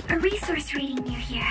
A resource reading near here.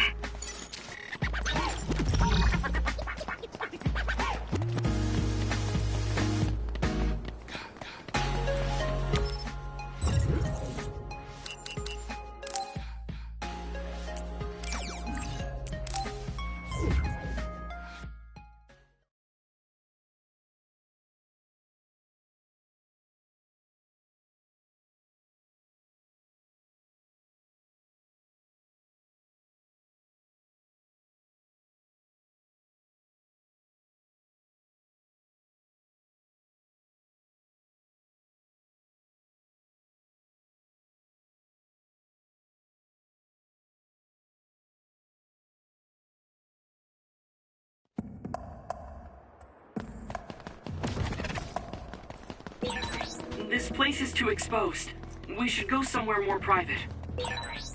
This place is too exposed. We should go somewhere more private.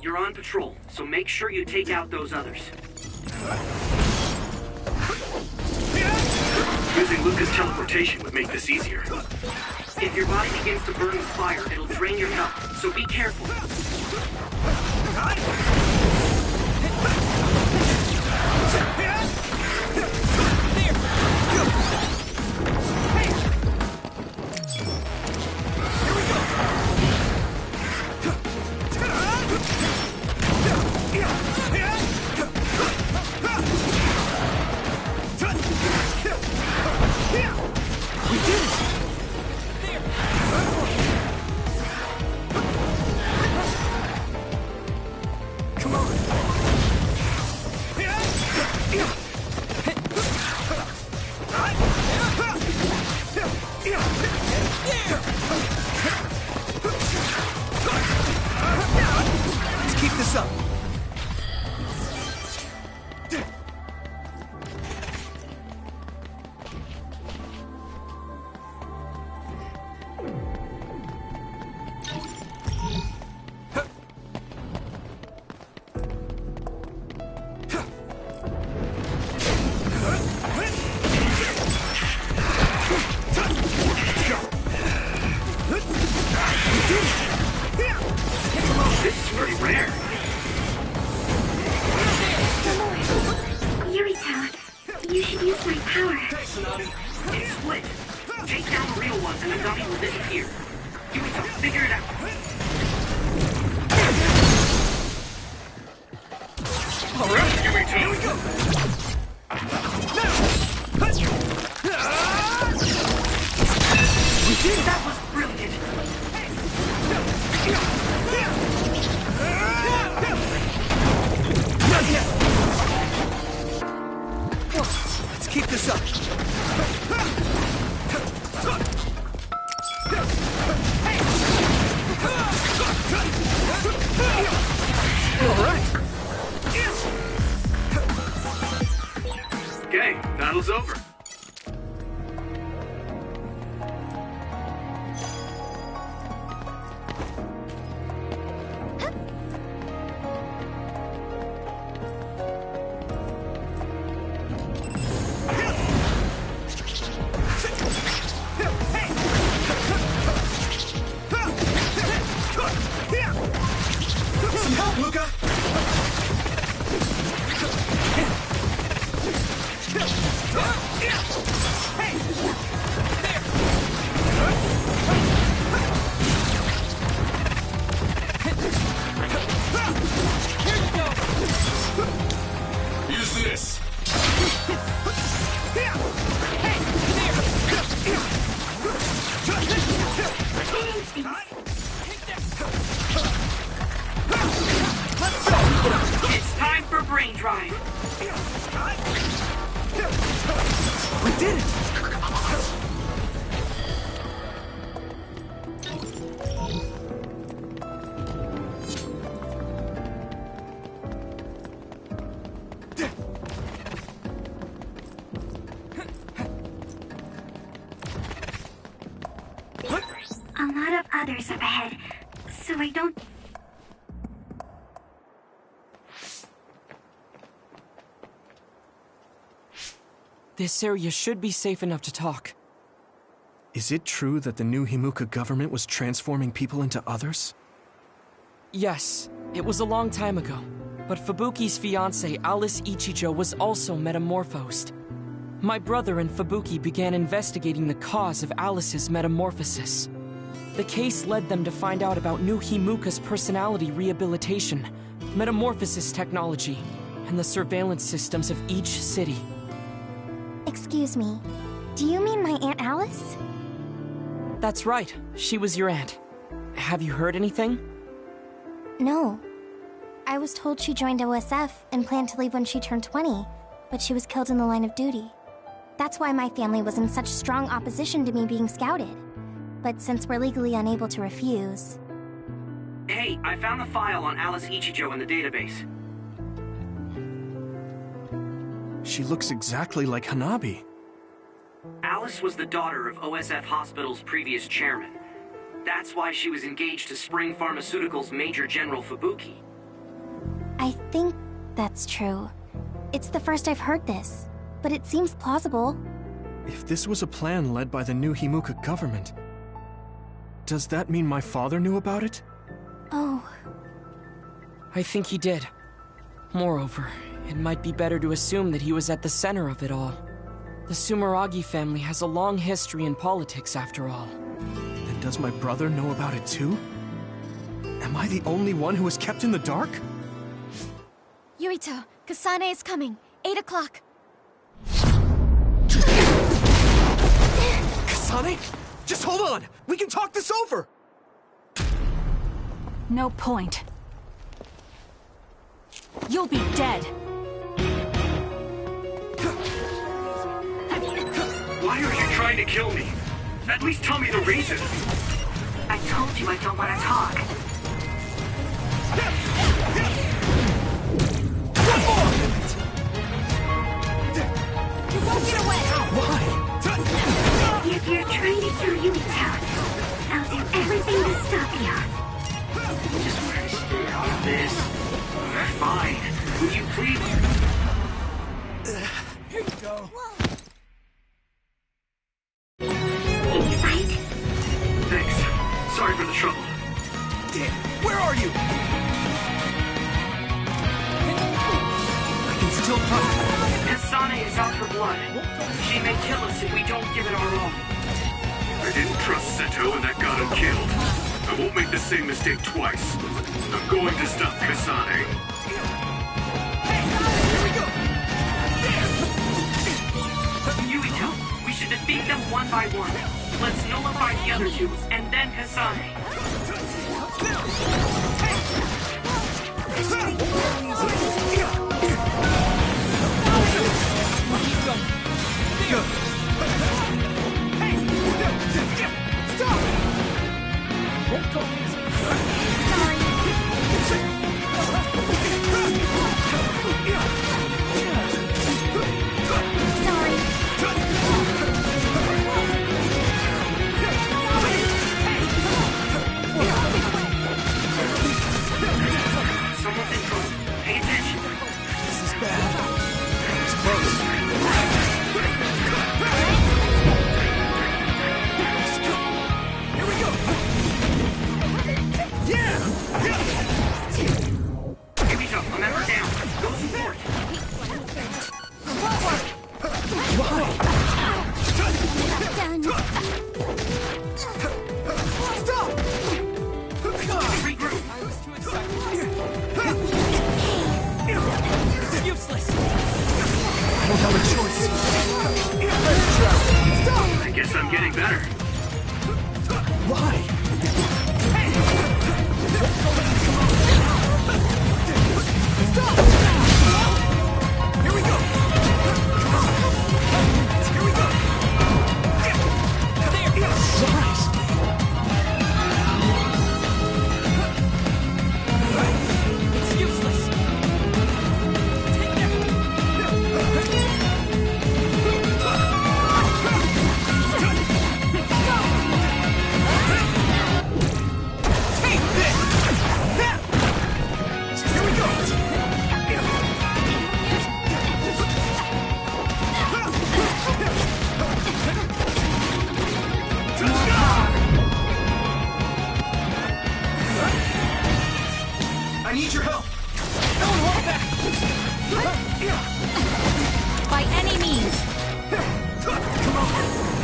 You're on patrol, so make sure you take out those others. Using Luca's teleportation would make this easier. If your body begins to burn with fire, it'll drain your health, so be careful. Battle's over. Some help, Luca! Use this! It's time for brain drive. We did it! A lot of others up ahead, so I don't... This area should be safe enough to talk. Is it true that the new Himuka government was transforming people into others? Yes, it was a long time ago. But Fubuki's fiancée, Alice Ichijo, was also metamorphosed. My brother and Fubuki began investigating the cause of Alice's metamorphosis. The case led them to find out about New Himuka's personality rehabilitation, metamorphosis technology, and the surveillance systems of each city. Excuse me, do you mean my Aunt Alice? That's right, she was your aunt. Have you heard anything? No. I was told she joined OSF and planned to leave when she turned 20, but she was killed in the line of duty. That's why my family was in such strong opposition to me being scouted. But since we're legally unable to refuse... Hey, I found the file on Alice Ichijo in the database. She looks exactly like Hanabi. Alice was the daughter of OSF Hospital's previous chairman. That's why she was engaged to Spring Pharmaceuticals' Major General Fubuki. I think that's true. It's the first I've heard this, but it seems plausible. If this was a plan led by the New Himuka government, does that mean my father knew about it? Oh. I think he did. Moreover, it might be better to assume that he was at the center of it all. The Sumeragi family has a long history in politics, after all. Then does my brother know about it too? Am I the only one who is kept in the dark? Yurito, Kasane is coming. 8 o'clock. Kasane? Just hold on! We can talk this over! No point. You'll be dead. Why are you trying to kill me? At least tell me the reason. I told you I don't want to talk. One more! You won't get away! Why? If you're trying to kill Yurito, I'll do everything to stop you. Just want to stay out of this. Fine. Would you please? Here you go. Can you fight? Thanks. Sorry for the trouble. Damn, where are you? I can still fight. Kasane is out for blood. She may kill us if we don't give it our all. I didn't trust Seto and that got him killed. I won't make the same mistake twice. I'm going to stop Kasane. Yurito, we should defeat them one by one. Let's nullify the other two, and then Kasane. Go. Stop! need your help! Don't hold back! By any means. Come on!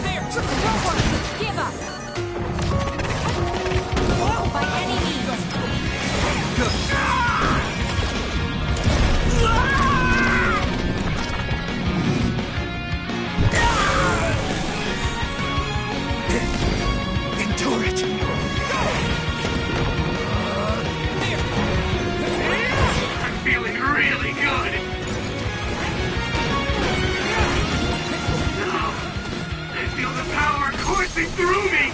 There! Robot! Give up! By any means. Endure it! I'm feeling really good. Now, I feel the power coursing through me.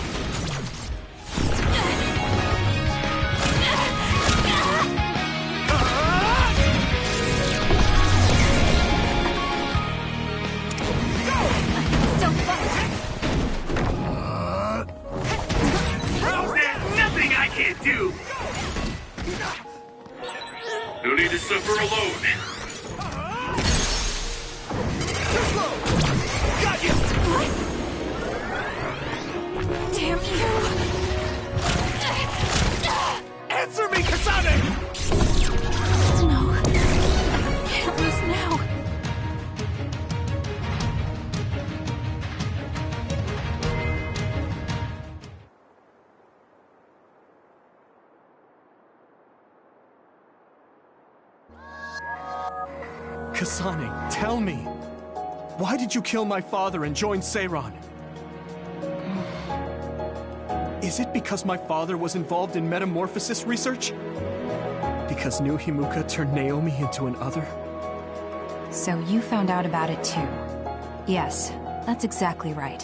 Still fight! There's nothing I can't do. No need to suffer alone. Got you! Damn you! Answer me, Kasane! No. Can't lose now. Kasane, tell me. Why did you kill my father and join Seiran? Is it because my father was involved in metamorphosis research? Because New Himuka turned Naomi into an other? So you found out about it too. Yes, that's exactly right.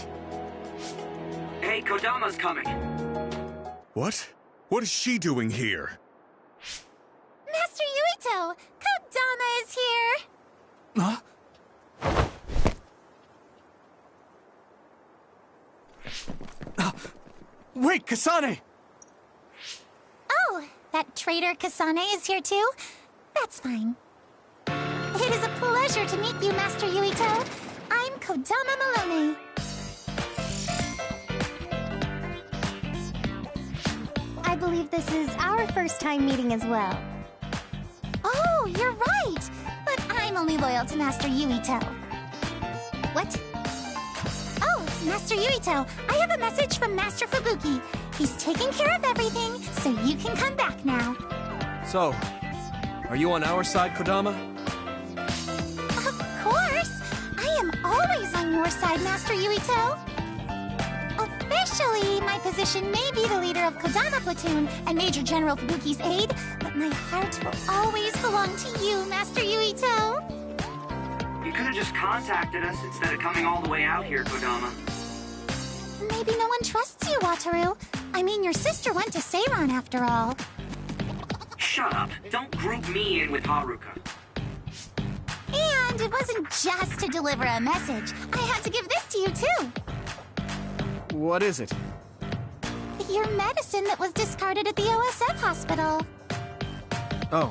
Hey, Kodama's coming. What? What is she doing here? Master Yuito! Kodama is here! Huh? Wait, Kasane! Oh, that traitor Kasane is here too? That's fine. It is a pleasure to meet you, Master Yuito. I'm Kodama Malone. I believe this is our first time meeting as well. Oh, you're right! But I'm only loyal to Master Yuito. What? Oh, Master Yuito, I have a message from Master Fubuki. He's taking care of everything, so you can come back now. So, are you on our side, Kodama? Of course! I am always on your side, Master Yuito. Officially, my position may be the leader of Kodama Platoon and Major General Fubuki's aide, but my heart will always belong to you, Master Yuito. You could have just contacted us instead of coming all the way out here, Kodama. Maybe no one trusts you, Wataru. I mean, your sister went to Seiran after all. Shut up. Don't group me in with Haruka. And it wasn't just to deliver a message. I had to give this to you, too. What is it? Your medicine that was discarded at the OSF hospital. Oh,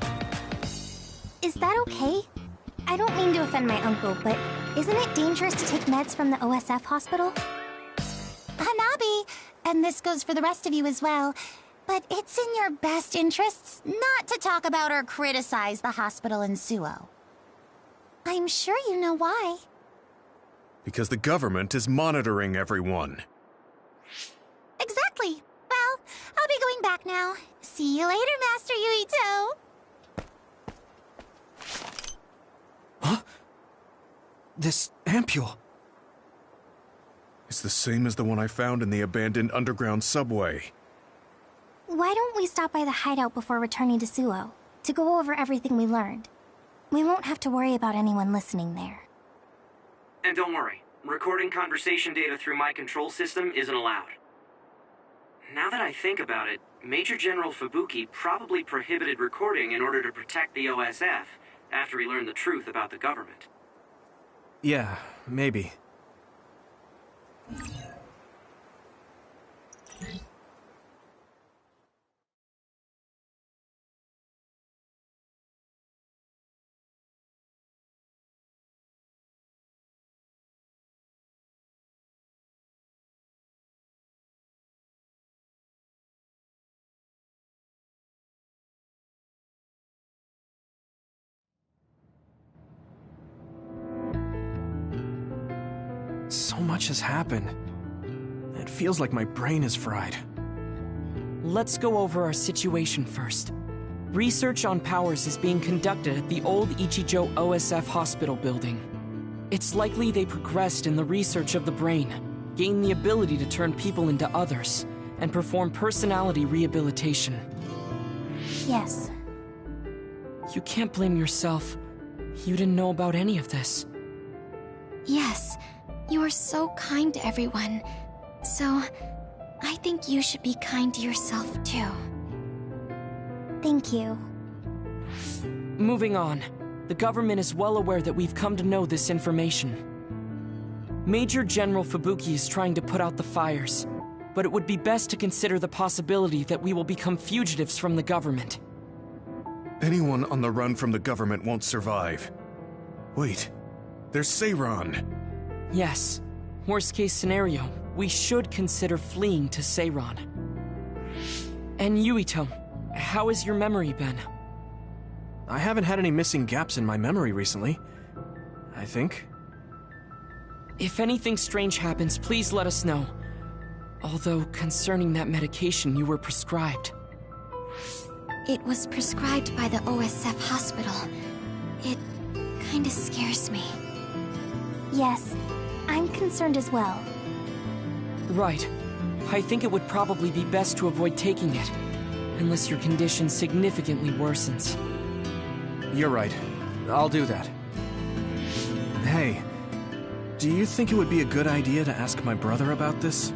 Is that okay? I don't mean to offend my uncle, but isn't it dangerous to take meds from the OSF hospital? Hanabi, and this goes for the rest of you as well, but it's in your best interests not to talk about or criticize the hospital in Suo. I'm sure you know why. Because the government is monitoring everyone. Exactly. Well, I'll be going back now. See you later, Master Yuito. this ampule. It's the same as the one I found in the abandoned underground subway. Why don't we stop by the hideout before returning to Suo to go over everything we learned? We won't have to worry about anyone listening there. And don't worry, recording conversation data through my control system isn't allowed. Now that I think about it, Major General Fubuki probably prohibited recording in order to protect the OSF after he learned the truth about the government. Yeah, maybe. much has happened. It feels like my brain is fried. Let's go over our situation first. Research on powers is being conducted at the old Ichijo OSF hospital building. It's likely they progressed in the research of the brain, gained the ability to turn people into others, and perform personality rehabilitation. Yes. You can't blame yourself. You didn't know about any of this. Yes. You are so kind to everyone. So, I think you should be kind to yourself too. Thank you. Moving on. The government is well aware that we've come to know this information. Major General Fubuki is trying to put out the fires, but it would be best to consider the possibility that we will become fugitives from the government. Anyone on the run from the government won't survive. Wait, there's Seiran. Yes. Worst case scenario, we should consider fleeing to Seiran. And Yuito, how has your memory been? I haven't had any missing gaps in my memory recently, I think. If anything strange happens, please let us know. Although, concerning that medication you were prescribed. It was prescribed by the OSF hospital. It kinda scares me. Yes, I'm concerned as well. Right. I think it would probably be best to avoid taking it, unless your condition significantly worsens. You're right. I'll do that. Hey, do you think it would be a good idea to ask my brother about this?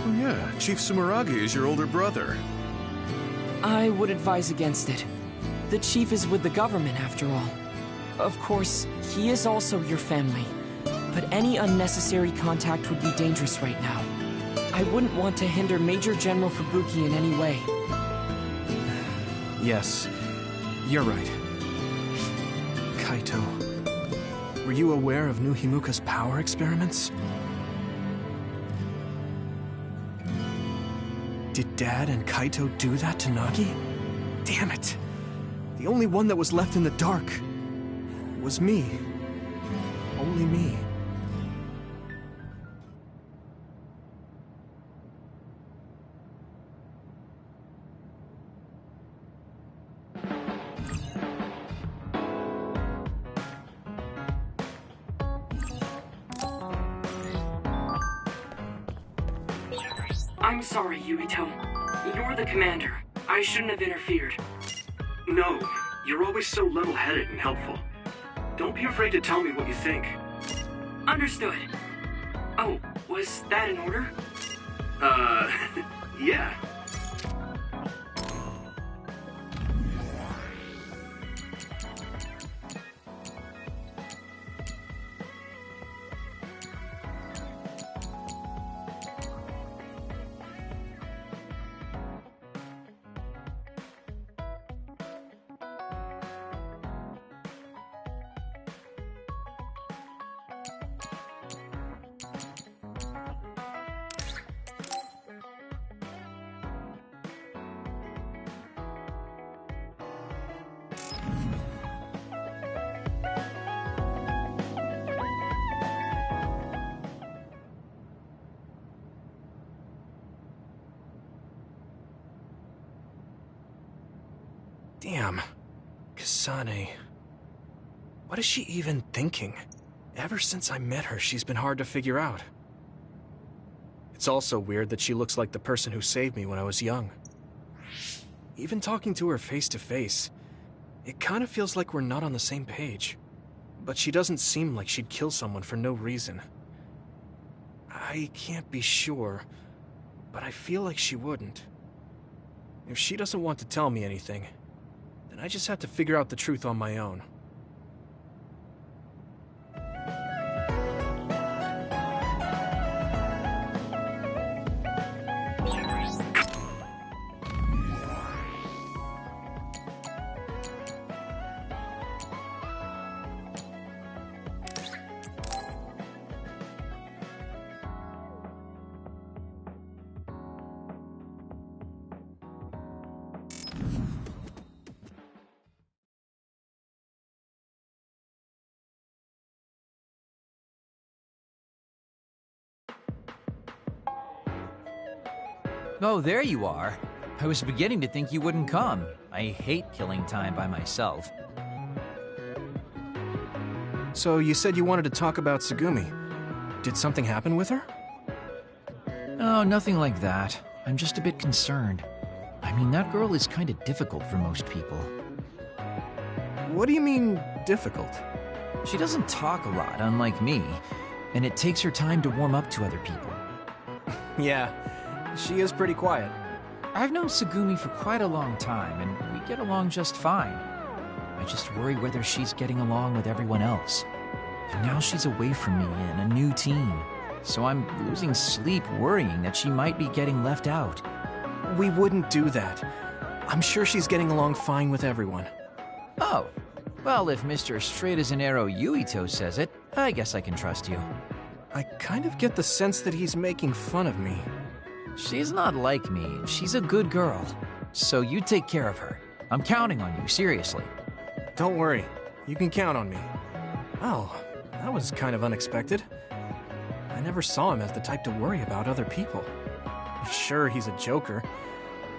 Oh yeah, Chief Sumeragi is your older brother. I would advise against it. The chief is with the government, after all. Of course, he is also your family, but any unnecessary contact would be dangerous right now. I wouldn't want to hinder Major General Fubuki in any way. Yes, you're right. Kaito, were you aware of new Himuka's power experiments? Did Dad and Kaito do that to Nagi? Damn it! The only one that was left in the dark was me. Only me. I'm sorry, Yuito. You're the commander. I shouldn't have interfered. No, you're always so level-headed and helpful. Don't be afraid to tell me what you think. Understood. Oh, was that in order? Yeah. Damn. Kasane. What is she even thinking? Ever since I met her, she's been hard to figure out. It's also weird that she looks like the person who saved me when I was young. Even talking to her face to face, it kind of feels like we're not on the same page. But she doesn't seem like she'd kill someone for no reason. I can't be sure, but I feel like she wouldn't. If she doesn't want to tell me anything, then I just have to figure out the truth on my own. Oh, there you are. I was beginning to think you wouldn't come. I hate killing time by myself. So you said you wanted to talk about Tsugumi. Did something happen with her? Oh, nothing like that. I'm just a bit concerned. I mean, that girl is kind of difficult for most people. What do you mean, difficult? She doesn't talk a lot, unlike me, and it takes her time to warm up to other people. Yeah, she is pretty quiet. I've known Tsugumi for quite a long time, and we get along just fine. I just worry whether she's getting along with everyone else. And now she's away from me in a new team, so I'm losing sleep worrying that she might be getting left out. We wouldn't do that. I'm sure she's getting along fine with everyone. Oh, well, if Mr. Straight as an Arrow Yuito says it, I guess I can trust you. I kind of get the sense that he's making fun of me. She's not like me. She's a good girl. So you take care of her. I'm counting on you, seriously. Don't worry. You can count on me. Oh, that was kind of unexpected. I never saw him as the type to worry about other people. Sure, he's a joker,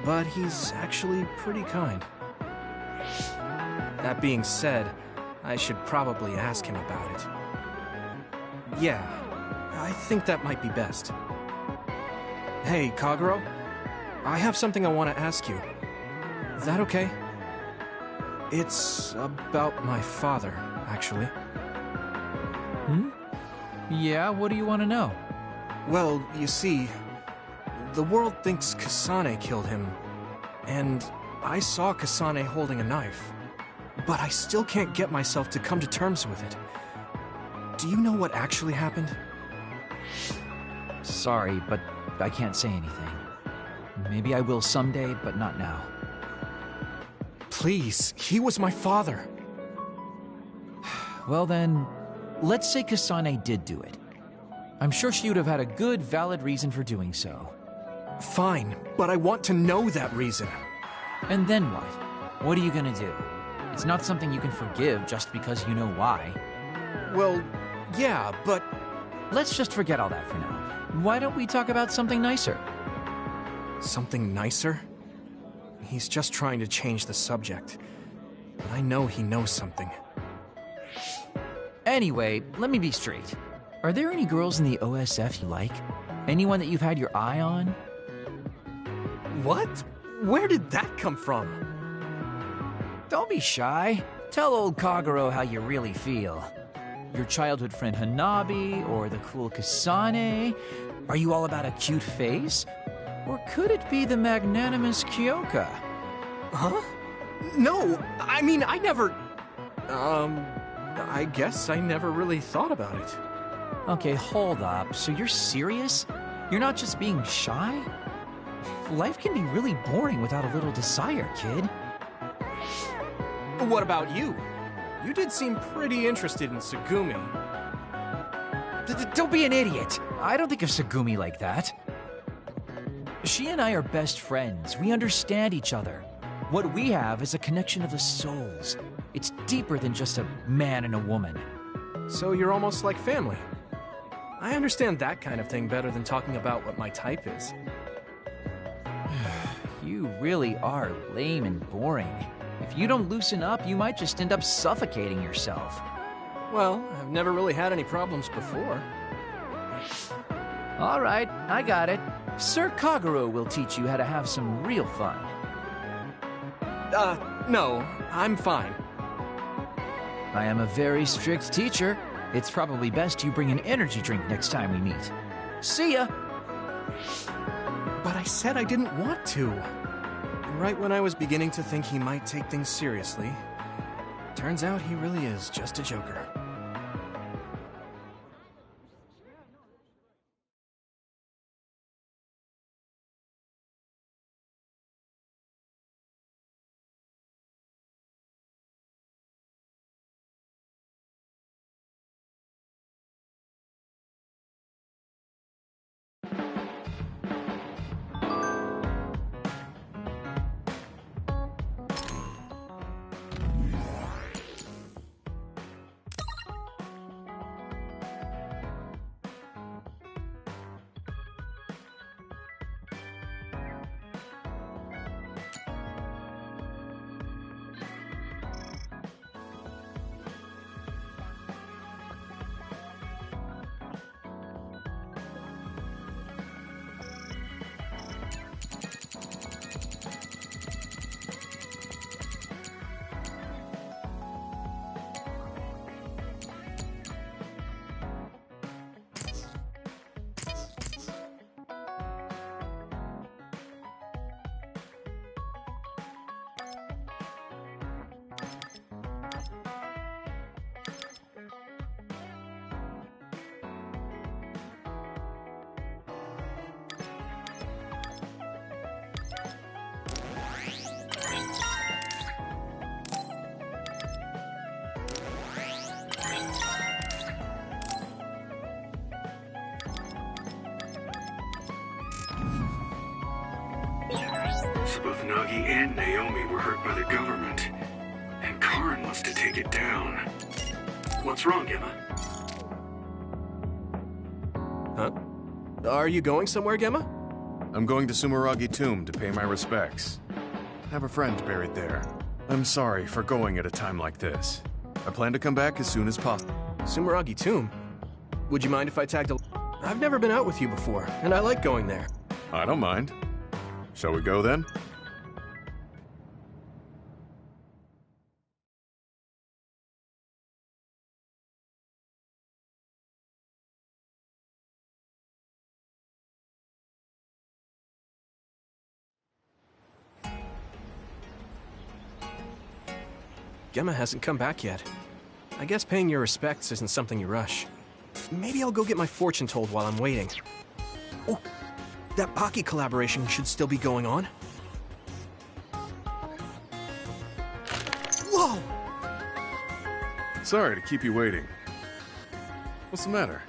but he's actually pretty kind. That being said, I should probably ask him about it. Yeah, I think that might be best. Hey, Kagero, I have something I want to ask you. Is that okay? It's about my father, actually. Yeah, what do you want to know? Well, you see, the world thinks Kasane killed him, and I saw Kasane holding a knife, but I still can't get myself to come to terms with it. Do you know what actually happened? Sorry, but I can't say anything. Maybe I will someday, but not now. Please, he was my father. Well then, let's say Kasane did do it. I'm sure she would have had a good, valid reason for doing so. Fine, but I want to know that reason. And then what? What are you gonna do? It's not something you can forgive just because you know why. Well, yeah, but... Let's just forget all that for now. Why don't we talk about something nicer? Something nicer? He's just trying to change the subject. But I know he knows something. Anyway, let me be straight. Are there any girls in the OSF you like? Anyone that you've had your eye on? What? Where did that come from? Don't be shy. Tell old Kagero how you really feel. Your childhood friend Hanabi, or the cool Kasane? Are you all about a cute face? Or could it be the magnanimous Kyoka? Huh? No, I mean, I never... I guess I never really thought about it. Okay, hold up. So you're serious? You're not just being shy? Life can be really boring without a little desire, kid. What about you? You did seem pretty interested in Tsugumi. Don't be an idiot. I don't think of Tsugumi like that. She and I are best friends. We understand each other. What we have is a connection of the souls. It's deeper than just a man and a woman. So you're almost like family. I understand that kind of thing better than talking about what my type is. You really are lame and boring. If you don't loosen up, you might just end up suffocating yourself. Well, I've never really had any problems before. All right, I got it. Sir Kagero will teach you how to have some real fun. No, I'm fine. I am a very strict teacher. It's probably best you bring an energy drink next time we meet. See ya! But I said I didn't want to. Right when I was beginning to think he might take things seriously, turns out he really is just a joker. Both Nagi and Naomi were hurt by the government, and Karin wants to take it down. What's wrong, Gemma? Huh? Are you going somewhere, Gemma? I'm going to Sumeragi Tomb to pay my respects. I have a friend buried there. I'm sorry for going at a time like this. I plan to come back as soon as possible. Sumeragi Tomb? Would you mind if I tagged a... I've never been out with you before, and I like going there. I don't mind. Shall we go then? Gemma hasn't come back yet. I guess paying your respects isn't something you rush. Maybe I'll go get my fortune told while I'm waiting. Oh, that Baki collaboration should still be going on. Whoa! Sorry to keep you waiting. What's the matter?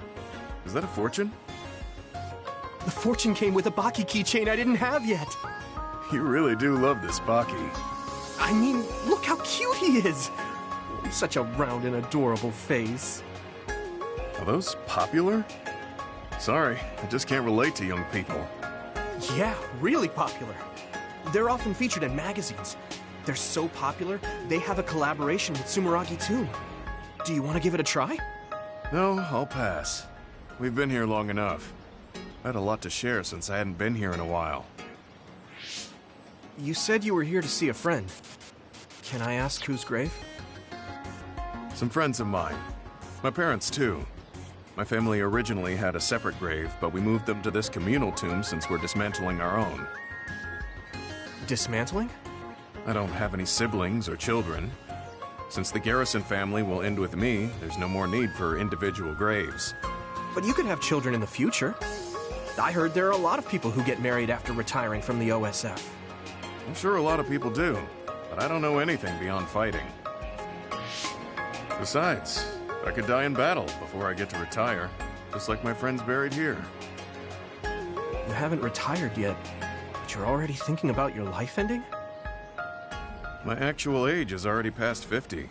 Is that a fortune? The fortune came with a Baki keychain I didn't have yet. You really do love this Baki. I mean, look how cute he is! Such a round and adorable face. Are those popular? Sorry, I just can't relate to young people. Yeah, really popular. They're often featured in magazines. They're so popular, they have a collaboration with Sumeragi Tomb. Do you want to give it a try? No, I'll pass. We've been here long enough. I had a lot to share since I hadn't been here in a while. You said you were here to see a friend. Can I ask whose grave? Some friends of mine. My parents, too. My family originally had a separate grave, but we moved them to this communal tomb since we're dismantling our own. Dismantling? I don't have any siblings or children. Since the Garrison family will end with me, there's no more need for individual graves. But you could have children in the future. I heard there are a lot of people who get married after retiring from the OSF. I'm sure a lot of people do, but I don't know anything beyond fighting. Besides, I could die in battle before I get to retire, just like my friends buried here. You haven't retired yet, but you're already thinking about your life ending? My actual age is already past 50.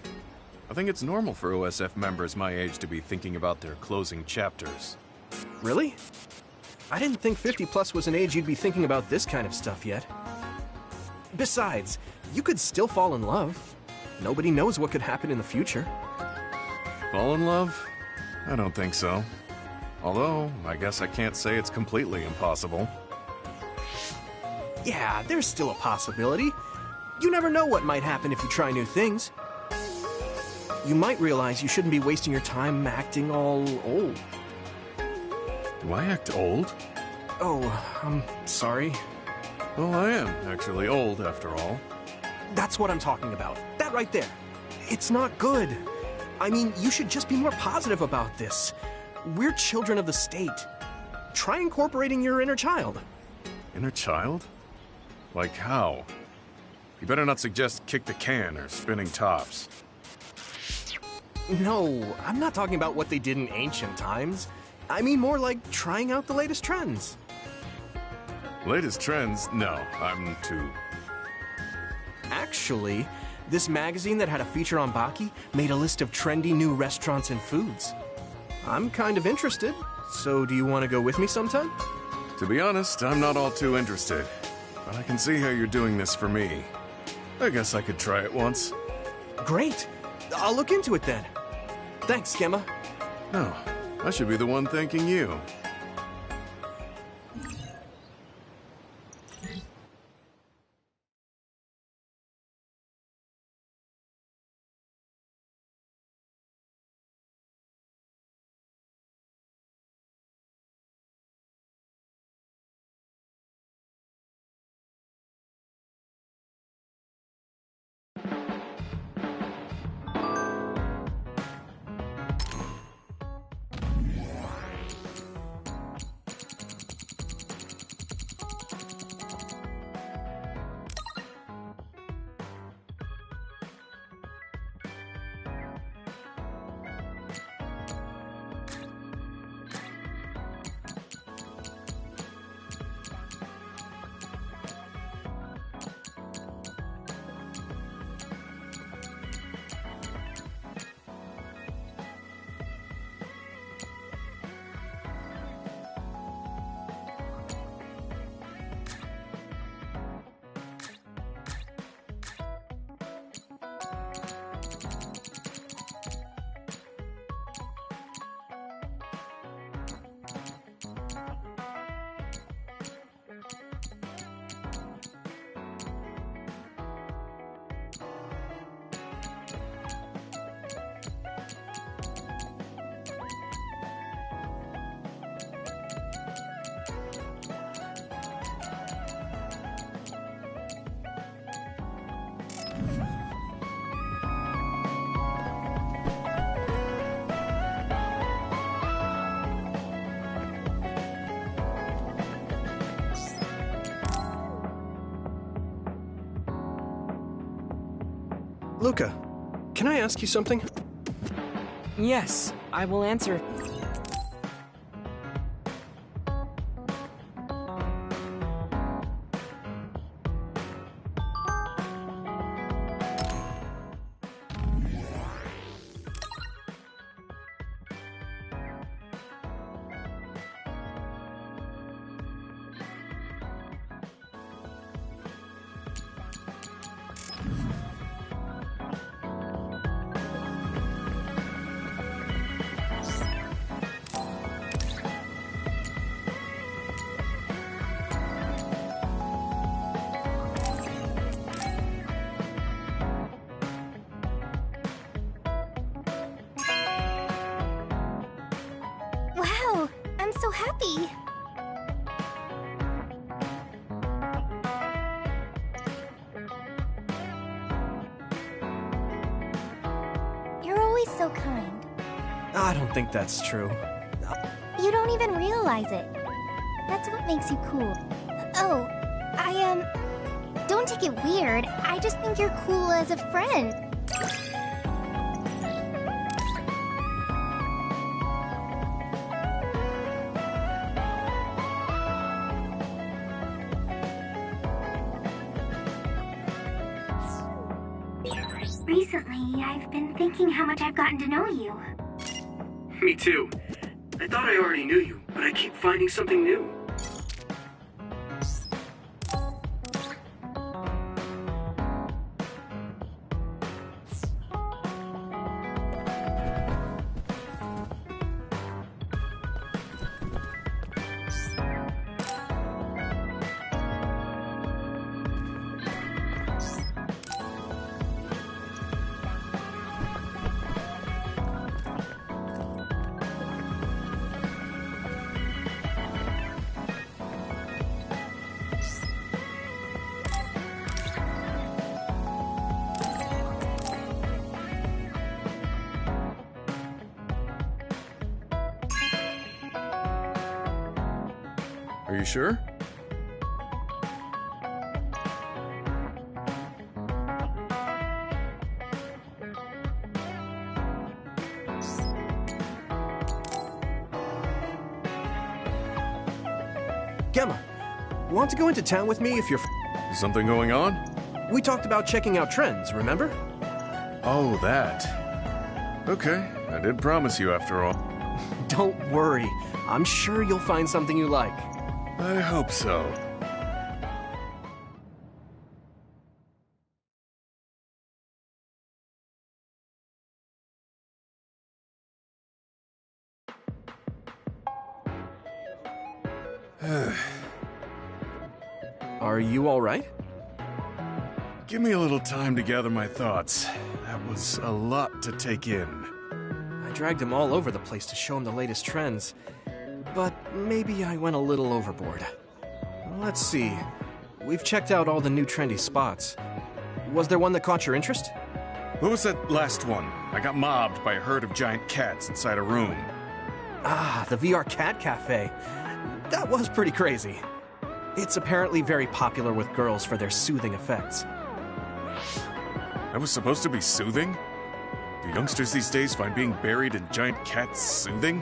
I think it's normal for OSF members my age to be thinking about their closing chapters. Really? I didn't think 50 plus was an age you'd be thinking about this kind of stuff yet. Besides, you could still fall in love. Nobody knows what could happen in the future. Fall in love? I don't think so. Although, I guess I can't say it's completely impossible. Yeah, there's still a possibility. You never know what might happen if you try new things. You might realize you shouldn't be wasting your time acting all old. Do I act old? Oh, I'm sorry. Well, I am actually old, after all. That's what I'm talking about. That right there. It's not good. I mean, you should just be more positive about this. We're children of the state. Try incorporating your inner child. Inner child? Like how? You better not suggest kick the can or spinning tops. No, I'm not talking about what they did in ancient times. I mean more like trying out the latest trends. Latest trends? No, I'm too... Actually, this magazine that had a feature on Baki made a list of trendy new restaurants and foods. I'm kind of interested, so do you want to go with me sometime? To be honest, I'm not all too interested. But I can see how you're doing this for me. I guess I could try it once. Great. I'll look into it then. Thanks, Gemma. No, I should be the one thanking you. Luca, can I ask you something? Yes, I will answer. Wow, I'm so happy. You're always so kind. I don't think that's true. You don't even realize it. That's what makes you cool. Oh, don't take it weird. I just think you're cool as a friend. Recently, I've been thinking how much I've gotten to know you. Me too. I thought I already knew you, but I keep finding something new. Are you sure? Gemma, want to go into town with me if you're... Something going on? We talked about checking out trends, remember? Oh, that. Okay, I did promise you after all. Don't worry. I'm sure you'll find something you like. I hope so. Are you all right? Give me a little time to gather my thoughts. That was a lot to take in. I dragged him all over the place to show him the latest trends, but maybe I went a little overboard. Let's see. We've checked out all the new trendy spots. Was there one that caught your interest? What was that last one? I got mobbed by a herd of giant cats inside a room. Ah, the VR Cat Cafe. That was pretty crazy. It's apparently very popular with girls for their soothing effects. That was supposed to be soothing? Do youngsters these days find being buried in giant cats soothing?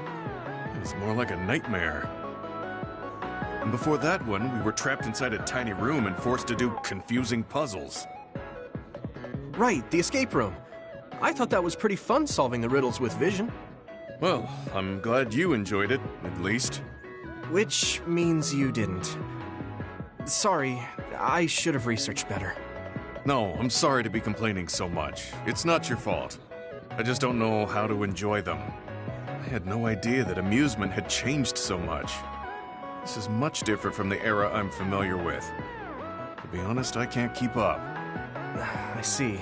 It's more like a nightmare. And before that one, we were trapped inside a tiny room and forced to do confusing puzzles. Right, the escape room. I thought that was pretty fun solving the riddles with vision. Well, I'm glad you enjoyed it, at least. Which means you didn't. Sorry, I should have researched better. No, I'm sorry to be complaining so much. It's not your fault. I just don't know how to enjoy them. I had no idea that amusement had changed so much. This is much different from the era I'm familiar with. To be honest, I can't keep up. I see.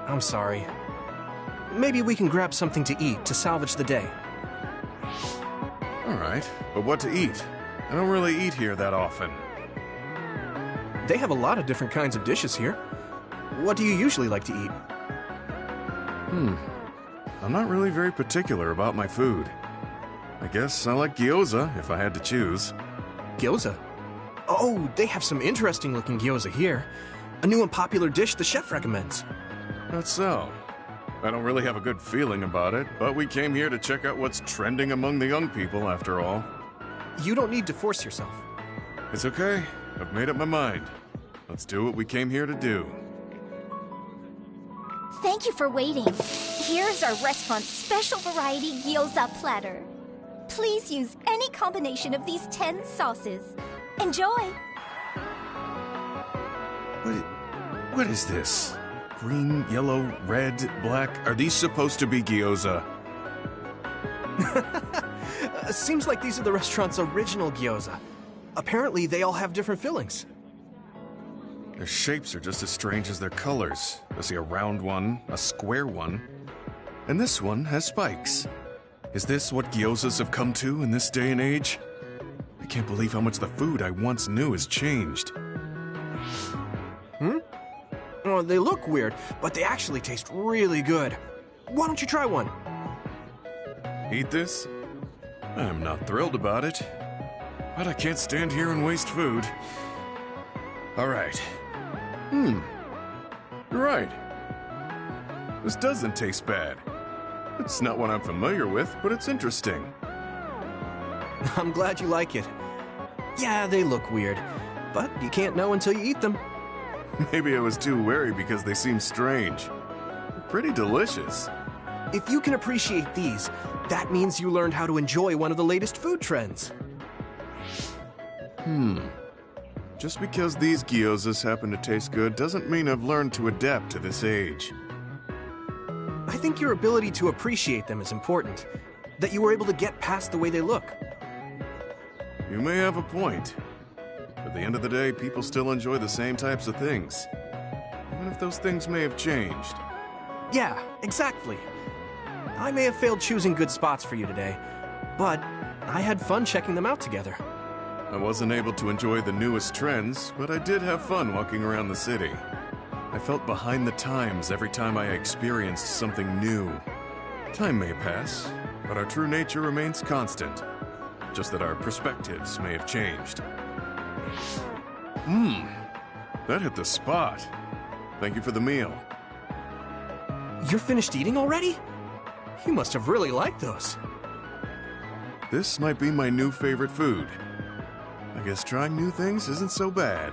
I'm sorry. Maybe we can grab something to eat to salvage the day. All right, but what to eat? I don't really eat here that often. They have a lot of different kinds of dishes here. What do you usually like to eat? I'm not really very particular about my food. I guess I like gyoza if I had to choose. Gyoza? Oh, they have some interesting looking gyoza here. A new and popular dish the chef recommends. That's so. I don't really have a good feeling about it, but we came here to check out what's trending among the young people, after all. You don't need to force yourself. It's okay. I've made up my mind. Let's do what we came here to do. Thank you for waiting. Here's our restaurant's special variety gyoza platter. Please use any combination of these 10 sauces. Enjoy! What is this? Green, yellow, red, black? Are these supposed to be gyoza? Seems like these are the restaurant's original gyoza. Apparently, they all have different fillings. Their shapes are just as strange as their colors. I see a round one, a square one, and this one has spikes. Is this what gyozas have come to in this day and age? I can't believe how much the food I once knew has changed. Oh, they look weird, but they actually taste really good. Why don't you try one? Eat this? I'm not thrilled about it, but I can't stand here and waste food. All right. You're right. This doesn't taste bad. It's not one I'm familiar with, but it's interesting. I'm glad you like it. Yeah, they look weird, but you can't know until you eat them. Maybe I was too wary because they seem strange. They're pretty delicious. If you can appreciate these, that means you learned how to enjoy one of the latest food trends. Just because these gyozas happen to taste good doesn't mean I've learned to adapt to this age. I think your ability to appreciate them is important. That you were able to get past the way they look. You may have a point. At the end of the day, people still enjoy the same types of things. Even if those things may have changed. Yeah, exactly. I may have failed choosing good spots for you today, but I had fun checking them out together. I wasn't able to enjoy the newest trends, but I did have fun walking around the city. I felt behind the times every time I experienced something new. Time may pass, but our true nature remains constant. Just that our perspectives may have changed. That hit the spot. Thank you for the meal. You're finished eating already? You must have really liked those. This might be my new favorite food. I guess trying new things isn't so bad.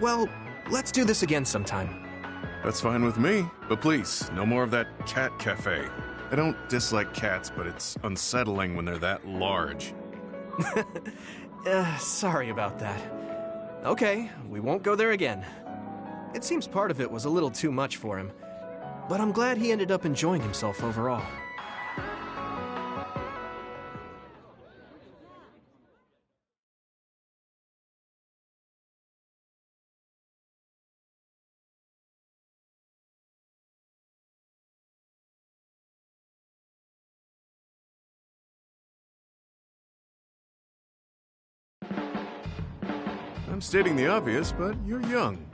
Well, let's do this again sometime. That's fine with me, but please, no more of that cat cafe. I don't dislike cats, but it's unsettling when they're that large. Sorry about that. Okay, we won't go there again. It seems part of it was a little too much for him, but I'm glad he ended up enjoying himself overall. I'm stating the obvious, but you're young.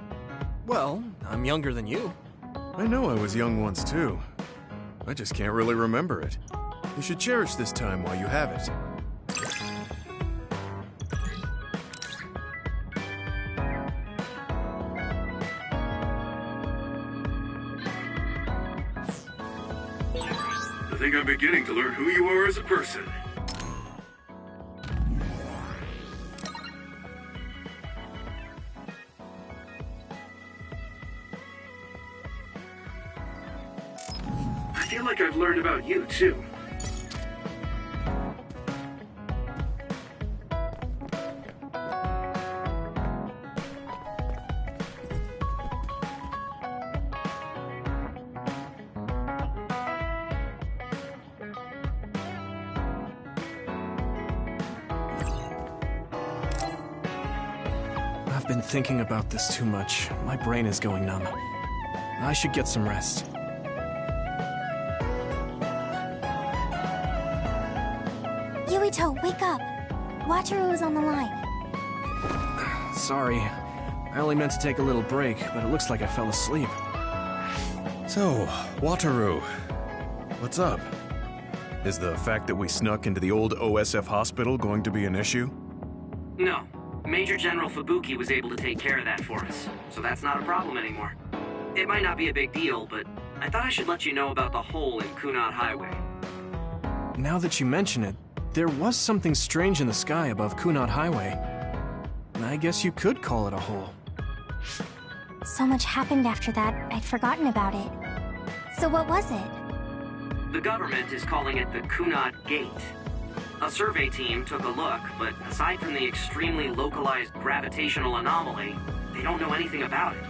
Well, I'm younger than you. I know I was young once too. I just can't really remember it. You should cherish this time while you have it. I think I'm beginning to learn who you are as a person. I feel like I've learned about you, too. I've been thinking about this too much. My brain is going numb. I should get some rest. Yuito, wake up! Wataru is on the line. Sorry. I only meant to take a little break, but it looks like I fell asleep. So, Wataru, what's up? Is the fact that we snuck into the old OSF hospital going to be an issue? No. Major General Fubuki was able to take care of that for us, so that's not a problem anymore. It might not be a big deal, but I thought I should let you know about the hole in Kunad Highway. Now that you mention it, there was something strange in the sky above Kunad Highway. I guess you could call it a hole. So much happened after that, I'd forgotten about it. So what was it? The government is calling it the Kunad Gate. A survey team took a look, but aside from the extremely localized gravitational anomaly, they don't know anything about it.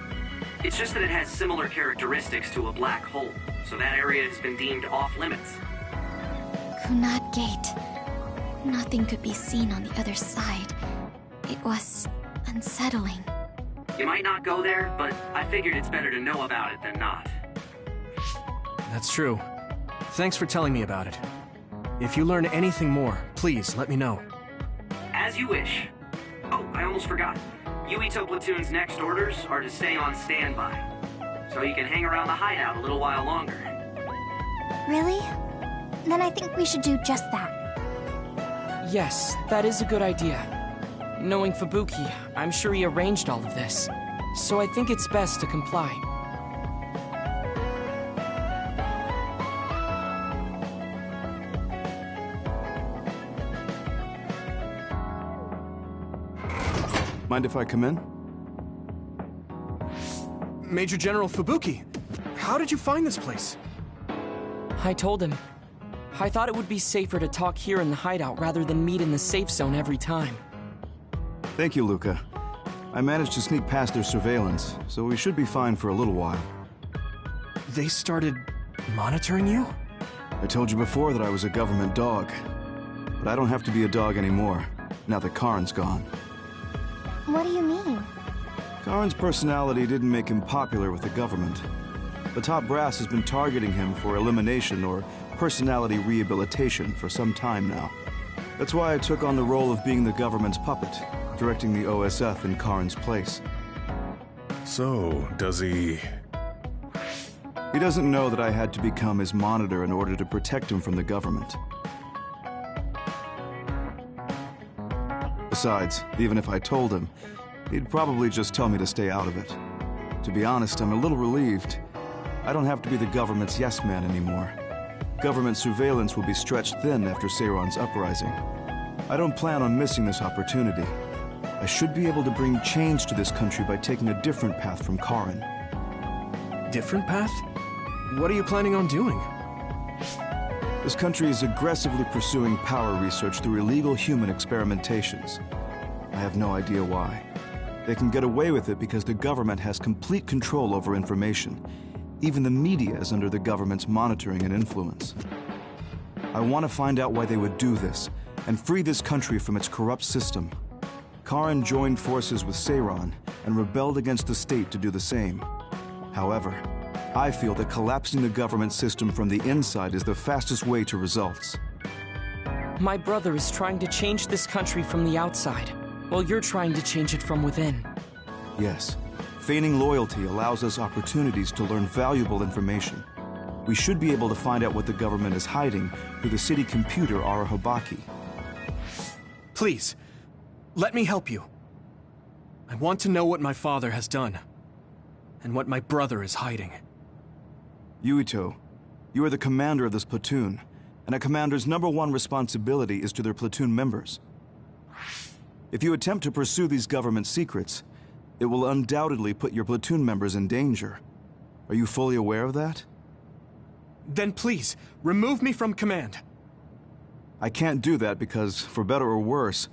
It's just that it has similar characteristics to a black hole, so that area has been deemed off-limits. Kunad Gate. Nothing could be seen on the other side. It was unsettling. You might not go there, but I figured it's better to know about it than not. That's true. Thanks for telling me about it. If you learn anything more, please let me know. As you wish. Oh, I almost forgot. Yuito Platoon's next orders are to stay on standby, so you can hang around the hideout a little while longer. Really? Then I think we should do just that. Yes, that is a good idea. Knowing Fubuki, I'm sure he arranged all of this. So I think it's best to comply. Mind if I come in? Major General Fubuki, how did you find this place? I told him. I thought it would be safer to talk here in the hideout rather than meet in the safe zone every time. Thank you, Luca. I managed to sneak past their surveillance, so we should be fine for a little while. They started monitoring you? I told you before that I was a government dog. But I don't have to be a dog anymore, now that Karin's gone. What do you mean? Karin's personality didn't make him popular with the government. The top brass has been targeting him for elimination or personality rehabilitation for some time now. That's why I took on the role of being the government's puppet, directing the OSF in Karin's place. So, does he... He doesn't know that I had to become his monitor in order to protect him from the government. Besides, even if I told him, he'd probably just tell me to stay out of it. To be honest, I'm a little relieved. I don't have to be the government's yes man anymore. Government surveillance will be stretched thin after Seiron's uprising. I don't plan on missing this opportunity. I should be able to bring change to this country by taking a different path from Karin. Different path? What are you planning on doing? This country is aggressively pursuing power research through illegal human experimentations. I have no idea why. They can get away with it because the government has complete control over information. Even the media is under the government's monitoring and influence. I want to find out why they would do this, and free this country from its corrupt system. Karin joined forces with Seiron, and rebelled against the state to do the same. However, I feel that collapsing the government system from the inside is the fastest way to results. My brother is trying to change this country from the outside, while you're trying to change it from within. Yes. Feigning loyalty allows us opportunities to learn valuable information. We should be able to find out what the government is hiding through the city computer Arahobaki. Please, let me help you. I want to know what my father has done, and what my brother is hiding. Yuito, you are the commander of this platoon, and a commander's #1 responsibility is to their platoon members. If you attempt to pursue these government secrets, it will undoubtedly put your platoon members in danger. Are you fully aware of that? Then please, remove me from command. I can't do that because, for better or worse,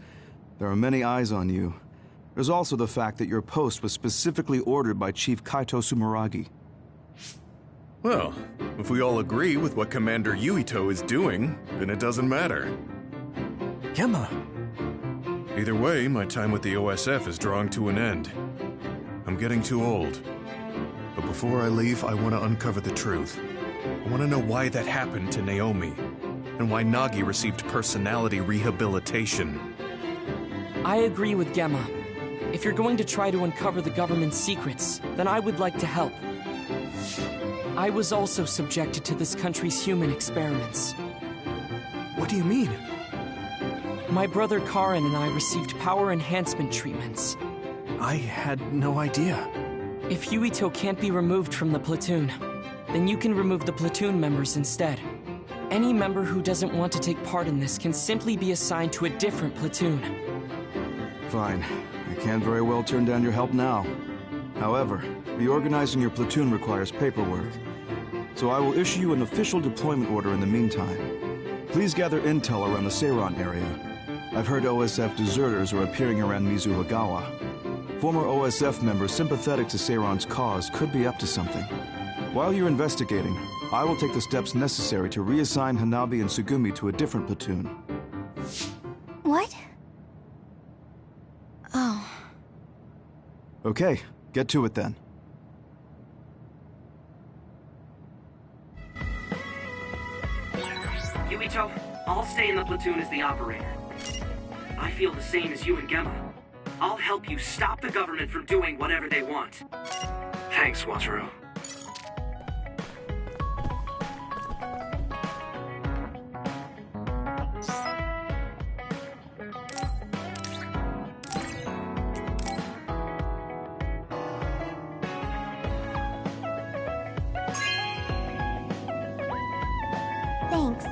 there are many eyes on you. There's also the fact that your post was specifically ordered by Chief Kaito Sumeragi. Well, if we all agree with what Commander Yuito is doing, then it doesn't matter. Gemma. Either way, my time with the OSF is drawing to an end. I'm getting too old. But before I leave, I want to uncover the truth. I want to know why that happened to Naomi, and why Nagi received personality rehabilitation. I agree with Gemma. If you're going to try to uncover the government's secrets, then I would like to help. I was also subjected to this country's human experiments. What do you mean? My brother Karin and I received power enhancement treatments. I had no idea. If Yuito can't be removed from the platoon, then you can remove the platoon members instead. Any member who doesn't want to take part in this can simply be assigned to a different platoon. Fine. I can't very well turn down your help now. However, reorganizing your platoon requires paperwork. So I will issue you an official deployment order in the meantime. Please gather intel around the Seiron area. I've heard OSF deserters are appearing around Mizuhagawa. Former OSF members sympathetic to Seiron's cause could be up to something. While you're investigating, I will take the steps necessary to reassign Hanabi and Tsugumi to a different platoon. What? Oh. Okay, get to it then. Yuito, I'll stay in the platoon as the operator. I feel the same as you and Gemma. I'll help you stop the government from doing whatever they want. Thanks, Wataru. Thanks.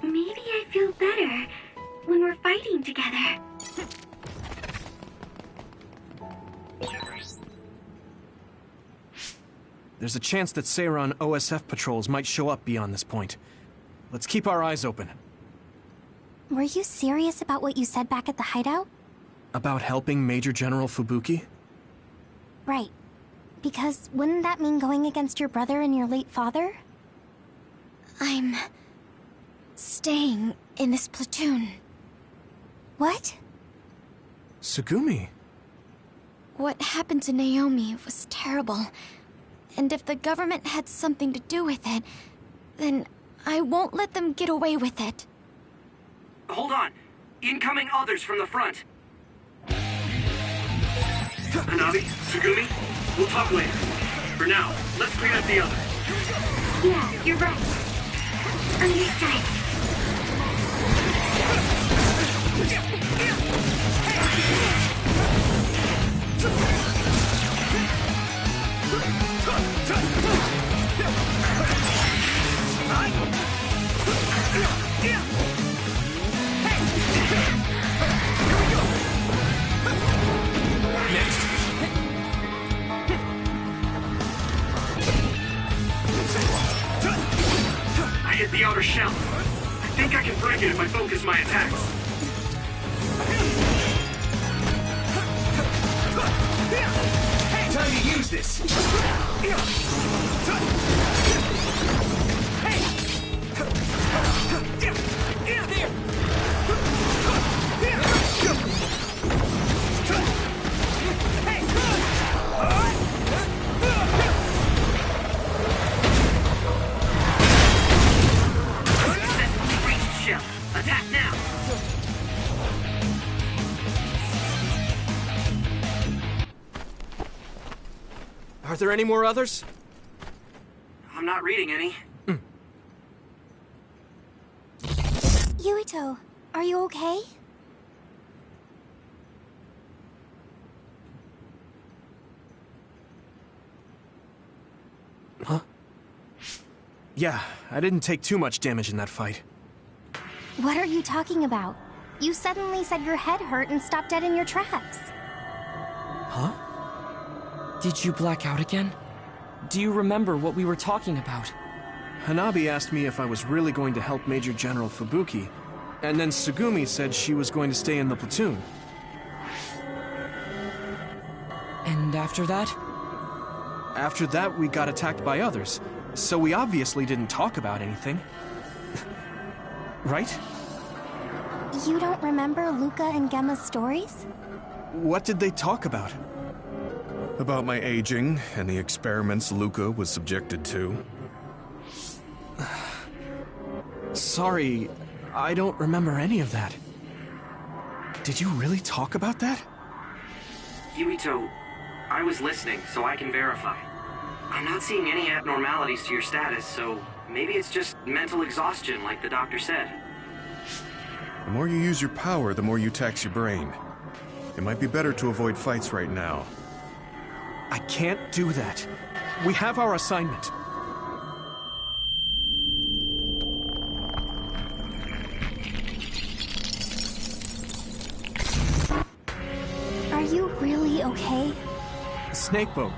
Maybe I feel better when we're fighting together. There's a chance that Seiran OSF patrols might show up beyond this point. Let's keep our eyes open. Were you serious about what you said back at the hideout? About helping Major General Fubuki? Right. Because wouldn't that mean going against your brother and your late father? I'm staying in this platoon. What? Tsugumi. What happened to Naomi was terrible. And if the government had something to do with it, then I won't let them get away with it. Hold on. Incoming others from the front. Hanabi, Tsugumi, we'll talk later. For now, let's clean up the others. Yeah, you're right. Understood. I hit the outer shell. I think I can break it if I focus my attacks. Time to use this! Shell. Attack now! Are there any more others? I'm not reading any. Yuito, are you okay? Huh? Yeah, I didn't take too much damage in that fight. What are you talking about? You suddenly said your head hurt and stopped dead in your tracks. Huh? Did you black out again? Do you remember what we were talking about? Hanabi asked me if I was really going to help Major General Fubuki, and then Tsugumi said she was going to stay in the platoon. And after that? After that, we got attacked by others, so we obviously didn't talk about anything. Right? You don't remember Luca and Gemma's stories? What did they talk about? About my aging and the experiments Luca was subjected to. Sorry, I don't remember any of that. Did you really talk about that? Yuito, I was listening, so I can verify. I'm not seeing any abnormalities to your status, so maybe it's just mental exhaustion, like the doctor said. The more you use your power, the more you tax your brain. It might be better to avoid fights right now. I can't do that. We have our assignment. Are you really okay? Snakeboat.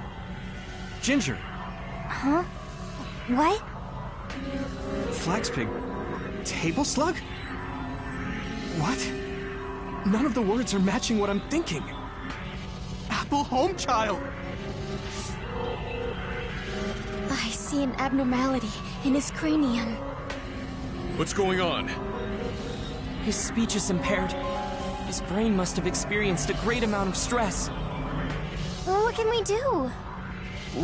Ginger. Huh? What? Flaxpig. Table slug? What? None of the words are matching what I'm thinking. Apple Homechild! I see an abnormality in his cranium. What's going on? His speech is impaired. His brain must have experienced a great amount of stress. Well, what can we do?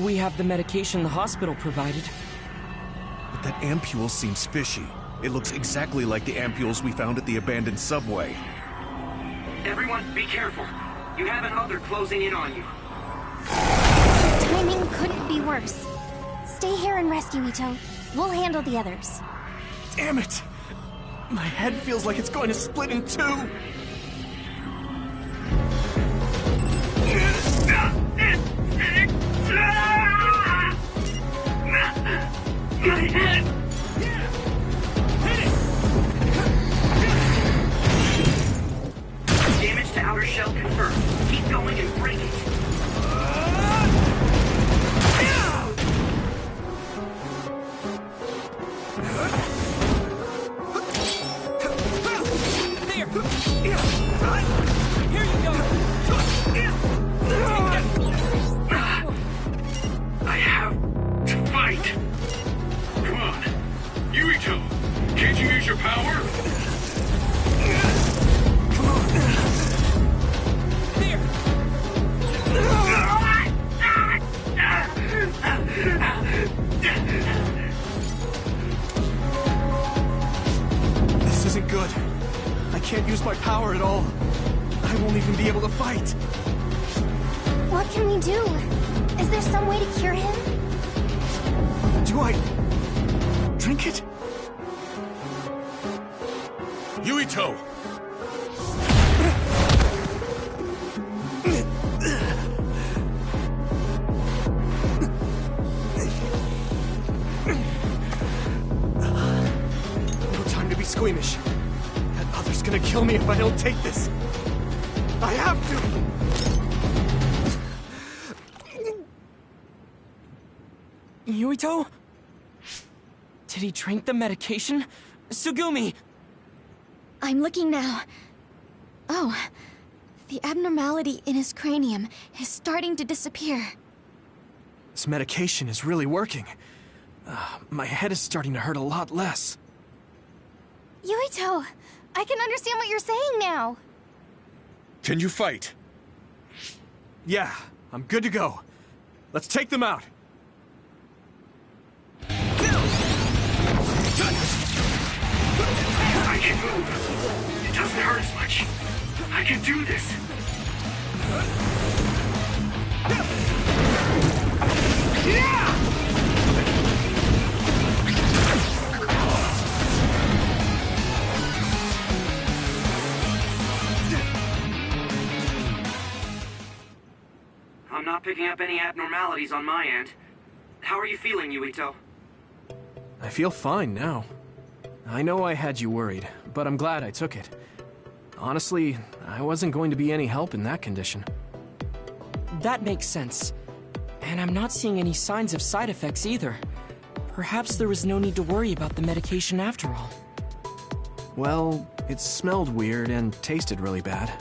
We have the medication the hospital provided. But that ampule seems fishy. It looks exactly like the ampules we found at the abandoned subway. Everyone, be careful. You have an other closing in on you. His timing couldn't be worse. Stay here and rest, Yuito. We'll handle the others. Damn it! My head feels like it's going to split in two! My head! Damage to outer shell confirmed. Keep going and break it. you use your power? This isn't good. I can't use my power at all. I won't even be able to fight. What can we do? Is there some way to cure him? Do I drink it? Yuito! No time to be squeamish. That other's gonna kill me if I don't take this. I have to! Yuito? Did he drink the medication? Sugumi! I'm looking now. Oh, the abnormality in his cranium is starting to disappear. This medication is really working. My head is starting to hurt a lot less. Yuito, I can understand what you're saying now. Can you fight? Yeah, I'm good to go. Let's take them out. I can move. It doesn't hurt as much. I can do this. I'm not picking up any abnormalities on my end. How are you feeling, Yuito? I feel fine now. I know I had you worried, but I'm glad I took it. Honestly, I wasn't going to be any help in that condition. That makes sense. And I'm not seeing any signs of side effects either. Perhaps there was no need to worry about the medication after all. Well, it smelled weird and tasted really bad.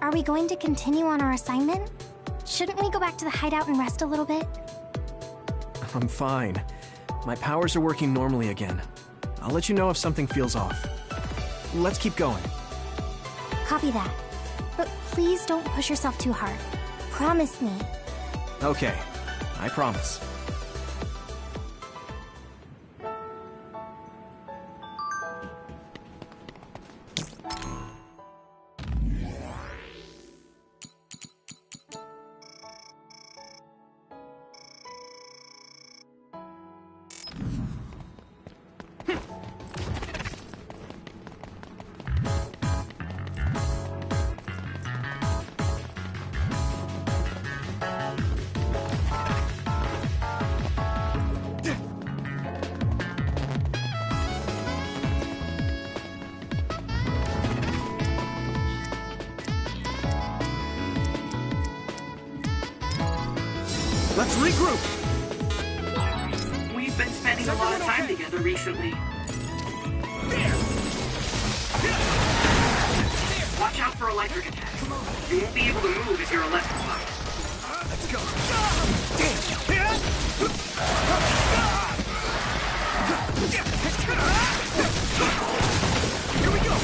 Are we going to continue on our assignment? Shouldn't we go back to the hideout and rest a little bit? I'm fine. My powers are working normally again. I'll let you know if something feels off. Let's keep going. Copy that. But please don't push yourself too hard. Promise me. Okay, I promise. Let's regroup! We've been spending a lot of time together recently. Watch out for electric attacks. You won't be able to move if you're electrified. Let's go. Here we go!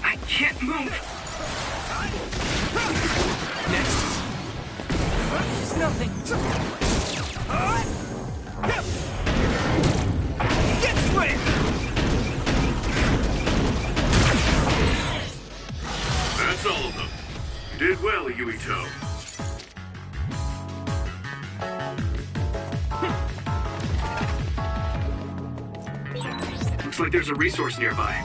I can't move. Next. It's nothing. Get sweaty! That's all of them. You did well, Yuito. Looks like there's a resource nearby.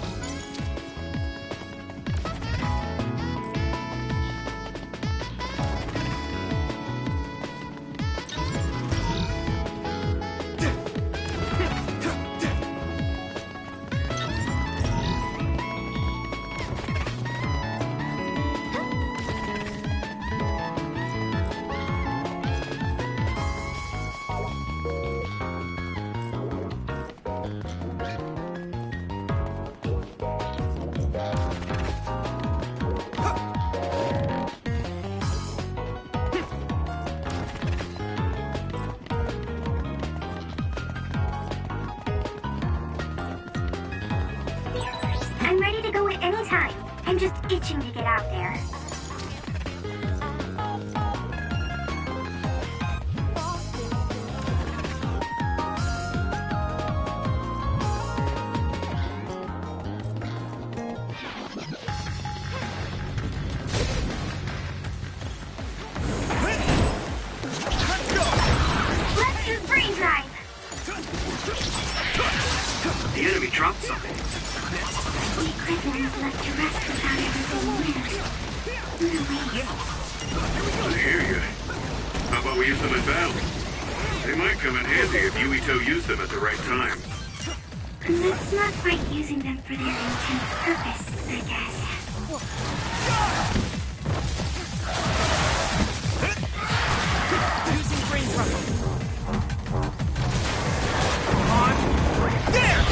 dropped something. The equipment is left to rest without everything used. What a waste. I hear you. How about we use them in battle? They might come in handy if Yuito used them at the right time. Let's not fight using them for their intended purpose, I guess. Using brain thrust. On. There!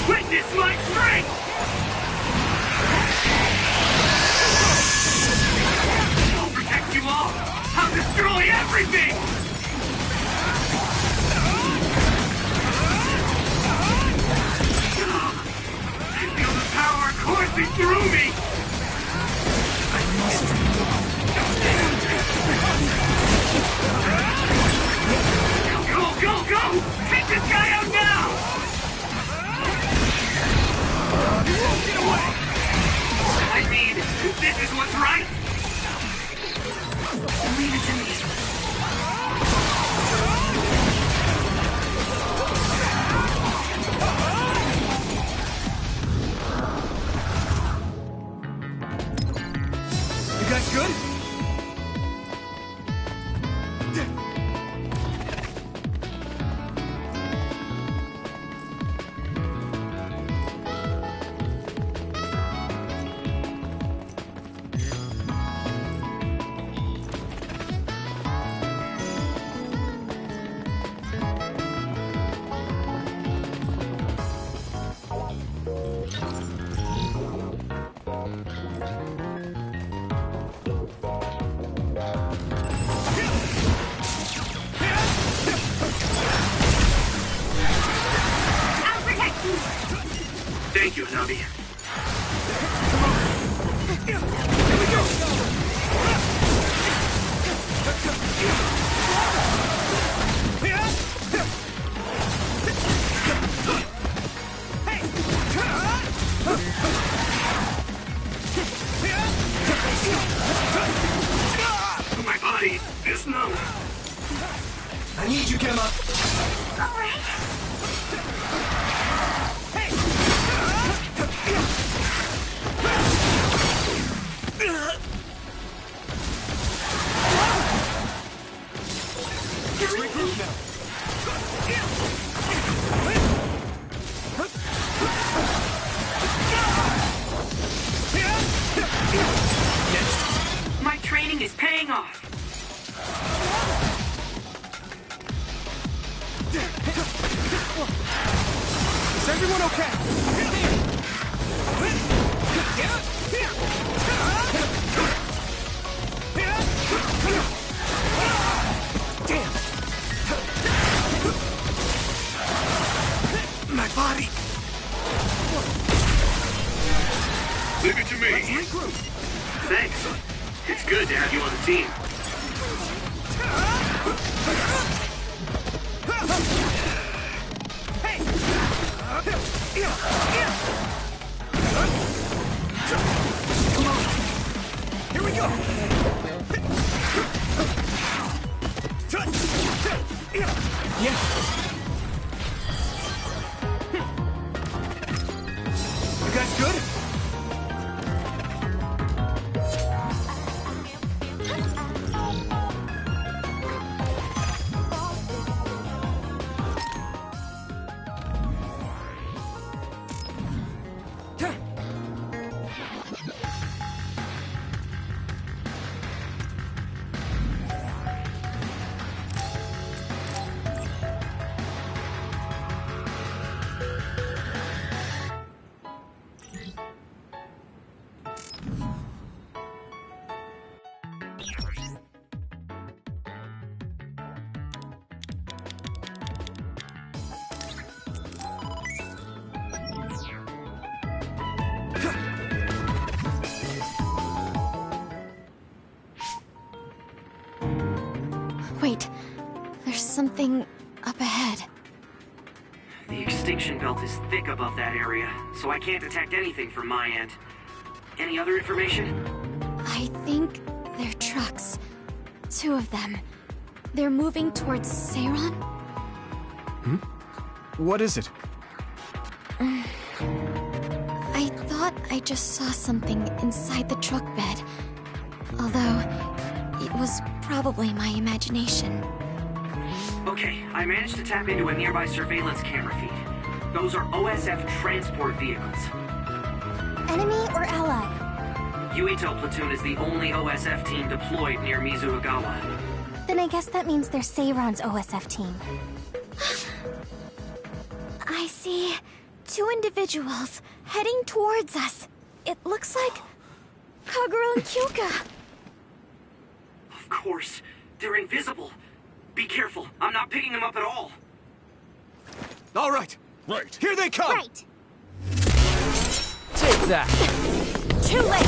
Witness my strength! I'll protect you all! I'll destroy everything! I feel the power coursing through me! Go! Take this guy out now! You won't get away! I mean, this is what's right! Leave it to me. You guys good? Thank you, Navi. My body is numb. I need you, Gemma. All right. Regroup now. My training is paying off. Is everyone okay? Damn! My body! Leave it to me. Let's regroup. Thanks. It's good to have you on the team. Come on! Here we go! Yeah! You guys good? Wait, there's something up ahead. The extinction belt is thick above that area, so I can't detect anything from my end. Any other information? I think they're trucks. 2 of them. They're moving towards Seiron? What is it? I thought I just saw something inside the truck bed. Although, it was probably my imagination. Okay, I managed to tap into a nearby surveillance camera feed. Those are OSF transport vehicles. Enemy or ally? Yuito Platoon is the only OSF team deployed near Mizuagawa. Then I guess that means they're Seiron's OSF team. I see 2 individuals heading towards us. It looks like Kagura and Kyoka. Of course. They're invisible. Be careful. I'm not picking them up at all. All right. Right. Here they come. Right. Take that! Too late!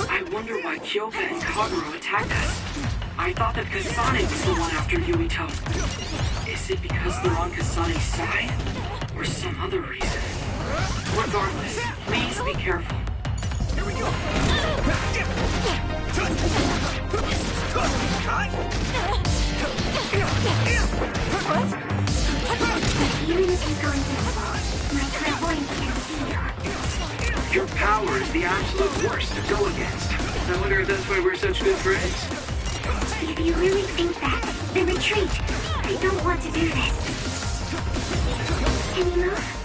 I wonder why Kyoka and Kagura attacked us. I thought that Kasane was the one after Yuito. Is it because they're on Kasane's side? Or some other reason? Regardless, please be careful. Here we go. Even if you go invisible, my clairvoyance can see you. Your power is the absolute worst to go against. I wonder if that's why we're such good friends. If you really think that, then retreat. I don't want to do this. Can you move?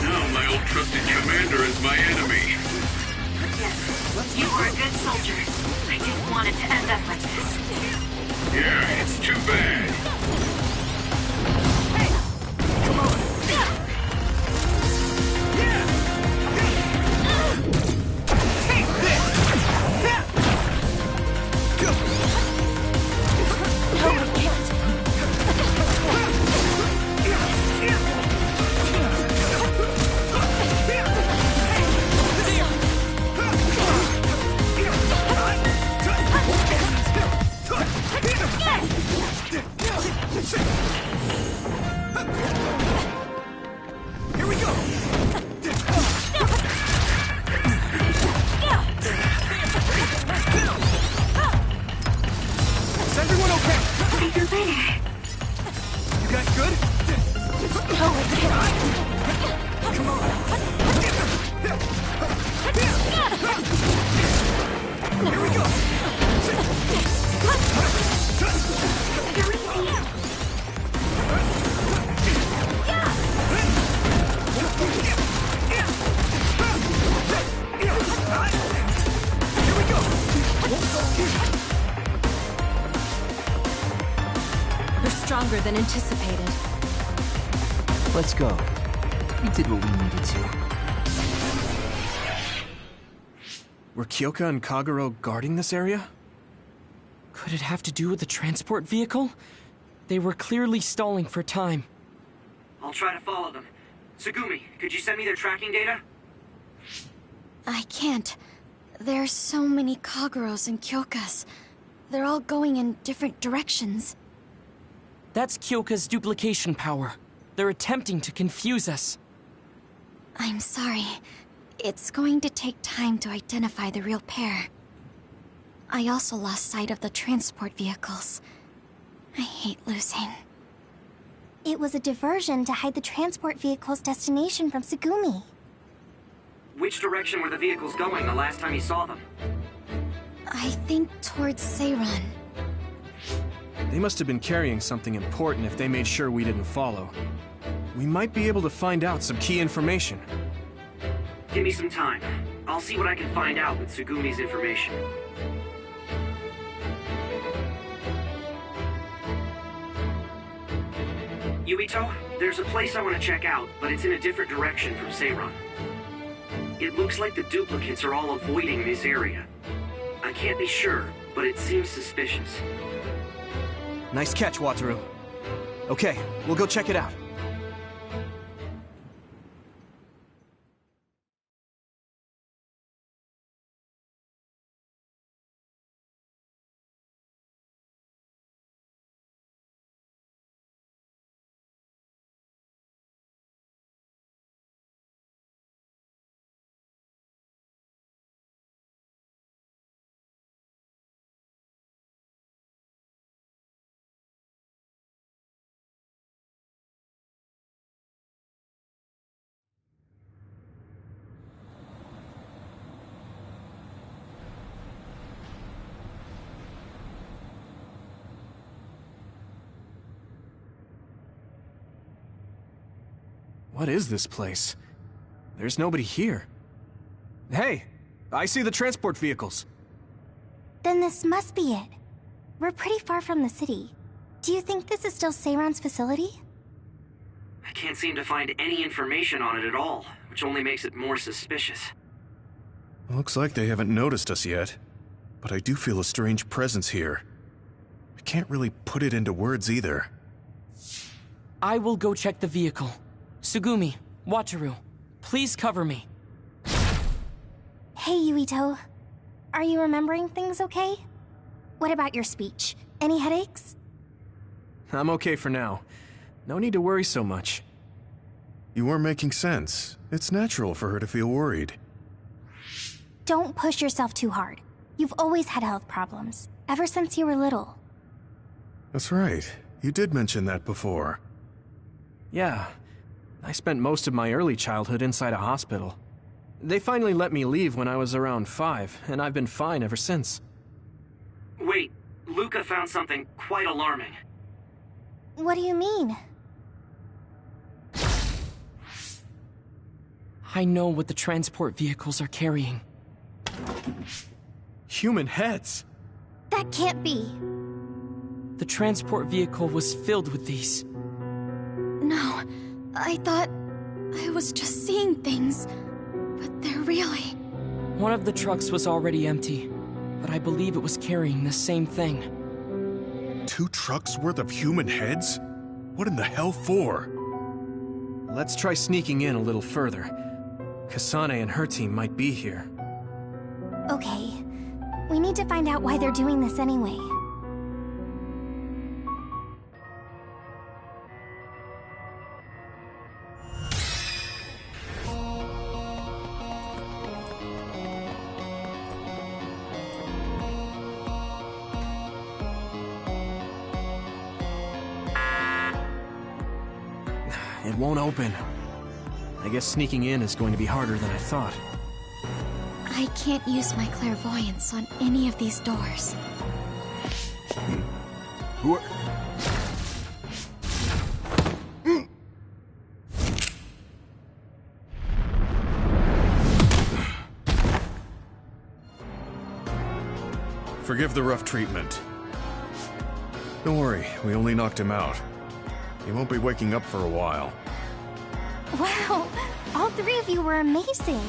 Now my old trusted commander is my enemy. Yes, you were a good soldier. I didn't want it to end up like this. Yeah, it's too bad. Here we go. Is everyone okay? I feel better. You guys good? Come on. Here we go. Here we go. We're stronger than anticipated. Let's go. We did what we needed to. Were Kyoka and Kaguro guarding this area? Could it have to do with the transport vehicle? They were clearly stalling for time. I'll try to follow them. Tsugumi, could you send me their tracking data? I can't. There's so many Kaguros and Kyokas. They're all going in different directions. That's Kyoka's duplication power. They're attempting to confuse us. I'm sorry. It's going to take time to identify the real pair. I also lost sight of the transport vehicles. I hate losing. It was a diversion to hide the transport vehicle's destination from Tsugumi. Which direction were the vehicles going the last time you saw them? I think towards Seiron. They must have been carrying something important if they made sure we didn't follow. We might be able to find out some key information. Give me some time. I'll see what I can find out with Tsugumi's information. Yuito, there's a place I want to check out, but it's in a different direction from Seiron. It looks like the duplicates are all avoiding this area. I can't be sure, but it seems suspicious. Nice catch, Wataru. Okay, we'll go check it out. What is this place? There's nobody here. Hey, I see the transport vehicles. Then this must be it. We're pretty far from the city. Do you think this is still Seiron's facility? I can't seem to find any information on it at all, which only makes it more suspicious. Looks like they haven't noticed us yet, but I do feel a strange presence here. I can't really put it into words either. I will go check the vehicle. Tsugumi, Wataru, please cover me. Hey, Yuito. Are you remembering things okay? What about your speech? Any headaches? I'm okay for now. No need to worry so much. You are making sense. It's natural for her to feel worried. Don't push yourself too hard. You've always had health problems, ever since you were little. That's right. You did mention that before. Yeah. I spent most of my early childhood inside a hospital. They finally let me leave when I was around 5, and I've been fine ever since. Wait, Luca found something quite alarming. What do you mean? I know what the transport vehicles are carrying. Human heads? That can't be. The transport vehicle was filled with these. No, I thought I was just seeing things, but they're really... One of the trucks was already empty, but I believe it was carrying the same thing. 2 trucks worth of human heads? What in the hell for? Let's try sneaking in a little further. Kasane and her team might be here. Okay. We need to find out why they're doing this anyway. It won't open. I guess sneaking in is going to be harder than I thought. I can't use my clairvoyance on any of these doors. Who are... Forgive the rough treatment. Don't worry, we only knocked him out. He won't be waking up for a while. Wow! All 3 of you were amazing!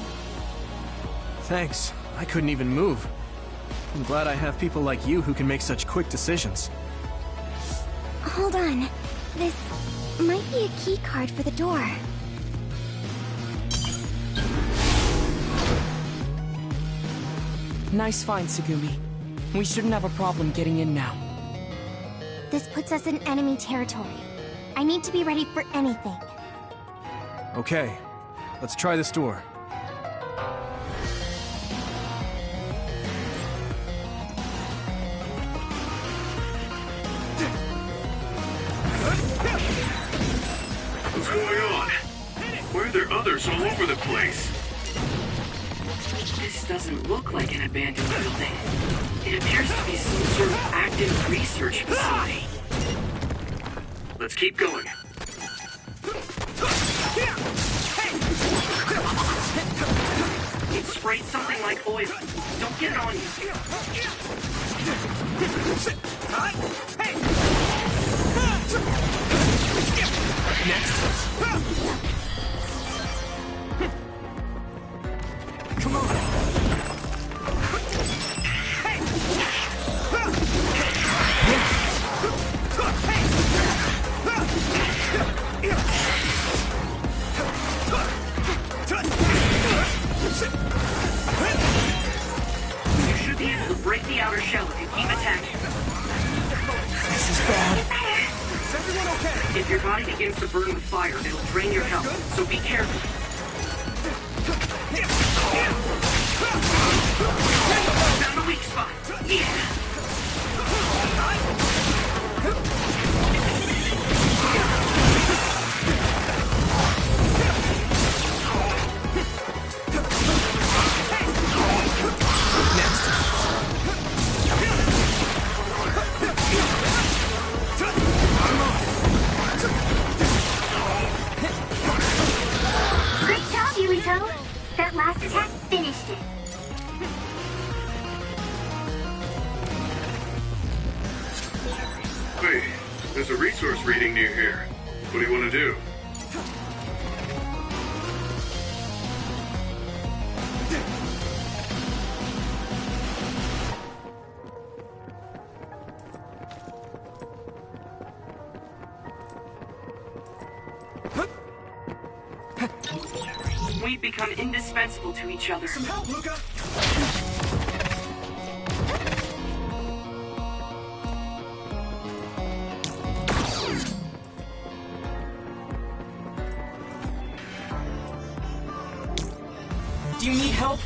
Thanks. I couldn't even move. I'm glad I have people like you who can make such quick decisions. Hold on. This might be a key card for the door. Nice find, Tsugumi. We shouldn't have a problem getting in now. This puts us in enemy territory. I need to be ready for anything. Okay. Let's try this door. What's going on? Why are there others all over the place? This doesn't look like an abandoned building. It appears to be some sort of active research facility. Let's keep going. It sprayed something like oil. Don't get it on you. Next. Come on. You should be able to break the outer shell if you keep attacking. This is bad. Is everyone okay? If your body begins to burn with fire, it'll drain your health, so be careful. Found a weak spot. Yeah. There's a resource reading near here. What do you want to do? We've become indispensable to each other. Some help, Luca! Do you need help?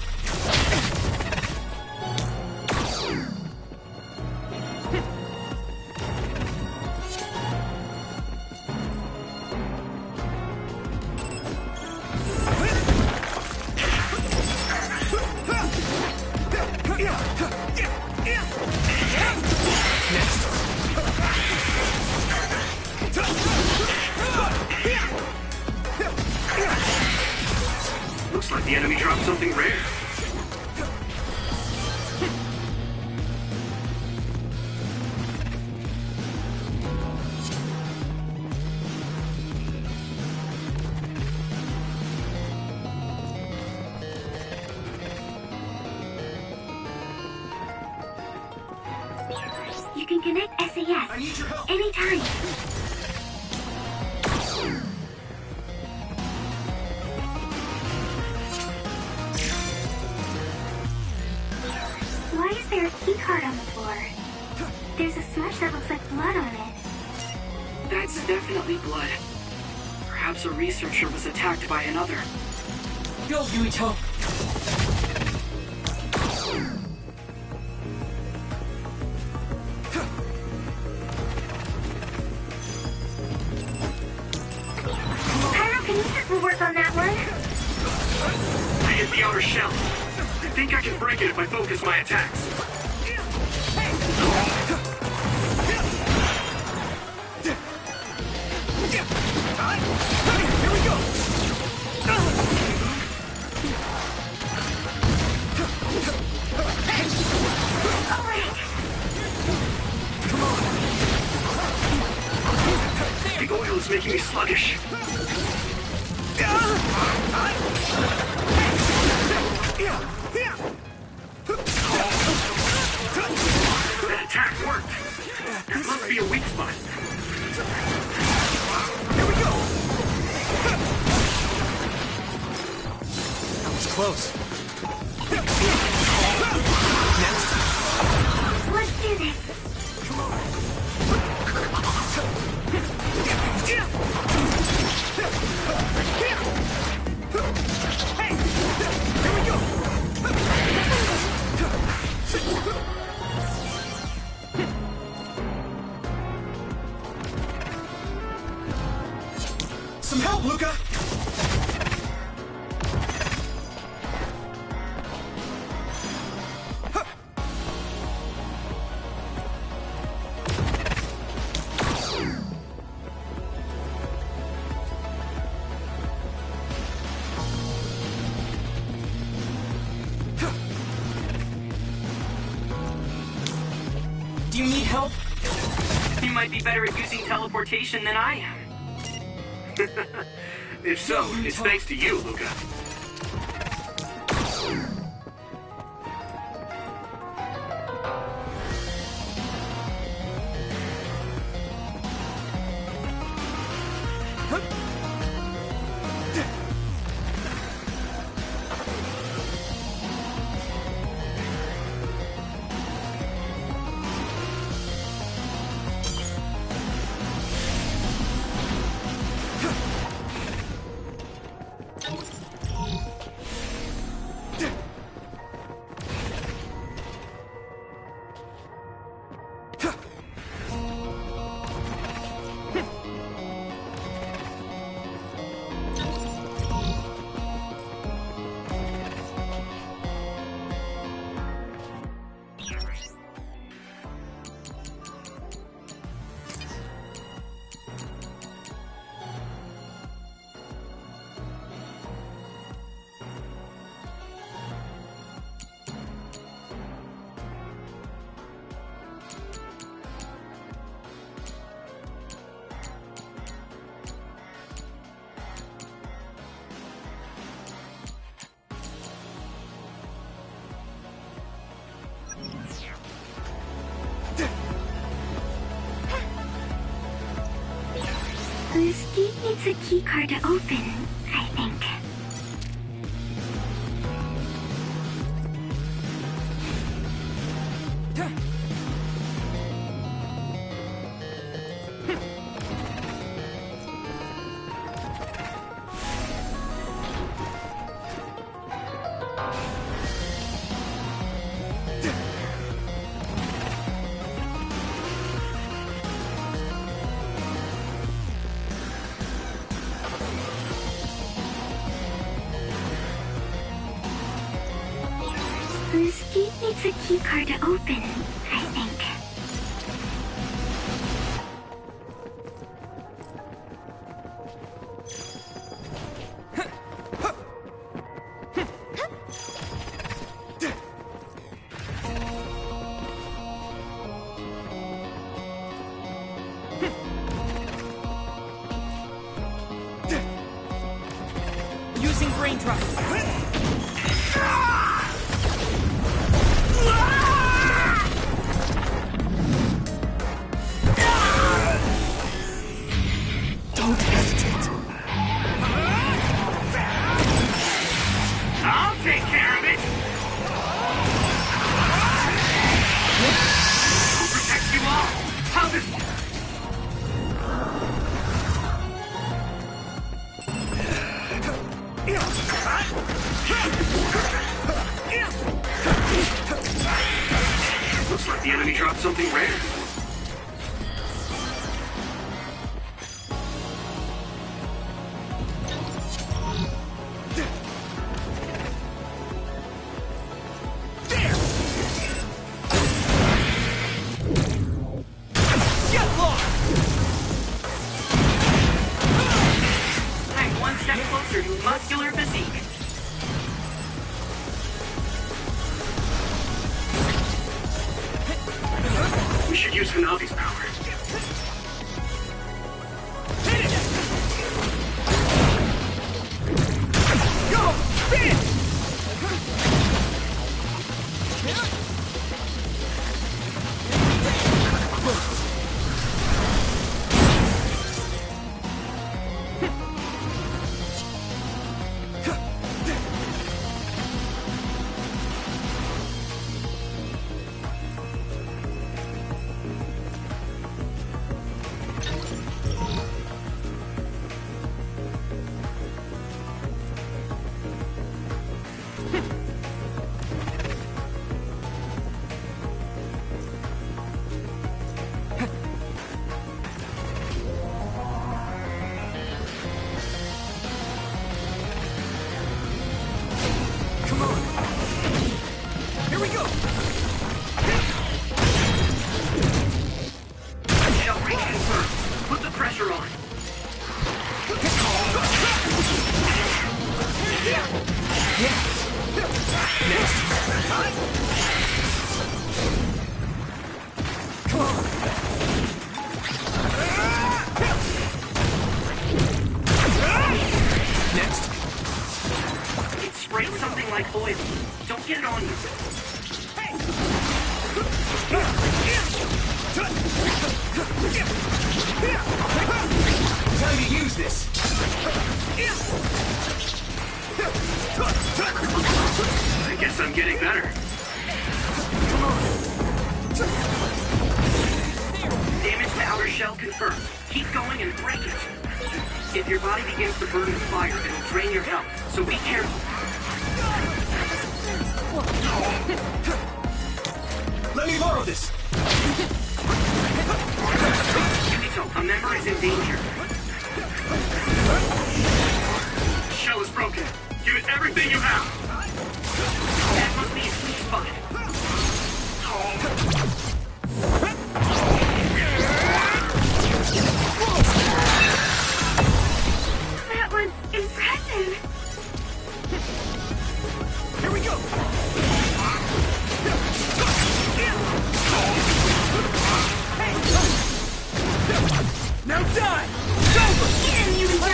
Looks like the enemy dropped something rare. You can connect SAS I need your help! anytime. Why is there a keycard on the floor? There's a smudge that looks like blood on it. That's definitely blood. Perhaps a researcher was attacked by another. Go, Yuito! Pyrokinesis will work on that one. I hit the outer shell. I think I can break it if I focus my attacks. Here we go! The oil is making me sluggish. That attack worked. That must be a weak spot. Here we go! That was close. Let's do this. Hey! Here we go! Some help, Luca! Do you need help? You might be better at using teleportation than I am. If so, it's thanks to you, Luca. This gate needs a keycard to open, I think. This gate needs a keycard to open, I think. Using brain drive. Don't hesitate. I'll take care of it! I'll protect you all! How this... Looks like the enemy dropped something rare. I'm one step closer to muscular physique. We should use Hanabi's power. Go! Spin! Here we go! Shell ring confirmed. Put the pressure on. Next! Come on! Next! It sprayed something like oil. Don't get it on you. Time to use this! I guess I'm getting better. Damage to outer shell confirmed. Keep going and break it. If your body begins to burn with fire, it'll drain your health, so be careful. Let me borrow this! Yukito, a member is in danger. Shell is broken. Give it everything you have. That must be a sweet spot. That was impressive. Here we go! Now die! It's over! Get him, Yukito!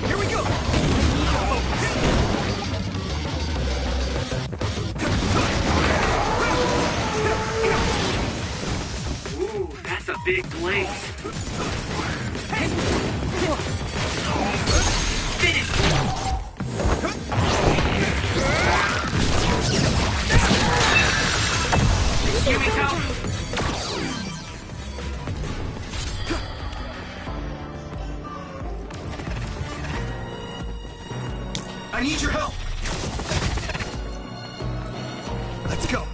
Here we go! Finish! Yumiko! I need your help! Let's go!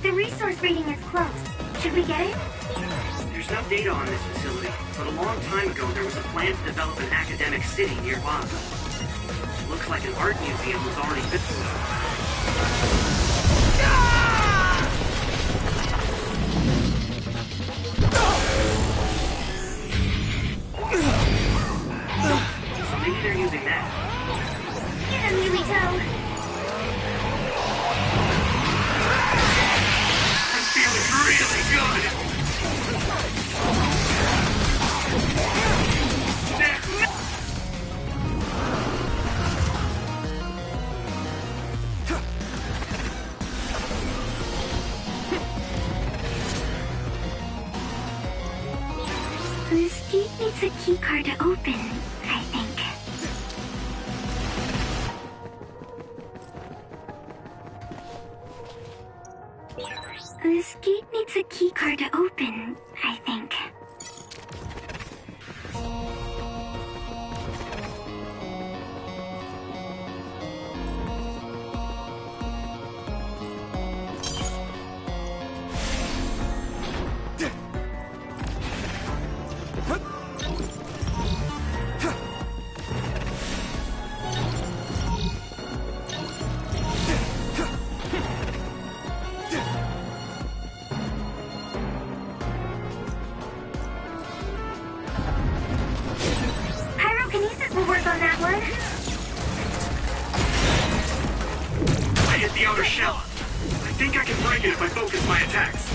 The resource reading is close. Should we get it? There's no data on this facility, but a long time ago there was a plan to develop an academic city nearby. Looks like an art museum was already built. So maybe they're using that. Get him, Yumito! I'm feeling really good! This gate needs a keycard to open, I think. This gate needs a keycard to open, I think. Pyrokinesis will work on that one. I hit the outer shell. I think I can break it if I focus my attacks.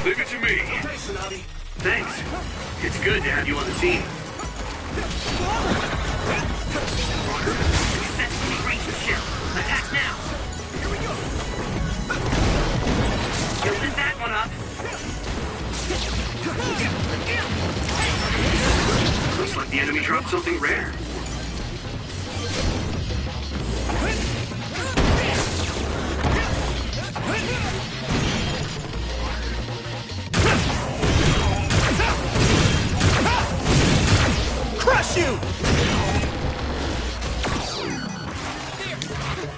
Leave it to me. Thanks. It's good to have you on the team. Successfully reached the shell. Attack now. Here we go. You'll lit that one up. Looks like the enemy dropped something rare. Crush you!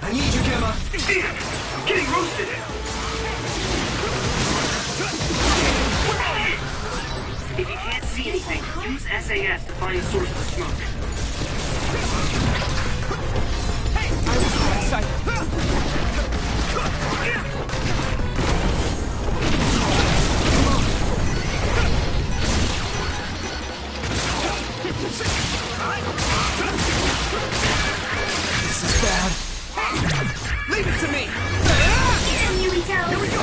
I need you, Gemma. Damn! I'm getting roasted! If you can't see anything, use SAS to find the source of the smoke. I was so excited. This is bad. Leave it to me! Get him, Yumito! Here we go!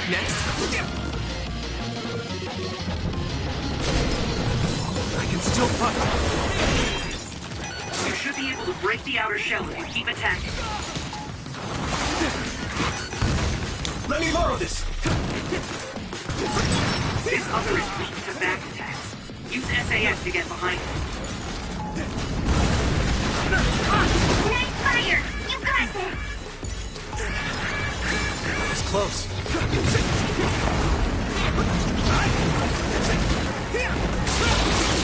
Next. I can still fight. You should be able to break the outer shell if you keep attacking. Let me borrow this! This other is weak to back attacks. Use SAS to get behind it. Nice fire! You got this! It's close.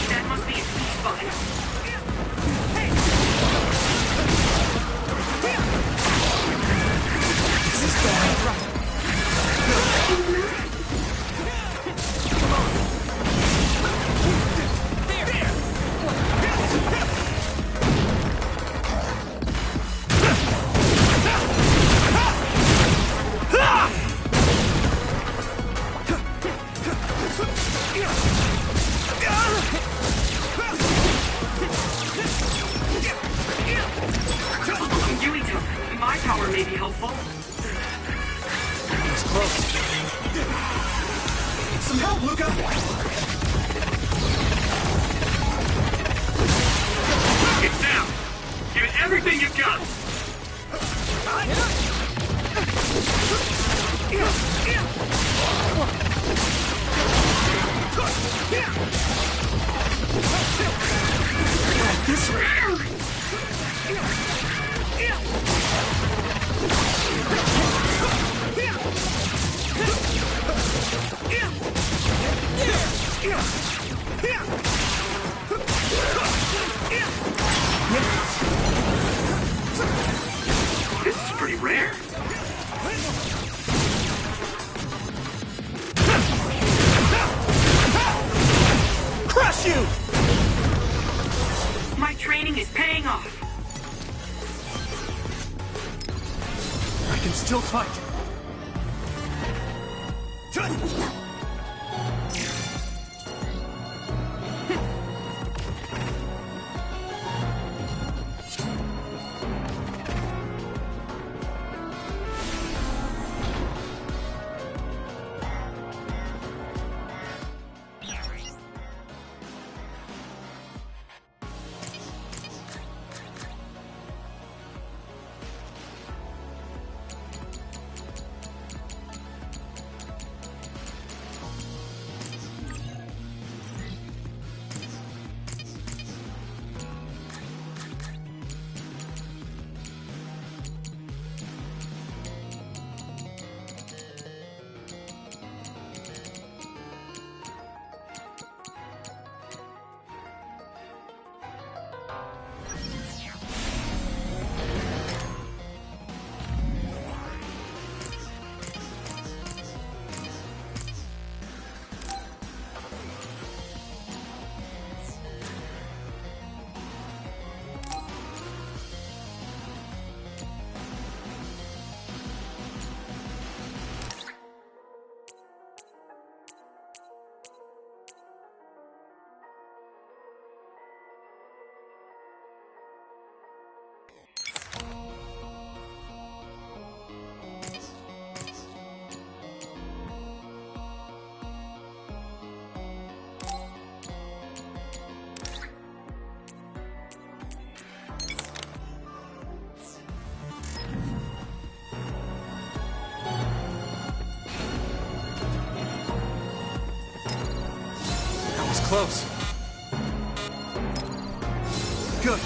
That must be a key spot. This is bad. training is paying off. I can still fight. Close. Good.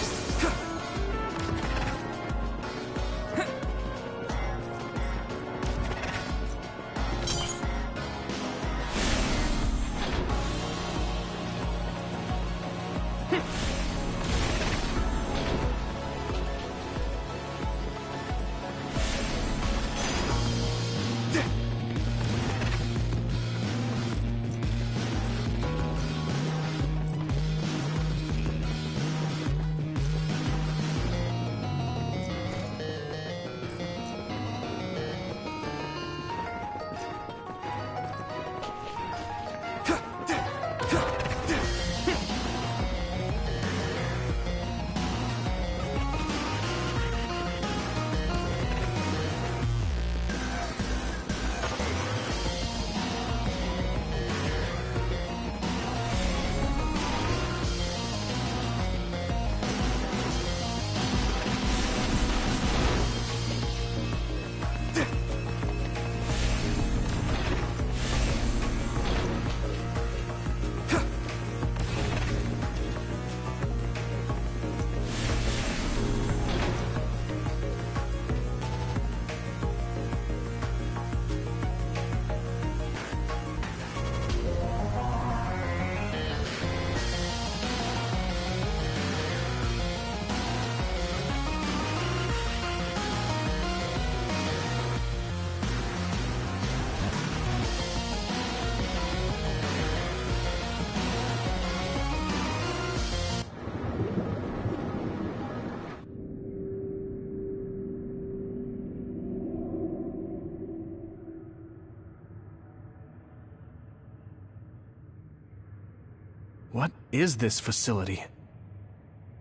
What is this facility?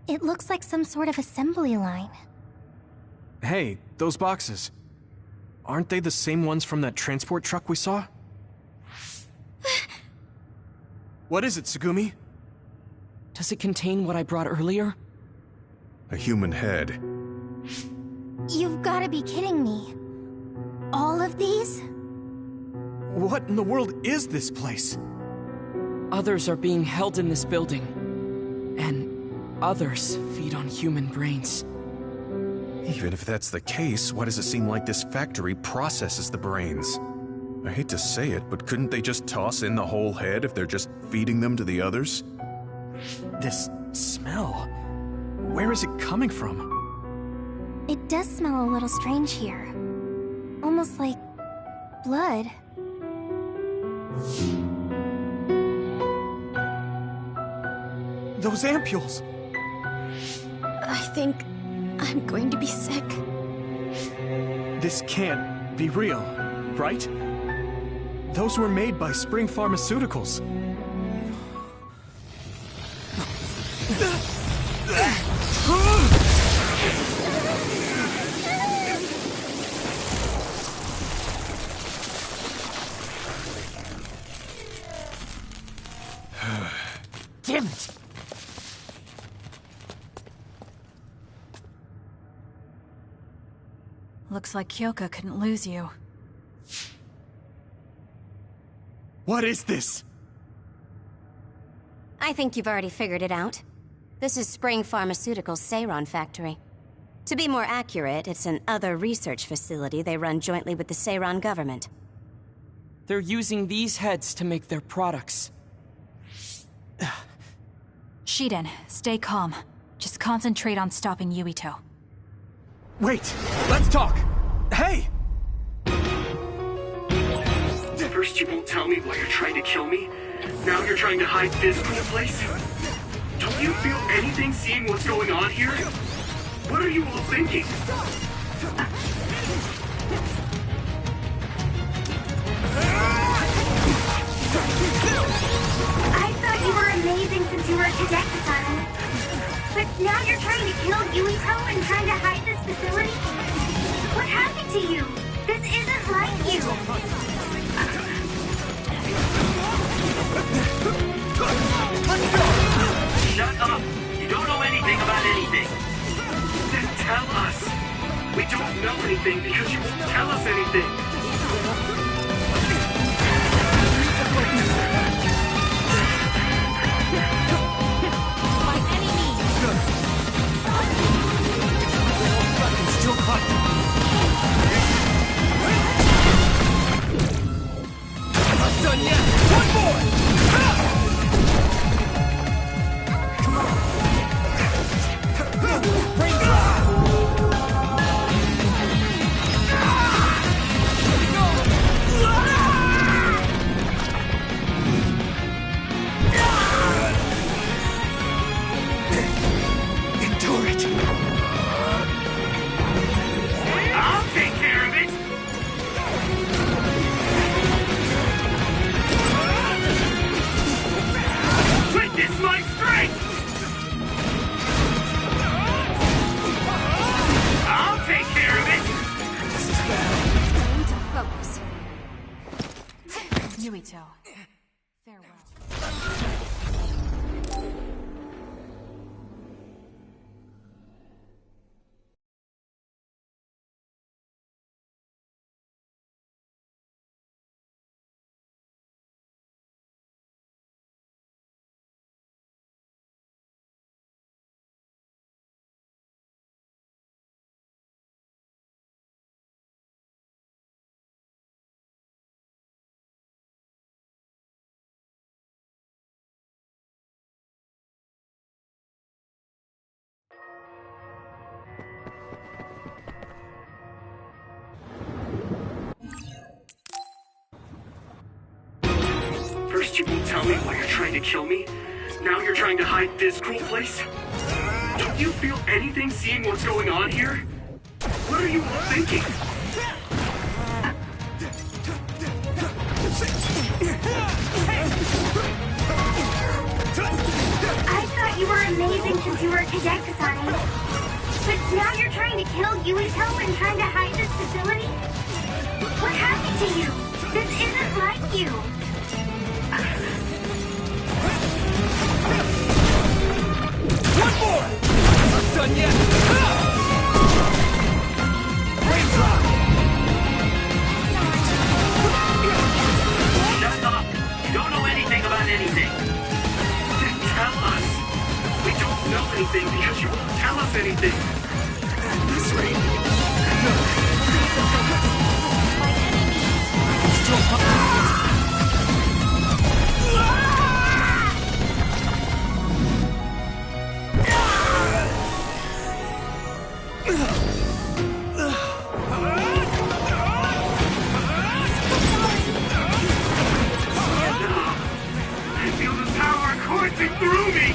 It looks like some sort of assembly line. Hey, those boxes. Aren't they the same ones from that transport truck we saw? What is it, Tsugumi? Does it contain what I brought earlier? A human head. You've got to be kidding me. All of these? What in the world is this place? Others are being held in this building. And others feed on human brains. Even if that's the case, why does it seem like this factory processes the brains? I hate to say it, but couldn't they just toss in the whole head if they're just feeding them to the others? This smell. Where is it coming from? It does smell a little strange here. Almost like blood. Those ampules! I think I'm going to be sick. This can't be real, right? Those were made by Spring Pharmaceuticals. Damn it! Looks like Kyoka couldn't lose you. What is this? I think you've already figured it out. This is Spring Pharmaceuticals' Seiron factory. To be more accurate, it's an other research facility they run jointly with the Seiron government. They're using these heads to make their products. Shiden, stay calm. Just concentrate on stopping Yuito. Wait! Let's talk! Hey! First you won't tell me why you're trying to kill me. Now you're trying to hide this cool place? Don't you feel anything seeing what's going on here? What are you all thinking? I thought you were amazing since you were a cadet, Kasane. But now you're trying to kill Yuito and trying to hide this facility? What happened to you? This isn't like you. Shut up! You don't know anything about anything. Then tell us. We don't know anything because you won't tell us anything. Still caught. Not done yet! One more! Brain drop! Endure it! I'll take care of it! Witness my strength! I'll take care of it! This is bad. Time to focus. Yuito, farewell. First you won't tell me why you're trying to kill me. Now you're trying to hide this cool place? Don't you feel anything seeing what's going on here? What are you all thinking? I thought you were amazing since you were a cadet, Kasane. But now you're trying to kill Yuito and trying to hide this facility? What happened to you? This isn't like you. One more! Not done yet! Brain drop! Shut up! You don't know anything about anything. Then tell us. We don't know anything because you won't tell us anything. At this rate... I feel the power coursing through me!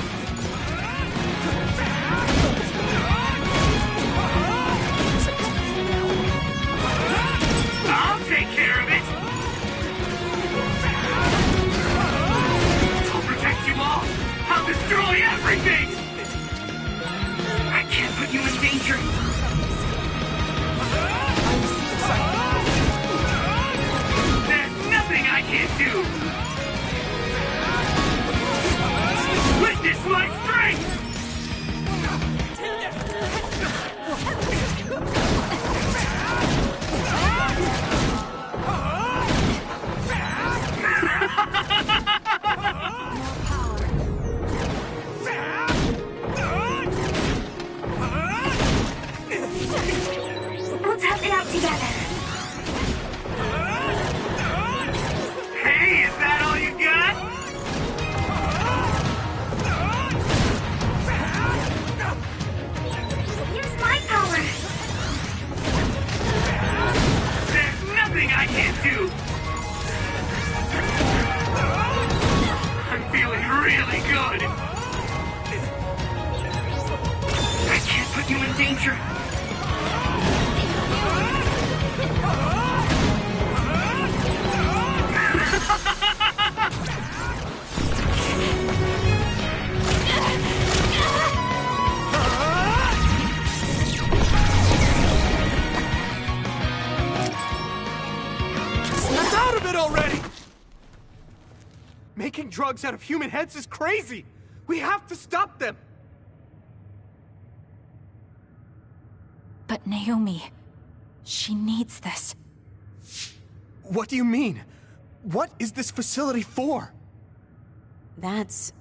danger. Snap out of it already! Making drugs out of human heads is crazy! We have to stop them! But Naomi, she needs this. What do you mean? What is this facility for? That's...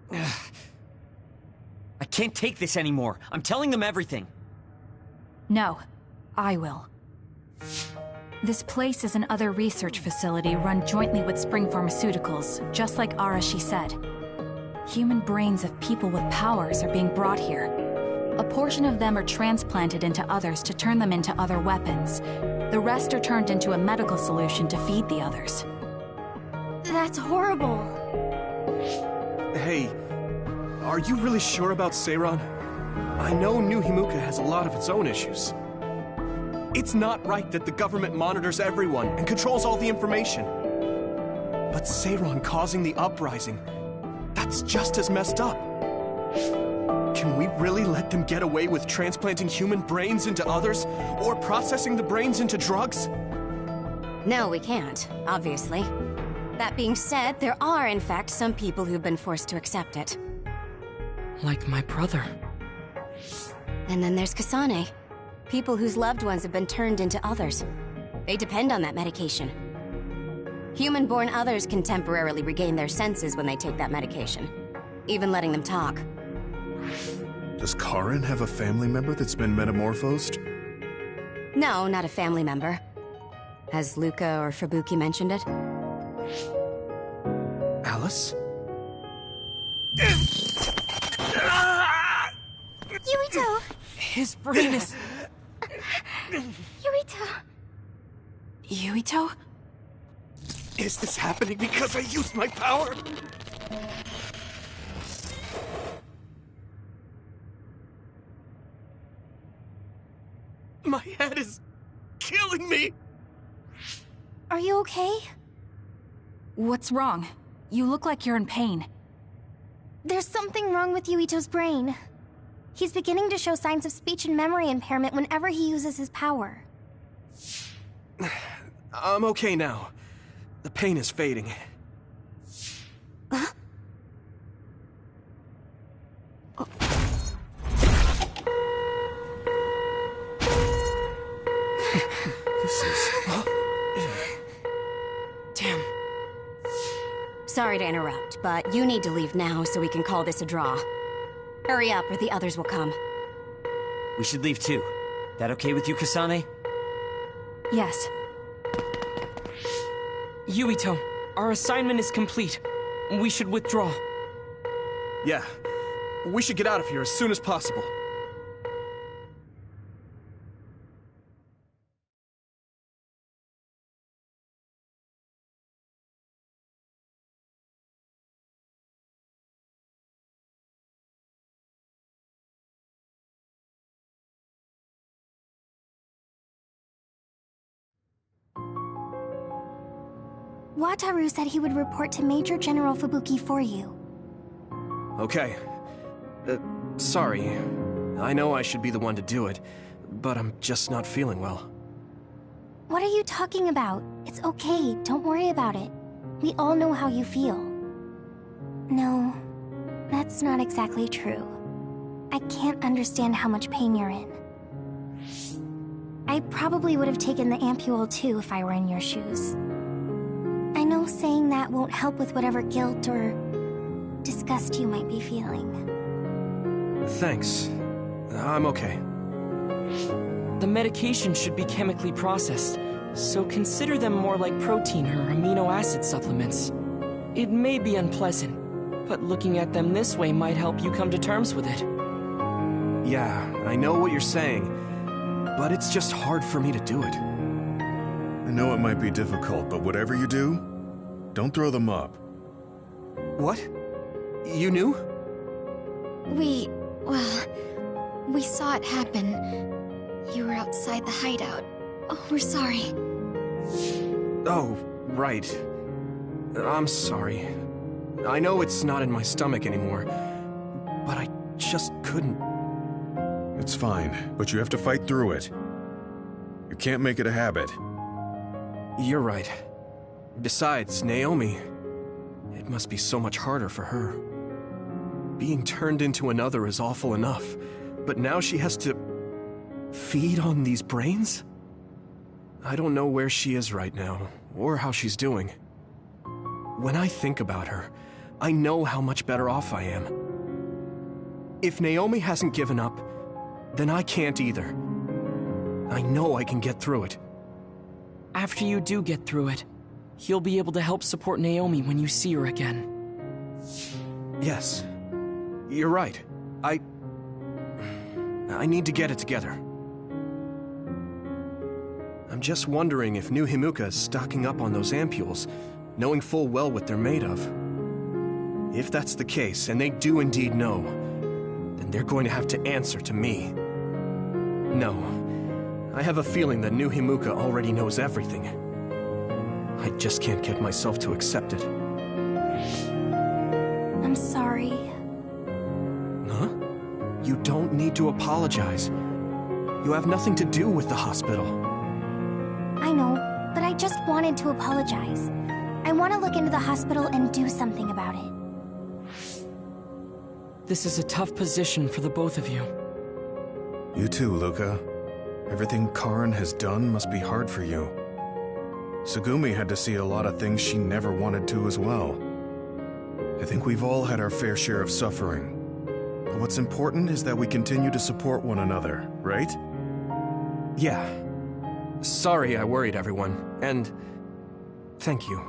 I can't take this anymore. I'm telling them everything. No, I will. This place is another research facility run jointly with Spring Pharmaceuticals, just like Arashi said. Human brains of people with powers are being brought here. A portion of them are transplanted into others to turn them into other weapons. The rest are turned into a medical solution to feed the others. That's horrible. Hey, are you really sure about Seiron? I know New Himuka has a lot of its own issues. It's not right that the government monitors everyone and controls all the information. But Seiron causing the uprising, that's just as messed up. Can we really let them get away with transplanting human brains into others, or processing the brains into drugs? No, we can't, obviously. That being said, there are, in fact, some people who've been forced to accept it. Like my brother. And then there's Kasane. People whose loved ones have been turned into others. They depend on that medication. Human-born others can temporarily regain their senses when they take that medication, even letting them talk. Does Karin have a family member that's been metamorphosed? No, not a family member. Has Luca or Fubuki mentioned it? Alice? Yuito! His brain is... Yuito! Yuito? Is this happening because I used my power? My head is killing me! Are you okay? What's wrong? You look like you're in pain. There's something wrong with Yuito's brain. He's beginning to show signs of speech and memory impairment whenever he uses his power. I'm okay now. The pain is fading. Huh? This is... Damn. Sorry to interrupt, but you need to leave now so we can call this a draw. Hurry up or the others will come. We should leave too. That okay with you, Kasane? Yes. Yuito, our assignment is complete. We should withdraw. Yeah. We should get out of here as soon as possible. Wataru said he would report to Major General Fubuki for you. Okay. Sorry. I know I should be the one to do it, but I'm just not feeling well. What are you talking about? It's okay, don't worry about it. We all know how you feel. No, that's not exactly true. I can't understand how much pain you're in. I probably would have taken the ampule too if I were in your shoes. I know saying that won't help with whatever guilt or disgust you might be feeling. Thanks. I'm okay. The medication should be chemically processed, so consider them more like protein or amino acid supplements. It may be unpleasant, but looking at them this way might help you come to terms with it. Yeah, I know what you're saying, but it's just hard for me to do it. I know it might be difficult, but whatever you do, don't throw them up. What? You knew? We saw it happen. You were outside the hideout. Oh, we're sorry. Oh, right. I'm sorry. I know it's not in my stomach anymore, but I just couldn't. It's fine, but you have to fight through it. You can't make it a habit. You're right. Besides, Naomi, it must be so much harder for her. Being turned into another is awful enough, but now she has to feed on these brains? I don't know where she is right now, or how she's doing. When I think about her, I know how much better off I am. If Naomi hasn't given up, then I can't either. I know I can get through it. After you do get through it, you'll be able to help support Naomi when you see her again. Yes, you're right. I need to get it together. I'm just wondering if New Himuka is stocking up on those ampules, knowing full well what they're made of. If that's the case, and they do indeed know, then they're going to have to answer to me. No, I have a feeling that New Himuka already knows everything. I just can't get myself to accept it. I'm sorry. Huh? You don't need to apologize. You have nothing to do with the hospital. I know, but I just wanted to apologize. I want to look into the hospital and do something about it. This is a tough position for the both of you. You too, Luca. Everything Karin has done must be hard for you. Tsugumi had to see a lot of things she never wanted to as well. I think we've all had our fair share of suffering. But what's important is that we continue to support one another, right? Yeah. Sorry I worried everyone, and thank you.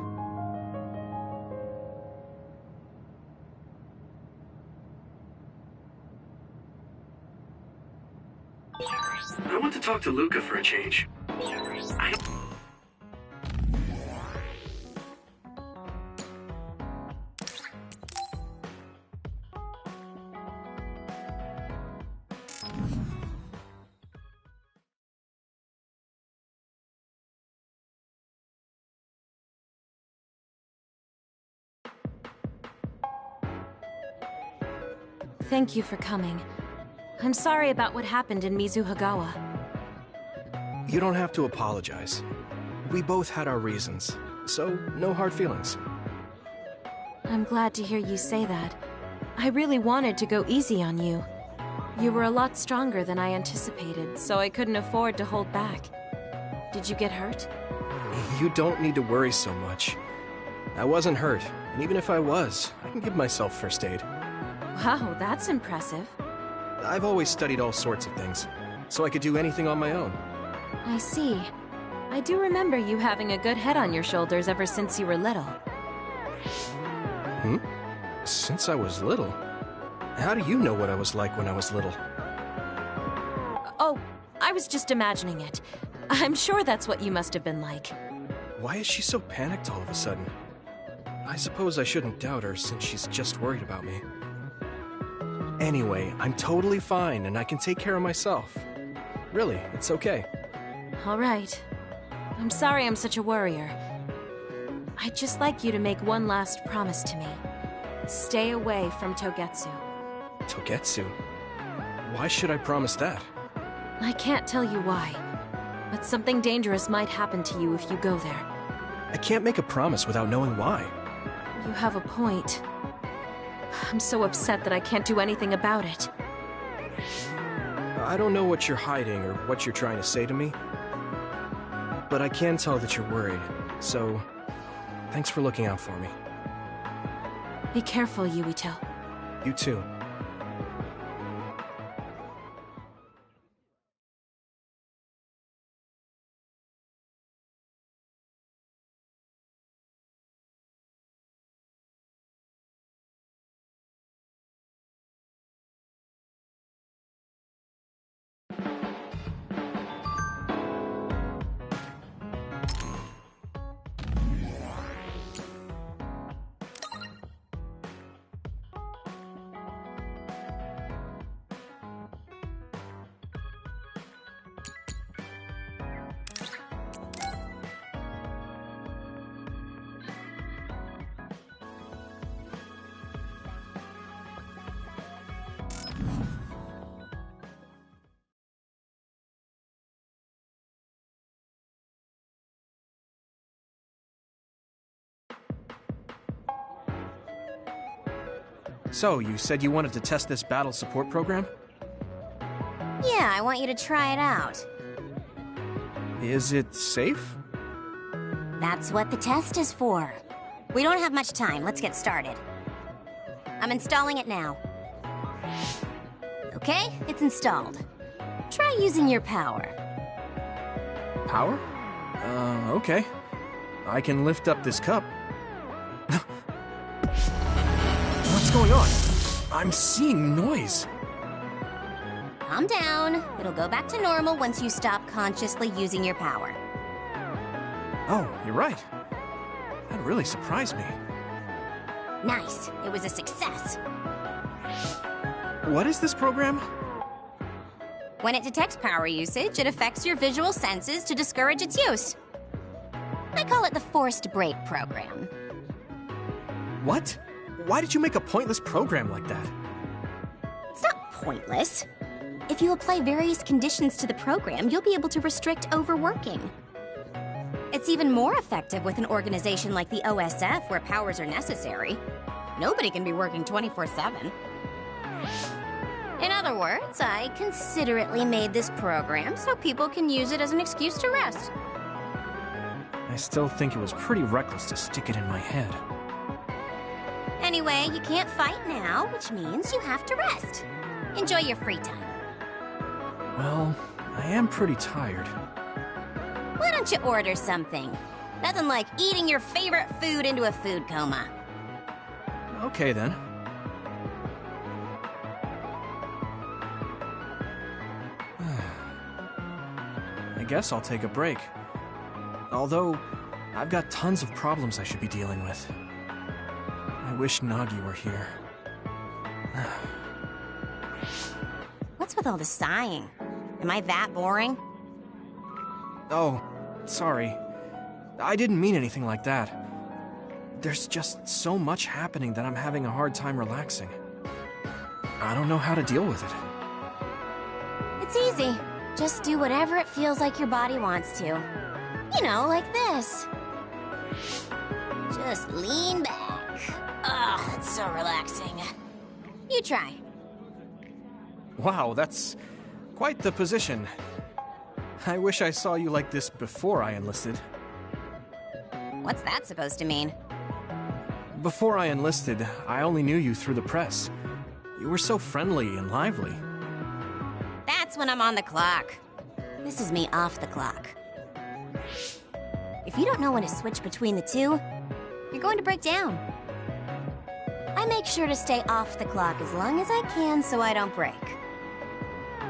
I want to talk to Luca for a change. Thank you for coming. I'm sorry about what happened in Mizuhagawa. You don't have to apologize. We both had our reasons, so no hard feelings. I'm glad to hear you say that. I really wanted to go easy on you. You were a lot stronger than I anticipated, so I couldn't afford to hold back. Did you get hurt? You don't need to worry so much. I wasn't hurt, and even if I was, I can give myself first aid. Wow, that's impressive. I've always studied all sorts of things, so I could do anything on my own. I see. I do remember you having a good head on your shoulders ever since you were little. Since I was little? How do you know what I was like when I was little? Oh, I was just imagining it. I'm sure that's what you must have been like. Why is she so panicked all of a sudden? I suppose I shouldn't doubt her since she's just worried about me. Anyway, I'm totally fine and I can take care of myself. Really, it's okay. All right. I'm sorry I'm such a worrier. I'd just like you to make one last promise to me. Stay away from Togetsu. Togetsu? Why should I promise that? I can't tell you why, but something dangerous might happen to you if you go there. I can't make a promise without knowing why. You have a point. I'm so upset that I can't do anything about it. I don't know what you're hiding or what you're trying to say to me, but I can tell that you're worried, so thanks for looking out for me. Be careful, Yuito. You too. So, you said you wanted to test this battle support program? Yeah, I want you to try it out. Is it safe? That's what the test is for. We don't have much time. Let's get started. I'm installing it now. Okay, it's installed. Try using your power. Power? Okay. I can lift up this cup. What's going on? I'm seeing noise. Calm down. It'll go back to normal once you stop consciously using your power. Oh, you're right. That really surprised me. Nice. It was a success. What is this program? When it detects power usage, it affects your visual senses to discourage its use. I call it the Forced Break program. What? Why did you make a pointless program like that? It's not pointless. If you apply various conditions to the program, you'll be able to restrict overworking. It's even more effective with an organization like the OSF, where powers are necessary. Nobody can be working 24/7. In other words, I considerately made this program so people can use it as an excuse to rest. I still think it was pretty reckless to stick it in my head. Anyway, you can't fight now, which means you have to rest. Enjoy your free time. Well, I am pretty tired. Why don't you order something? Nothing like eating your favorite food into a food coma. Okay, then. I guess I'll take a break. Although, I've got tons of problems I should be dealing with. I wish Nagi were here. What's with all the sighing? Am I that boring? Oh, sorry. I didn't mean anything like that. There's just so much happening that I'm having a hard time relaxing. I don't know how to deal with it. It's easy. Just do whatever it feels like your body wants to. You know, like this. Just lean back. Ugh, it's so relaxing. You try. Wow, that's quite the position. I wish I saw you like this before I enlisted. What's that supposed to mean? Before I enlisted, I only knew you through the press. You were so friendly and lively. That's when I'm on the clock. This is me off the clock. If you don't know when to switch between the two, you're going to break down. I make sure to stay off the clock as long as I can so I don't break.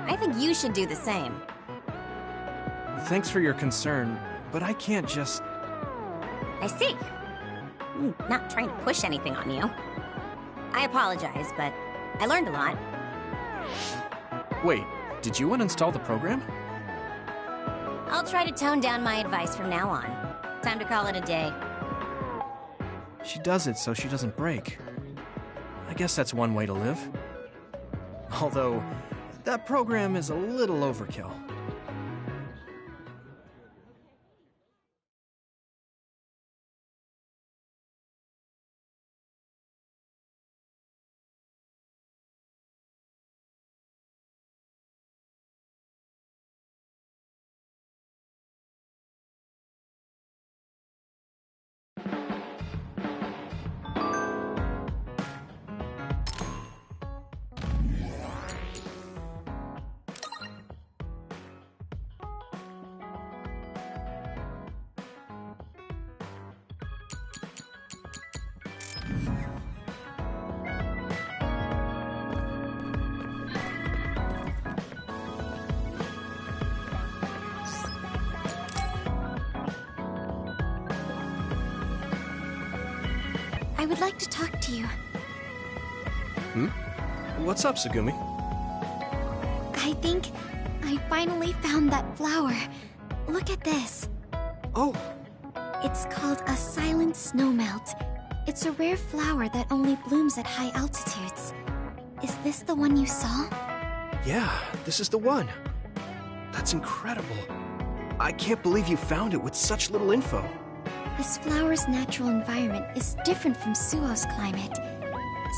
I think you should do the same. Thanks for your concern, but I can't just... I see. I'm not trying to push anything on you. I apologize, but I learned a lot. Wait, did you uninstall the program? I'll try to tone down my advice from now on. Time to call it a day. She does it so she doesn't break. I guess that's one way to live. Although, that program is a little overkill. I would like to talk to you. What's up, Tsugumi? I think I finally found that flower. Look at this. Oh! It's called a silent snowmelt. It's a rare flower that only blooms at high altitudes. Is this the one you saw? Yeah, this is the one. That's incredible. I can't believe you found it with such little info. This flower's natural environment is different from Suo's climate.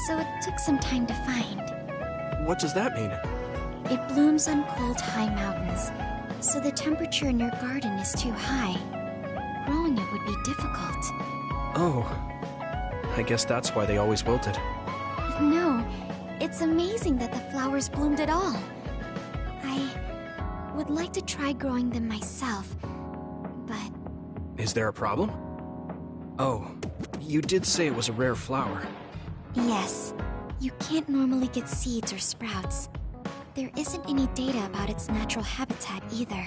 so it took some time to find. What does that mean? It blooms on cold, high mountains, so the temperature in your garden is too high. Growing it would be difficult. Oh, I guess that's why they always wilted. No, it's amazing that the flowers bloomed at all. I would like to try growing them myself, but... Is there a problem? Oh, you did say it was a rare flower. Yes, you can't normally get seeds or sprouts. There isn't any data about its natural habitat either.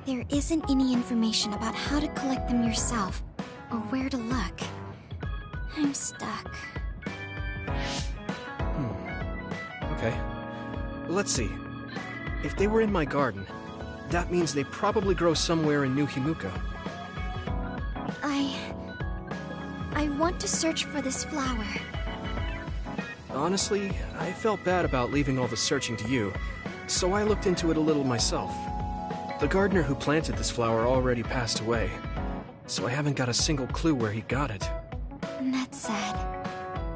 There isn't any information about how to collect them yourself, or where to look. I'm stuck. Okay. Let's see. If they were in my garden, that means they probably grow somewhere in New Himuka. I want to search for this flower. Honestly, I felt bad about leaving all the searching to you, so I looked into it a little myself. The gardener who planted this flower already passed away, so I haven't got a single clue where he got it. That's sad.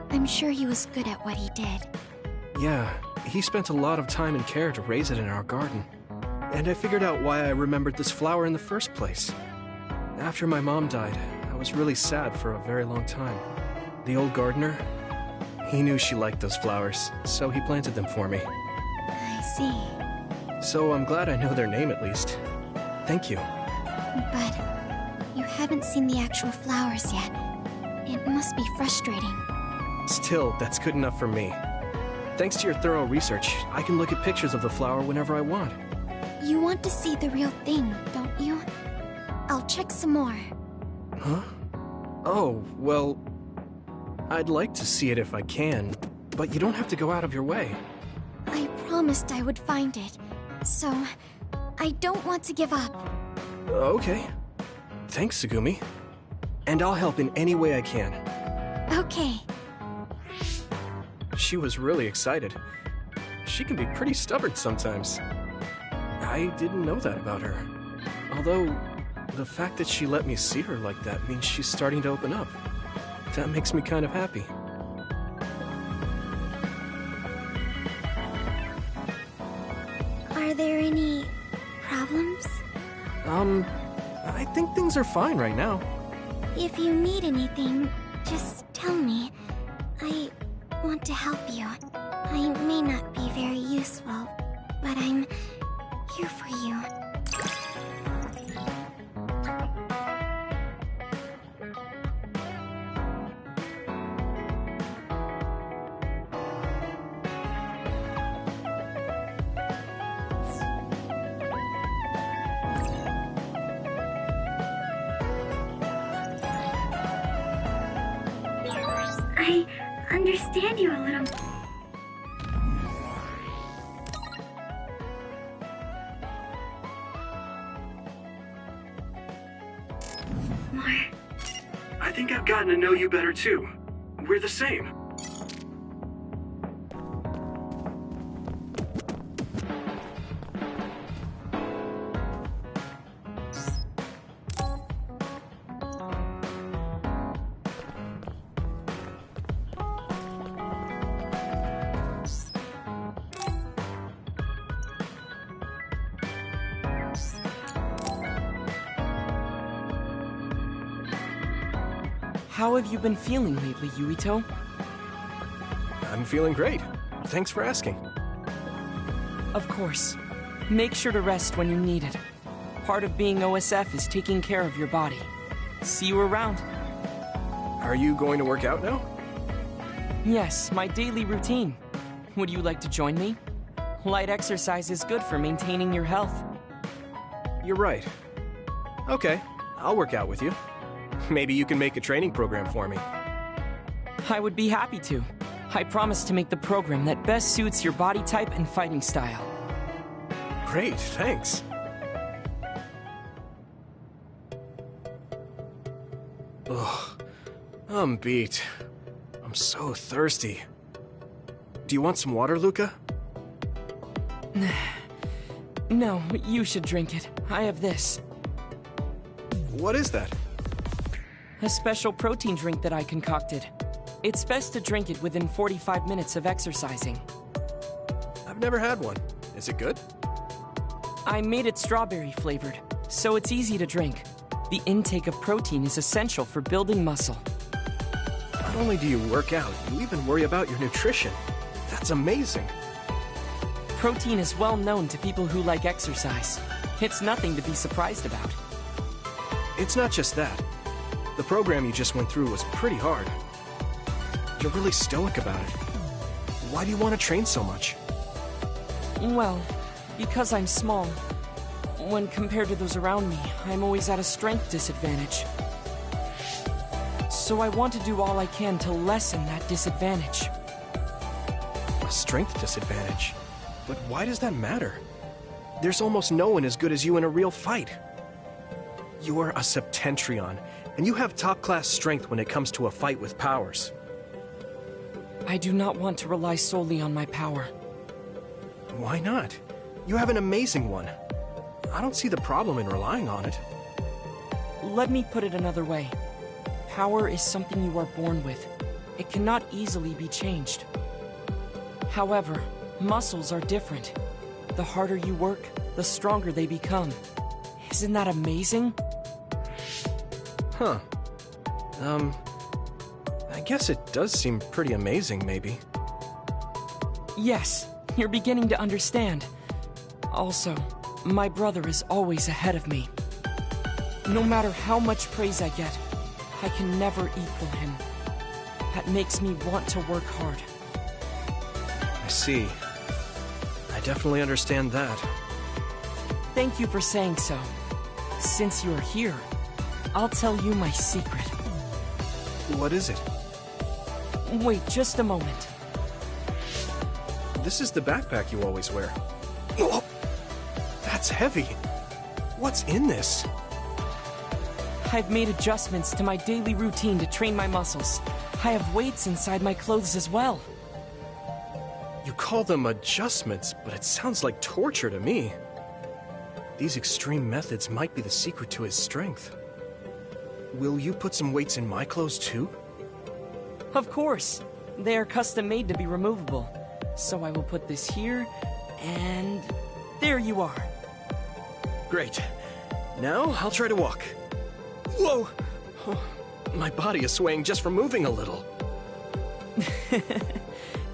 I'm sure he was good at what he did. Yeah, he spent a lot of time and care to raise it in our garden. And I figured out why I remembered this flower in the first place. After my mom died, I was really sad for a very long time. The old gardener, he knew she liked those flowers, so he planted them for me. I see. So I'm glad I know their name at least. Thank you. But you haven't seen the actual flowers yet. It must be frustrating. Still, that's good enough for me. Thanks to your thorough research, I can look at pictures of the flower whenever I want. You want to see the real thing, don't you? I'll check some more. Huh? Oh, well... I'd like to see it if I can, but you don't have to go out of your way. I promised I would find it, so I don't want to give up. Okay. Thanks, Tsugumi. And I'll help in any way I can. Okay. She was really excited. She can be pretty stubborn sometimes. I didn't know that about her. Although, the fact that she let me see her like that means she's starting to open up. That makes me kind of happy. Are there any problems? I think things are fine right now. If you need anything, just tell me. I want to help you. I may not be very useful, but I'm here for you. I understand you a little. More. I think I've gotten to know you better too. We're the same. How have you been feeling lately, Yuito? I'm feeling great. Thanks for asking. Of course. Make sure to rest when you need it. Part of being OSF is taking care of your body. See you around. Are you going to work out now? Yes, my daily routine. Would you like to join me? Light exercise is good for maintaining your health. You're right. Okay, I'll work out with you. Maybe you can make a training program for me. I would be happy to. I promise to make the program that best suits your body type and fighting style. Great, thanks. Ugh, I'm beat. I'm so thirsty. Do you want some water, Luca? No, you should drink it. I have this. What is that? A special protein drink that I concocted. It's best to drink it within 45 minutes of exercising. I've never had one. Is it good? I made it strawberry flavored, so it's easy to drink. The intake of protein is essential for building muscle. Not only do you work out, you even worry about your nutrition. That's amazing. Protein is well known to people who like exercise. It's nothing to be surprised about. It's not just that. The program you just went through was pretty hard. You're really stoic about it. Why do you want to train so much? Well, because I'm small. When compared to those around me, I'm always at a strength disadvantage. So I want to do all I can to lessen that disadvantage. A strength disadvantage? But why does that matter? There's almost no one as good as you in a real fight. You are a Septentrion, and you have top-class strength when it comes to a fight with powers. I do not want to rely solely on my power. Why not? You have an amazing one. I don't see the problem in relying on it. Let me put it another way. Power is something you are born with. It cannot easily be changed. However, muscles are different. The harder you work, the stronger they become. Isn't that amazing? Huh. I guess it does seem pretty amazing, maybe. Yes, you're beginning to understand. Also, my brother is always ahead of me. No matter how much praise I get, I can never equal him. That makes me want to work hard. I see. I definitely understand that. Thank you for saying so. Since you're here, I'll tell you my secret. What is it? Wait just a moment. This is the backpack you always wear. Oh, that's heavy. What's in this? I've made adjustments to my daily routine to train my muscles. I have weights inside my clothes as well. You call them adjustments, but it sounds like torture to me. These extreme methods might be the secret to his strength. Will you put some weights in my clothes too? Of course. They are custom made to be removable. So I will put this here, and there you are. Great. Now I'll try to walk. Whoa! Oh, my body is swaying just from moving a little.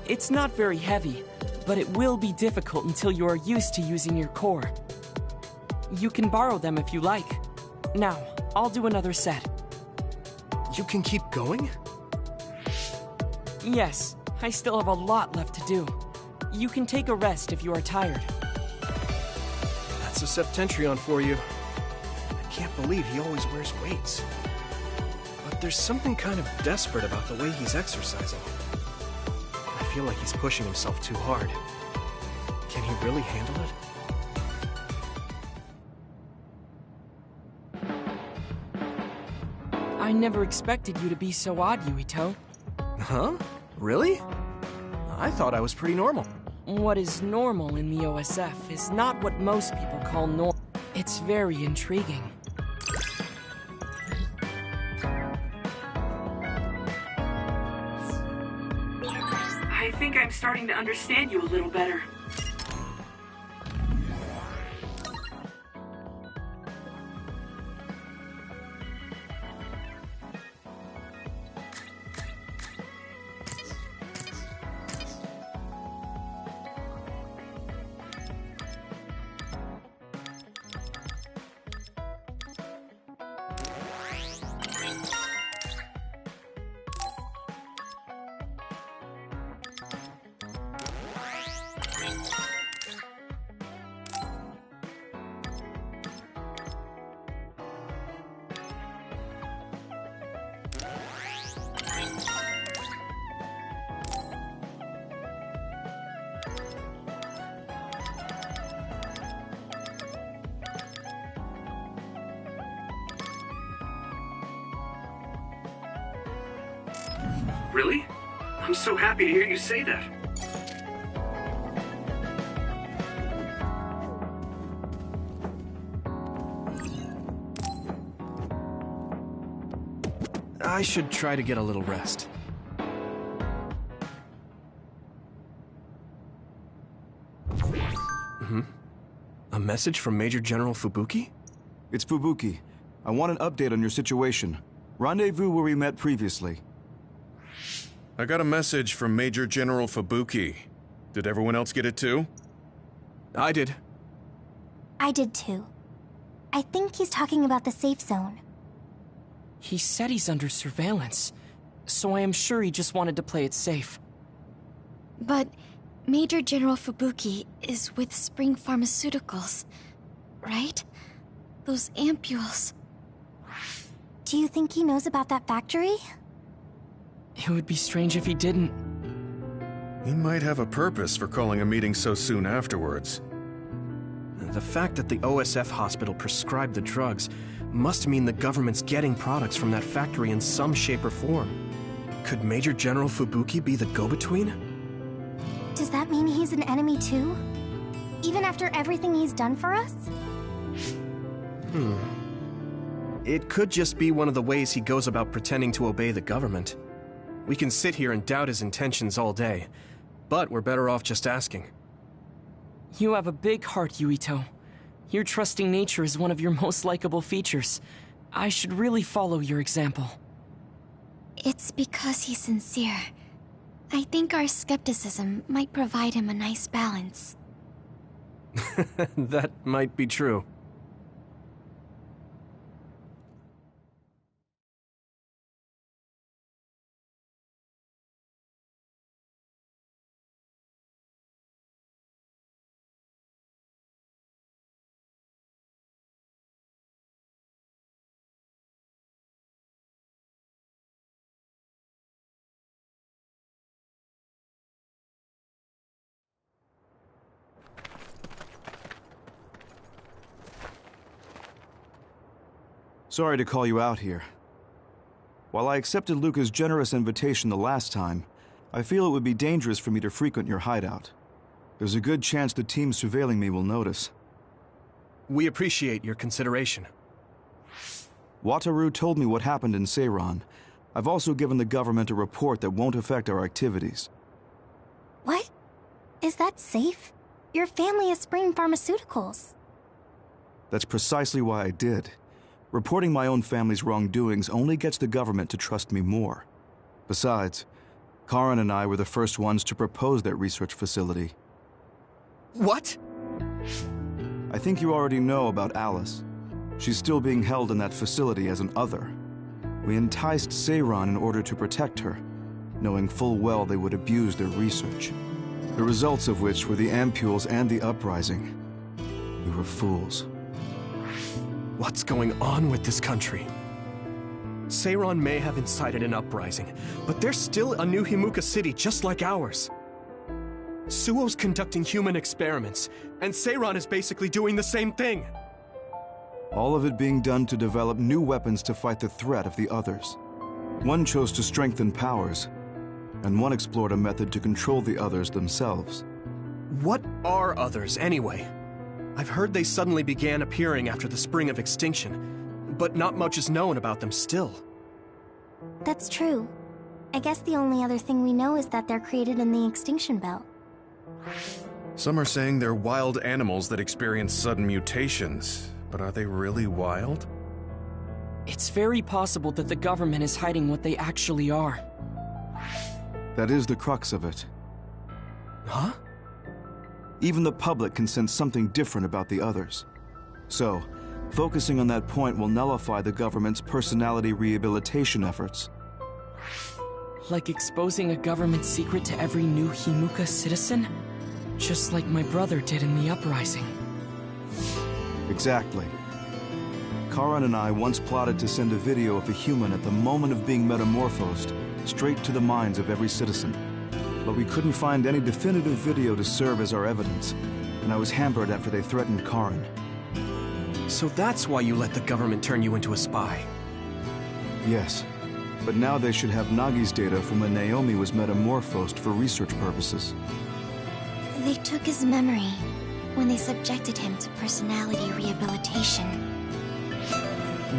It's not very heavy, but it will be difficult until you are used to using your core. You can borrow them if you like. Now, I'll do another set. You can keep going? Yes, I still have a lot left to do. You can take a rest if you are tired. That's a Septentrion for you. I can't believe he always wears weights. But there's something kind of desperate about the way he's exercising. I feel like he's pushing himself too hard. Can he really handle it? I never expected you to be so odd, Yuito. Huh? Really? I thought I was pretty normal. What is normal in the OSF is not what most people call normal. It's very intriguing. I think I'm starting to understand you a little better. Really? I'm so happy to hear you say that. I should try to get a little rest. A message from Major General Fubuki? It's Fubuki. I want an update on your situation. Rendezvous where we met previously. I got a message from Major General Fubuki. Did everyone else get it too? I did. I did too. I think he's talking about the safe zone. He said he's under surveillance, so I am sure he just wanted to play it safe. But Major General Fubuki is with Spring Pharmaceuticals, right? Those ampules. Do you think he knows about that factory? It would be strange if he didn't. He might have a purpose for calling a meeting so soon afterwards. The fact that the OSF hospital prescribed the drugs must mean the government's getting products from that factory in some shape or form. Could Major General Fubuki be the go-between? Does that mean he's an enemy too? Even after everything he's done for us? It could just be one of the ways he goes about pretending to obey the government. We can sit here and doubt his intentions all day, but we're better off just asking. You have a big heart, Yuito. Your trusting nature is one of your most likable features. I should really follow your example. It's because he's sincere. I think our skepticism might provide him a nice balance. That might be true. Sorry to call you out here. While I accepted Luca's generous invitation the last time, I feel it would be dangerous for me to frequent your hideout. There's a good chance the team surveilling me will notice. We appreciate your consideration. Wataru told me what happened in Seiran. I've also given the government a report that won't affect our activities. What? Is that safe? Your family is Spring Pharmaceuticals. That's precisely why I did. Reporting my own family's wrongdoings only gets the government to trust me more. Besides, Karin and I were the first ones to propose that research facility. What? I think you already know about Alice. She's still being held in that facility as an other. We enticed Seiran in order to protect her, knowing full well they would abuse their research. The results of which were the ampules and the uprising. We were fools. What's going on with this country? Seiran may have incited an uprising, but there's still a new Himuka city just like ours. Suo's conducting human experiments, and Seiran is basically doing the same thing. All of it being done to develop new weapons to fight the threat of the others. One chose to strengthen powers, and one explored a method to control the others themselves. What are others, anyway? I've heard they suddenly began appearing after the Spring of Extinction, but not much is known about them still. That's true. I guess the only other thing we know is that they're created in the Extinction Belt. Some are saying they're wild animals that experience sudden mutations, but are they really wild? It's very possible that the government is hiding what they actually are. That is the crux of it. Huh? Even the public can sense something different about the others. So, focusing on that point will nullify the government's personality rehabilitation efforts. Like exposing a government secret to every new Himuka citizen? Just like my brother did in the uprising. Exactly. Karin and I once plotted to send a video of a human at the moment of being metamorphosed straight to the minds of every citizen. But we couldn't find any definitive video to serve as our evidence, and I was hampered after they threatened Karin. So that's why you let the government turn you into a spy? Yes, but now they should have Nagi's data from when Naomi was metamorphosed for research purposes. They took his memory when they subjected him to personality rehabilitation.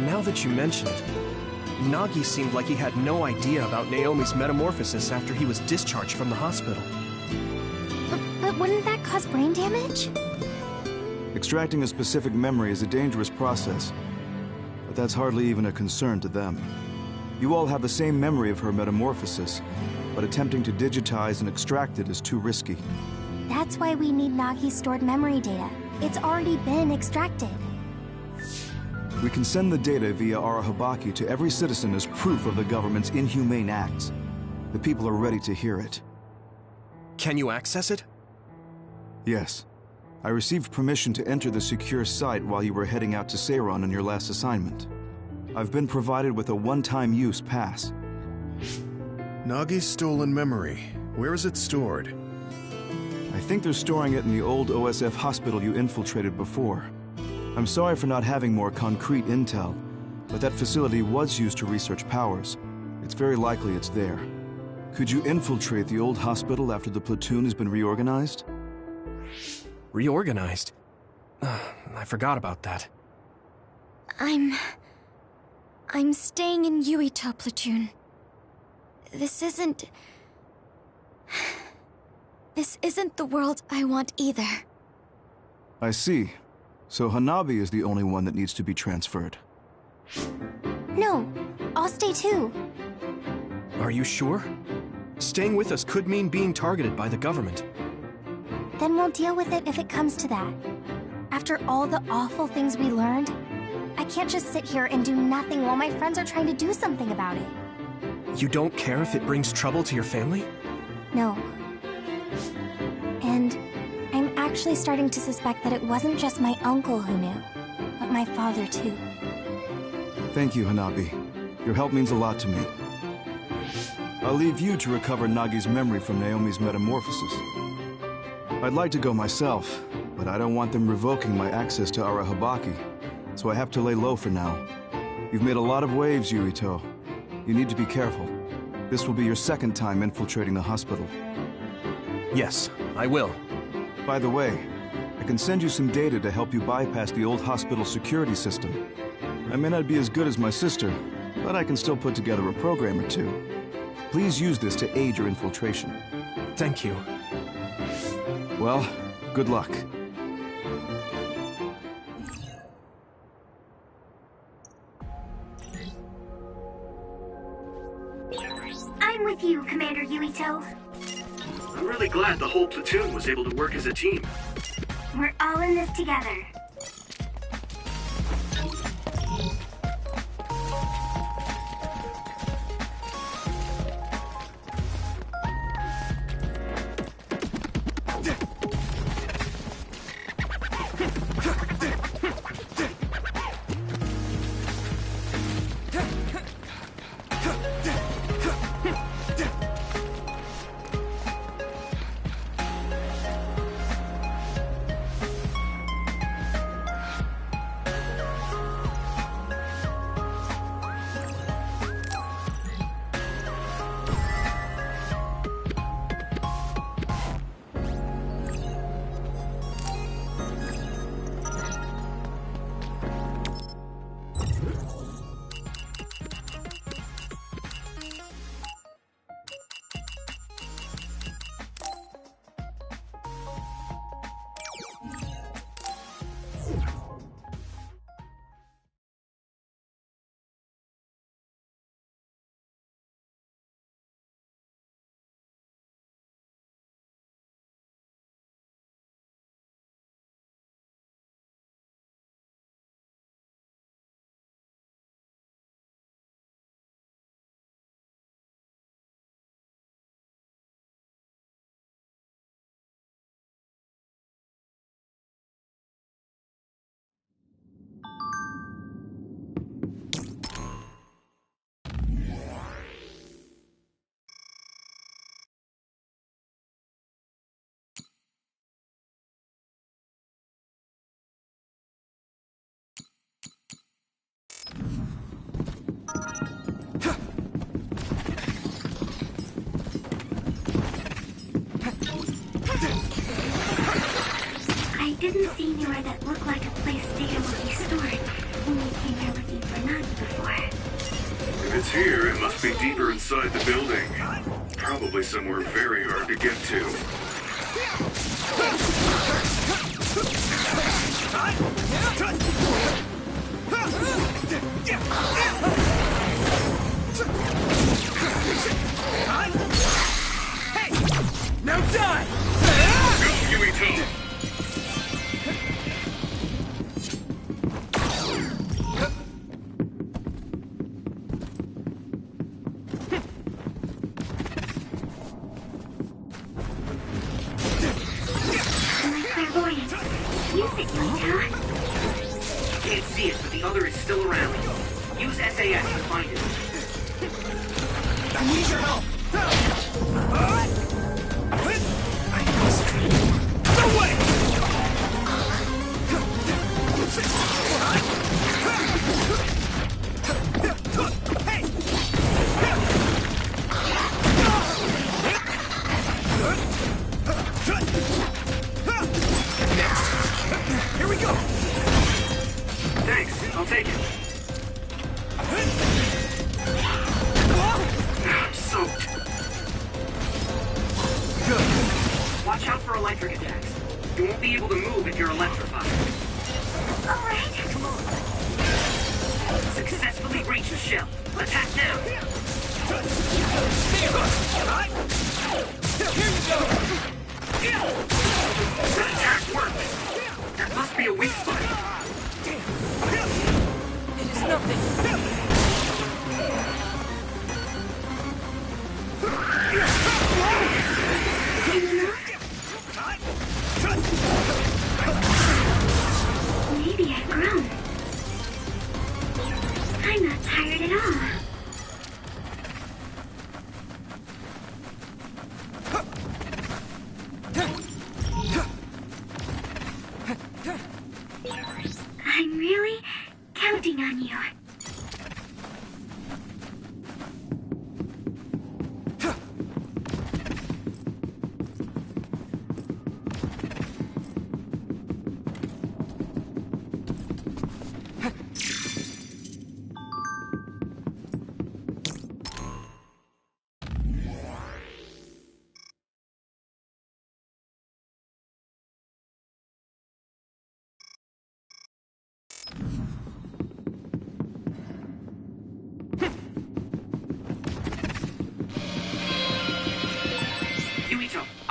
Now that you mention it, Nagi seemed like he had no idea about Naomi's metamorphosis after he was discharged from the hospital. But wouldn't that cause brain damage? Extracting a specific memory is a dangerous process, but that's hardly even a concern to them. You all have the same memory of her metamorphosis, but attempting to digitize and extract it is too risky. That's why we need Nagi's stored memory data. It's already been extracted. We can send the data via Arahabaki to every citizen as proof of the government's inhumane acts. The people are ready to hear it. Can you access it? Yes. I received permission to enter the secure site while you were heading out to Seiron on your last assignment. I've been provided with a one-time use pass. Nagi's stolen memory. Where is it stored? I think they're storing it in the old OSF hospital you infiltrated before. I'm sorry for not having more concrete intel, but that facility was used to research powers. It's very likely it's there. Could you infiltrate the old hospital after the platoon has been reorganized? Reorganized? I forgot about that. I'm staying in Yuito platoon. This isn't the world I want either. I see. So Hanabi is the only one that needs to be transferred. No, I'll stay too. Are you sure? Staying with us could mean being targeted by the government. Then we'll deal with it if it comes to that. After all the awful things we learned, I can't just sit here and do nothing while my friends are trying to do something about it. You don't care if it brings trouble to your family? No. And I'm actually starting to suspect that it wasn't just my uncle who knew, but my father too. Thank you, Hanabi. Your help means a lot to me. I'll leave you to recover Nagi's memory from Naomi's metamorphosis. I'd like to go myself, but I don't want them revoking my access to Arahabaki, so I have to lay low for now. You've made a lot of waves, Yuito. You need to be careful. This will be your second time infiltrating the hospital. Yes, I will. By the way, I can send you some data to help you bypass the old hospital security system. I may not be as good as my sister, but I can still put together a program or two. Please use this to aid your infiltration. Thank you. Well, good luck. I'm with you, Commander Yuito. I'm really glad the whole platoon was able to work as a team. We're all in this together. I didn't see anywhere that looked like a place data would be stored when we came here looking for Nagi before. If it's here, it must be deeper inside the building. Probably somewhere very hard to get to. Hey! Now die! Go, Yuito! My clairvoyance. Use it, Yuito. Can't see it, but the other is still around. Use SAS to find it. I need your help! No way! Hey! Next. Here we go! Thanks, I'll take it. I'm soaked. Good. Watch out for electric attacks. You won't be able to move if you're electrified. All right. Come on. Successfully breached the shell. Attack now. Here you go! That attack worked. That must be a weak spot. It is nothing. Maybe I've grown. I'm not tired at all. I'm really counting on you.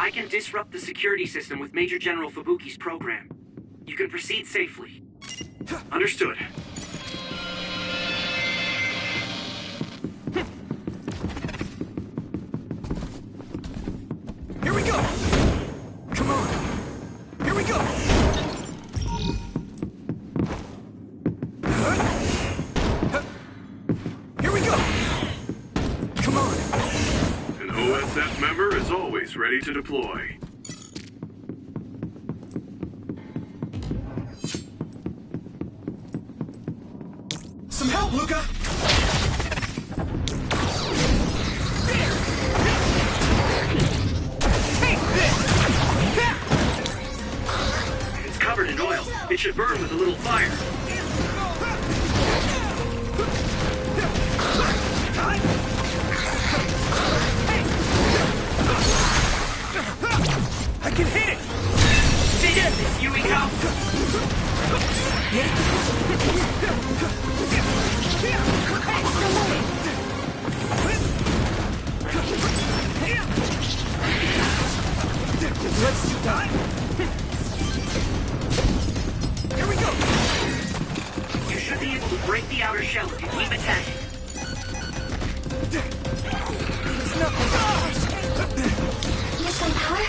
I can disrupt the security system with Major General Fubuki's program. You can proceed safely. Understood. Here we go! Come on! Here we go! Here we go! Come on! An OSF member is always ready to deploy. Some help, Luca! It's covered in oil. It should burn with a little fire. I can hit it! Get this, Yuito! Let's do that. Here we go! You should be able to break the outer shell if you keep attacking. Use some power?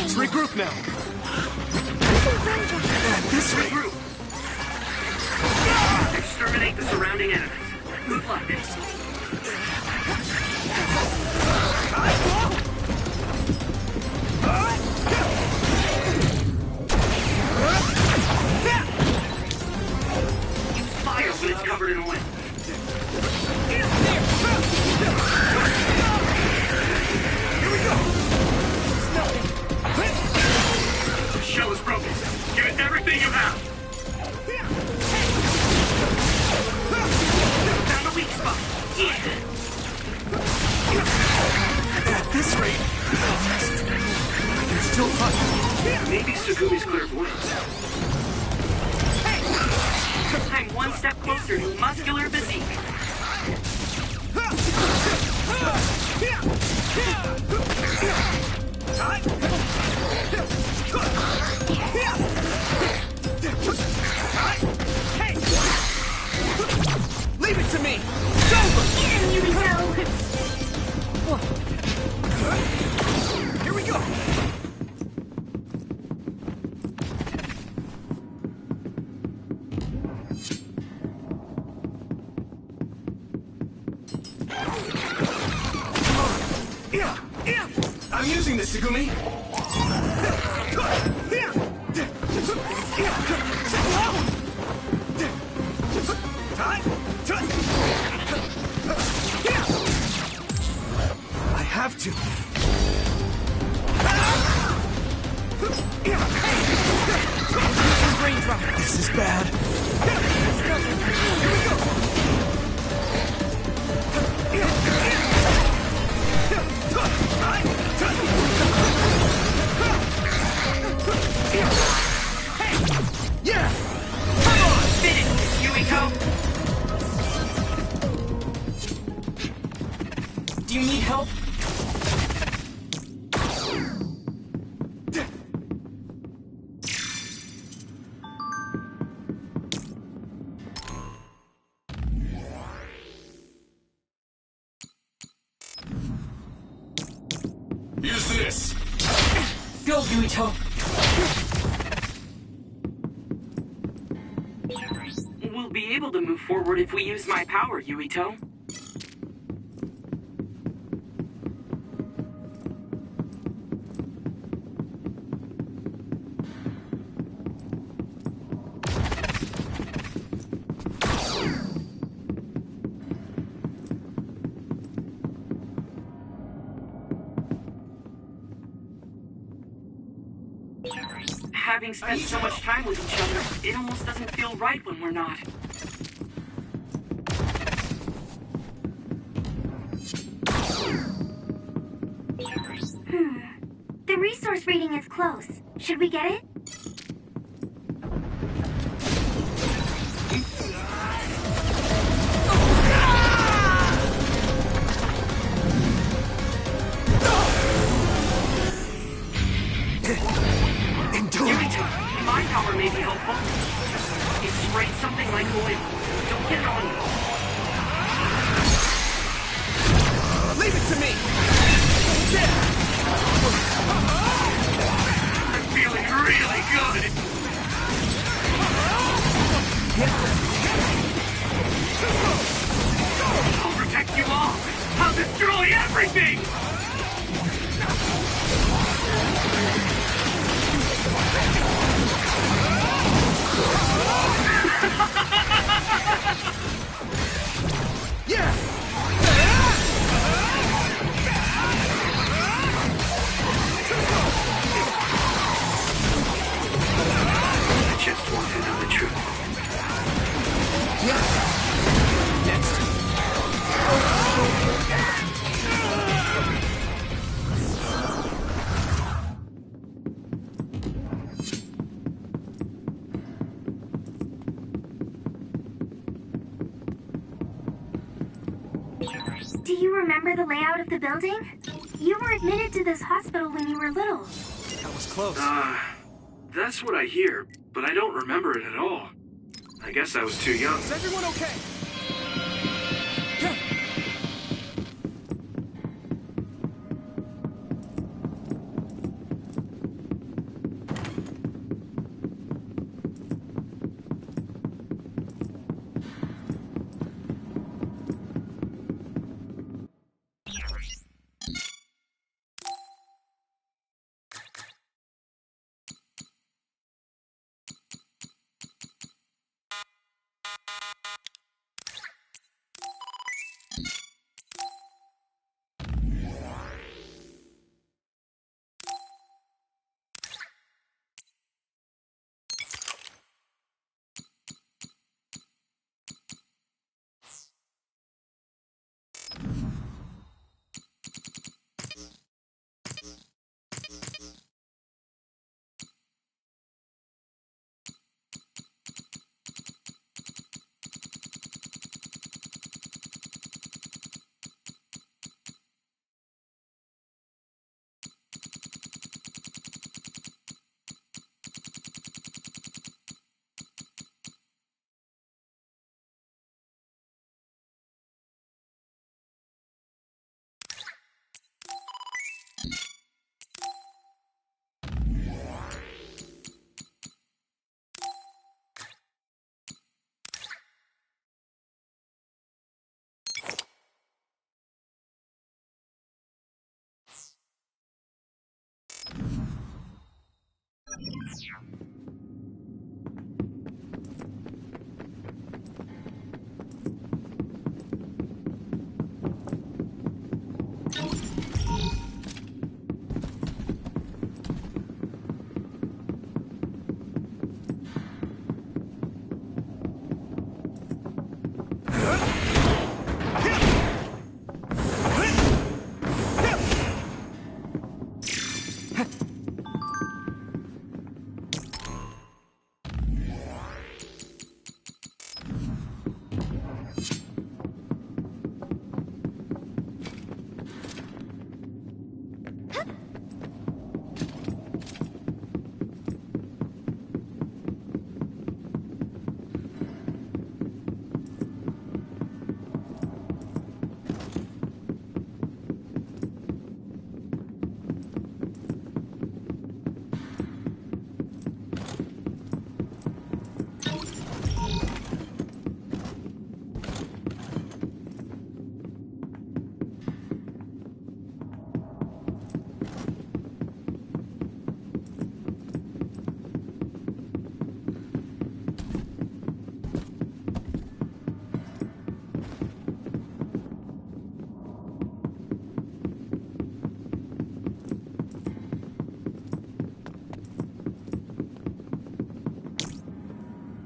Let's regroup now. This regroup. Exterminate the surrounding enemies. Good luck. Use fire when it's covered in oil. closer to muscular physique. Hey! Leave it to me! It's over! Get him, Yumiko! Here we go! I'm using this, Segumi! I have to. This is bad. Here we go. Yeah! Come on! Finish, Yumiko! Do you need help? Use this! Go, Yuito! We'll be able to move forward if we use my power, Yuito. Having spent so much time with each other, it almost doesn't feel right when we're not. The resource reading is close. Should we get it? My power may be helpful. It sprays something like oil. Don't get it on you. Leave it to me! I'm feeling really good! I'll protect you all! I'll destroy everything! Yeah! I just want to know the truth. Yeah! Next. Do you remember the layout of the building? You were admitted to this hospital when you were little. That was close. That's what I hear, but I don't remember it at all. I guess I was too young. Is everyone okay?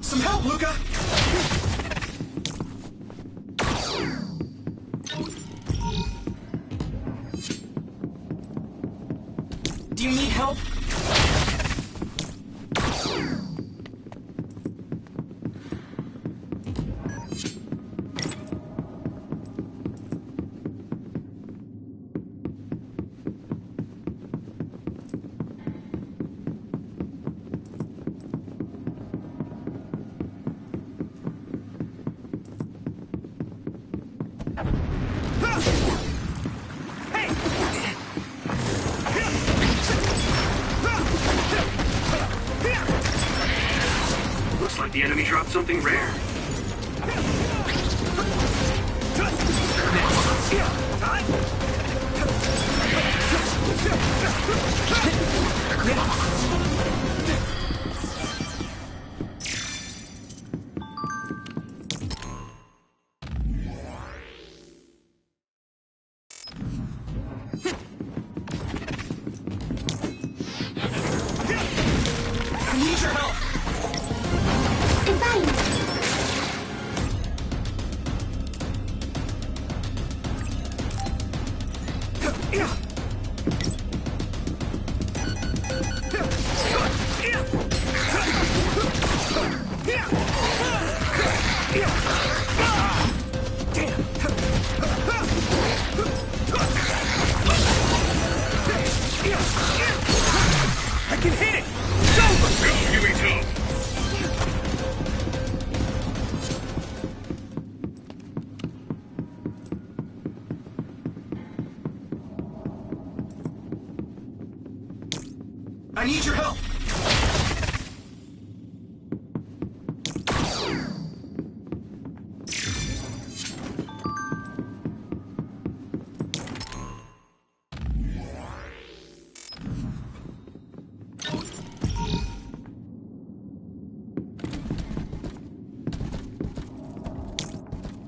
Some help, Luca! Do you need help? Looks like the enemy dropped something rare. I need your help! I can hit it! It's over! Go, Yuito! I need your help!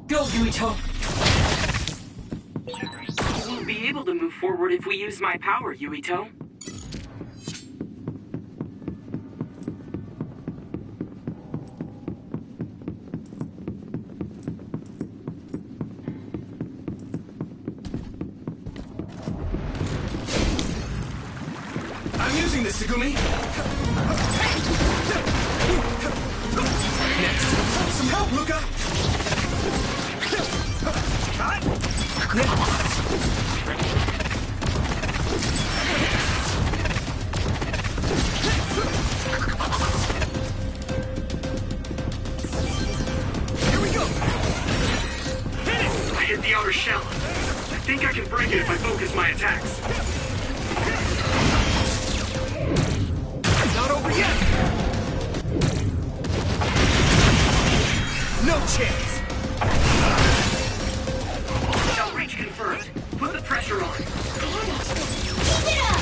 Go, Yuito! We'll be able to move forward if we use my power, Yuito. I'm using this, Segumi! Next. Some help, Luca! Here we go! Hit it! I hit the outer shell. I think I can break it if I focus my attacks. Not over yet! No chance! Outreach confirmed. Put the pressure on. Here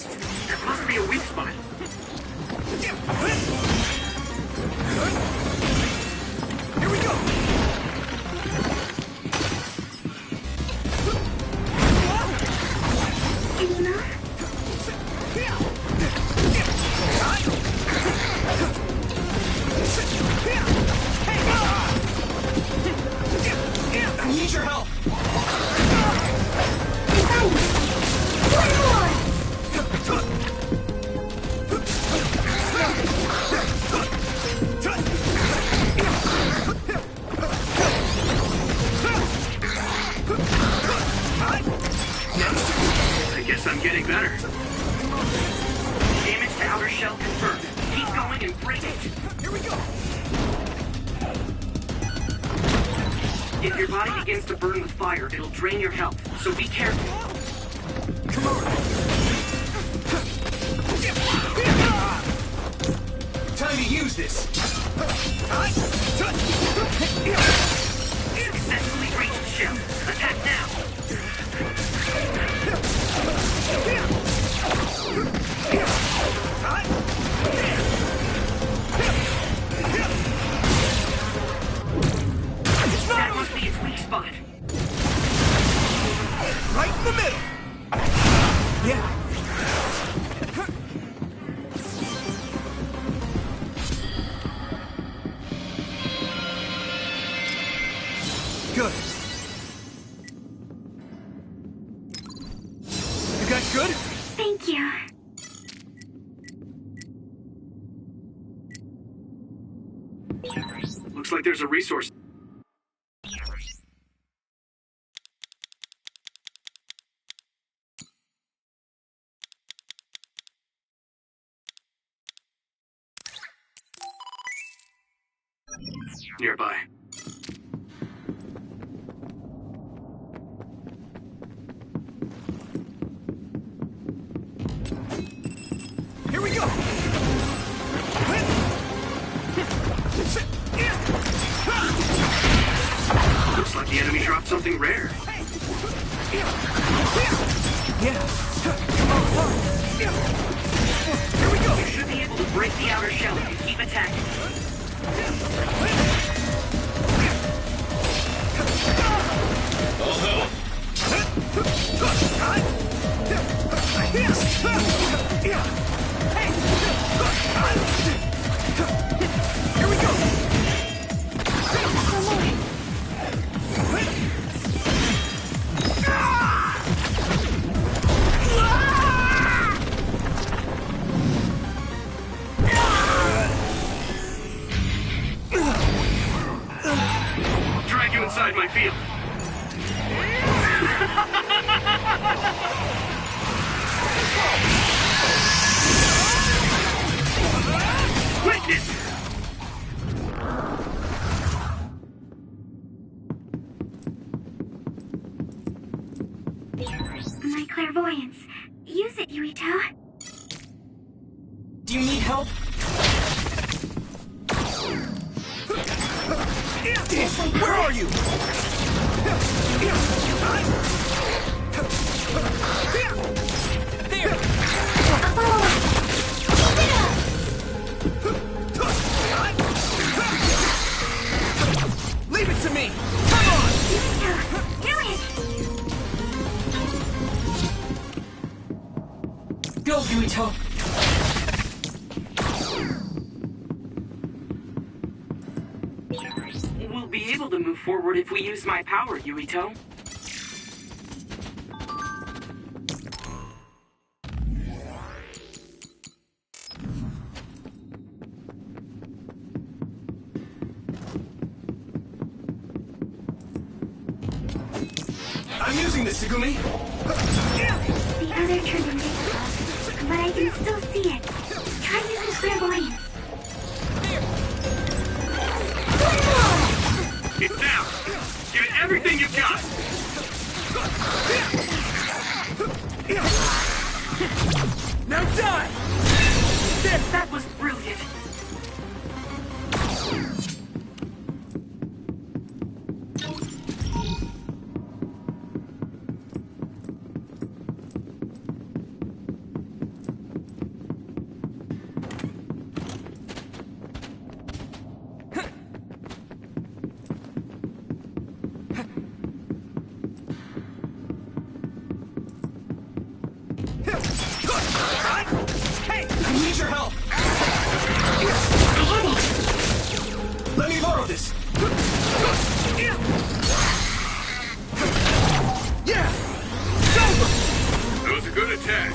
There must be a weak spot. Here we go! I need your help! I guess I'm getting better. Damage to outer shell confirmed. Keep going and break it. Here we go! If your body begins to burn with fire, it'll drain your health, so be careful. Come on! Time to use this! Successfully reached the shell. Attack now! That must be its weak spot. Right in the middle! Yeah. Good. You guys good? Thank you. Looks like there's a resource. Nearby. Here we go! Looks like the enemy dropped something rare. Yeah. Here we go. You should be able to break the outer shell if you keep attacking. I'll help. Here we go! Drag you inside my field. Witness! My clairvoyance. Use it, Yuito. Do you need help? Where are you? There! Leave it to me! Come on! Do it! Go, Yuito! We'll be able to move forward if we use my power, Yuito. I'm using this, Segumi! The other turned invisible, but I can still see it. Try using clairvoyance. It's down! Give it everything you've got! Now die! That was brilliant! need your help! Let me borrow this! Yeah! That was a good attack.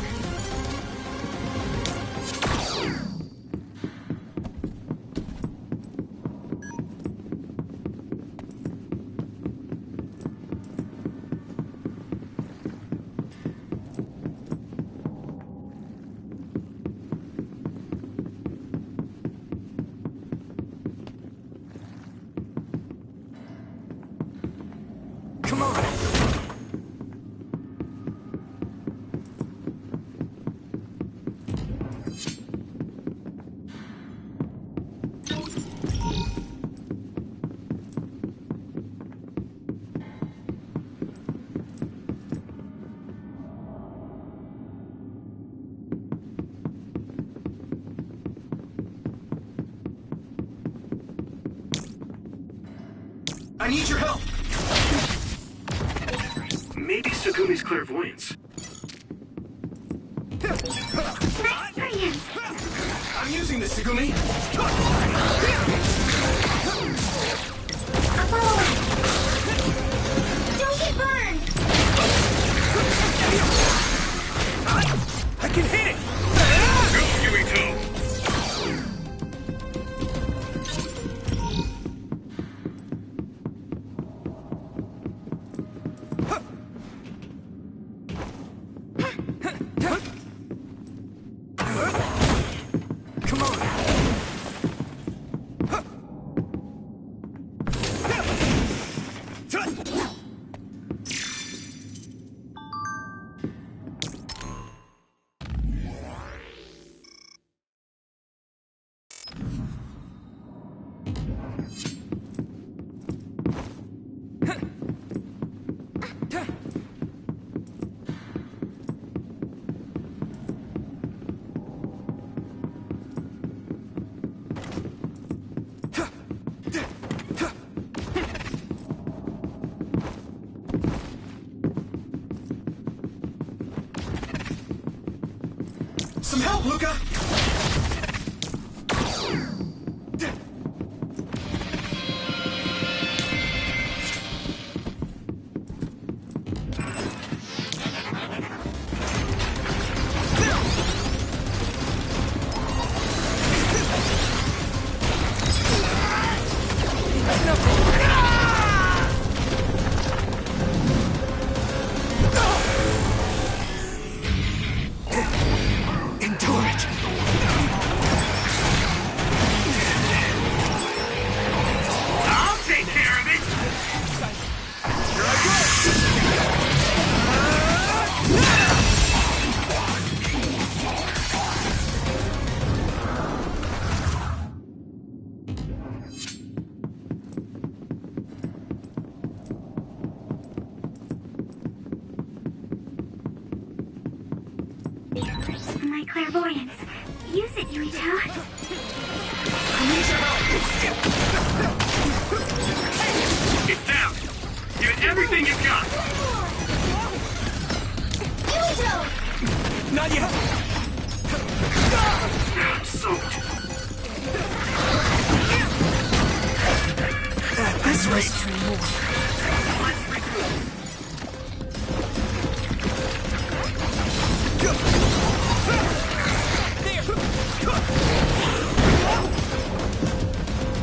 Come on! I need your help! Maybe Segumi's clairvoyance. Experience! I'm using this, Segumi! I'll follow it! Don't get burned! I can hit it! Go, Yuito! Come on! Some help, Luca! Endure it! I'll take care of it! Here I go! My clairvoyance. Use it, Yuito. I need your help! It's down! Give it everything you've got! Yuito! Not yet! I'm soaked. At this rate... Let's regroup.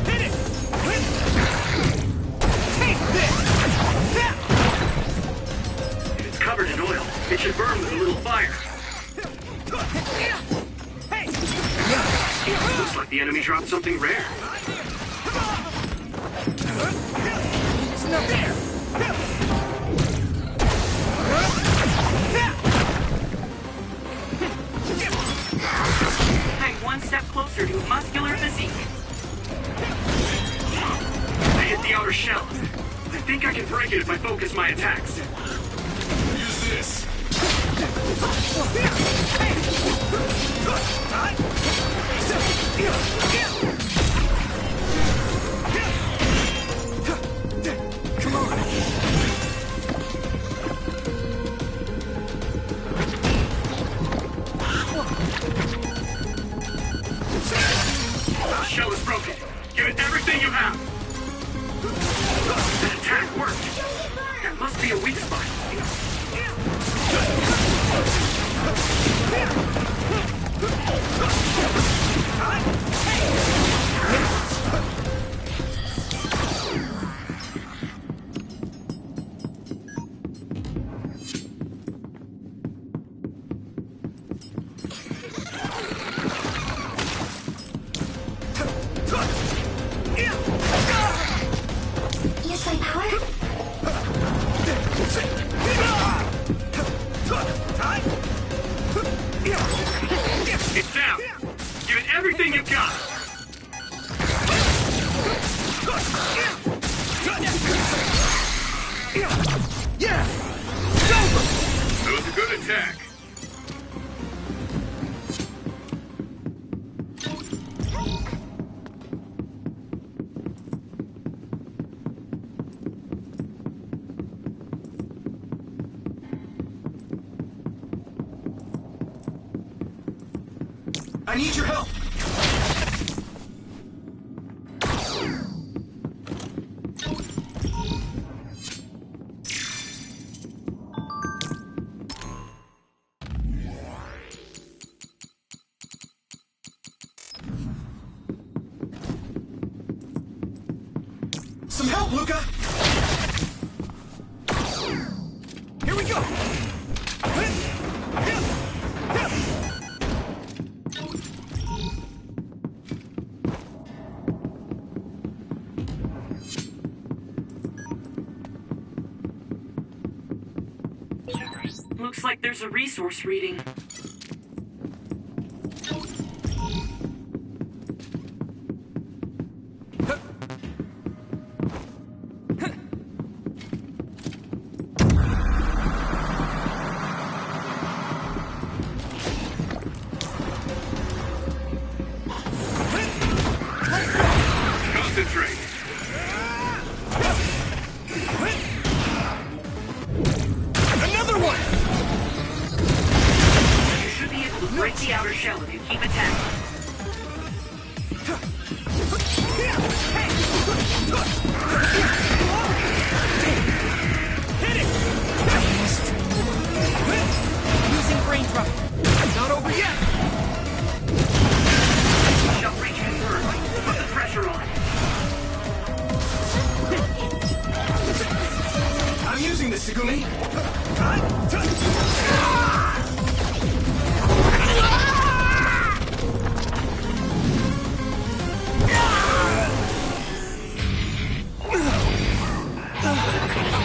Hit it! Take this! If it's covered in oil, it should burn with a little fire. Looks like the enemy dropped something rare. It's not there! Hang one step closer to a muscular physique. I hit the outer shell. I think I can break it if I focus my attacks. Use this. Come on! broken. Give it everything you have. That attack worked. That must be a weak spot. Use my power? It's down. Give it everything you've got. Yeah! It's over! That was a good attack. I need your help! Some help, Luca! Here we go! Looks like there's a resource reading. Concentrate. Another one! You should be able to break the outer shell if you keep attacking. Hit it! Using brain drop. Not over yet! Shall reach you through. Put the pressure on. I'm using this, Segumi!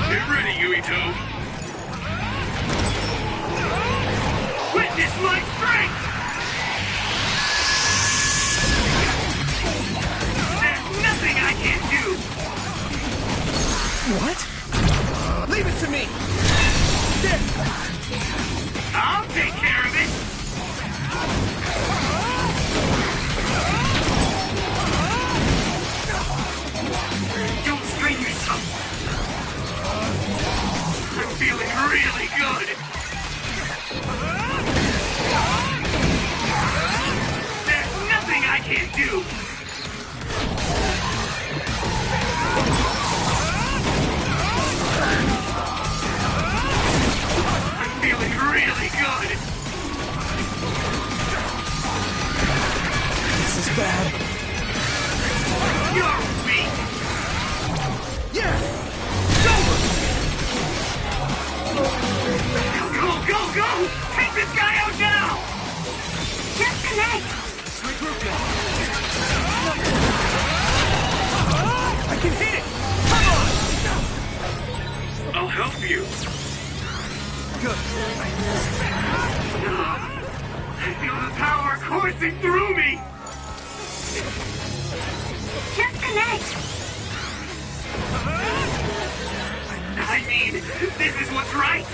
Get ready, Yuito. Witness my strength! There's nothing I can't do! What? Leave it to me! There! I'll take care of it! Don't strain yourself! I'm feeling really good! There's nothing I can't do! I'm feeling really good! This is bad. You're weak! Yeah! It's over! Go! Take this guy out now! Just connect! Regroup now. I can hit it! Come on! I'll help you. Good. I feel the power coursing through me! Just connect! I mean, this is what's right!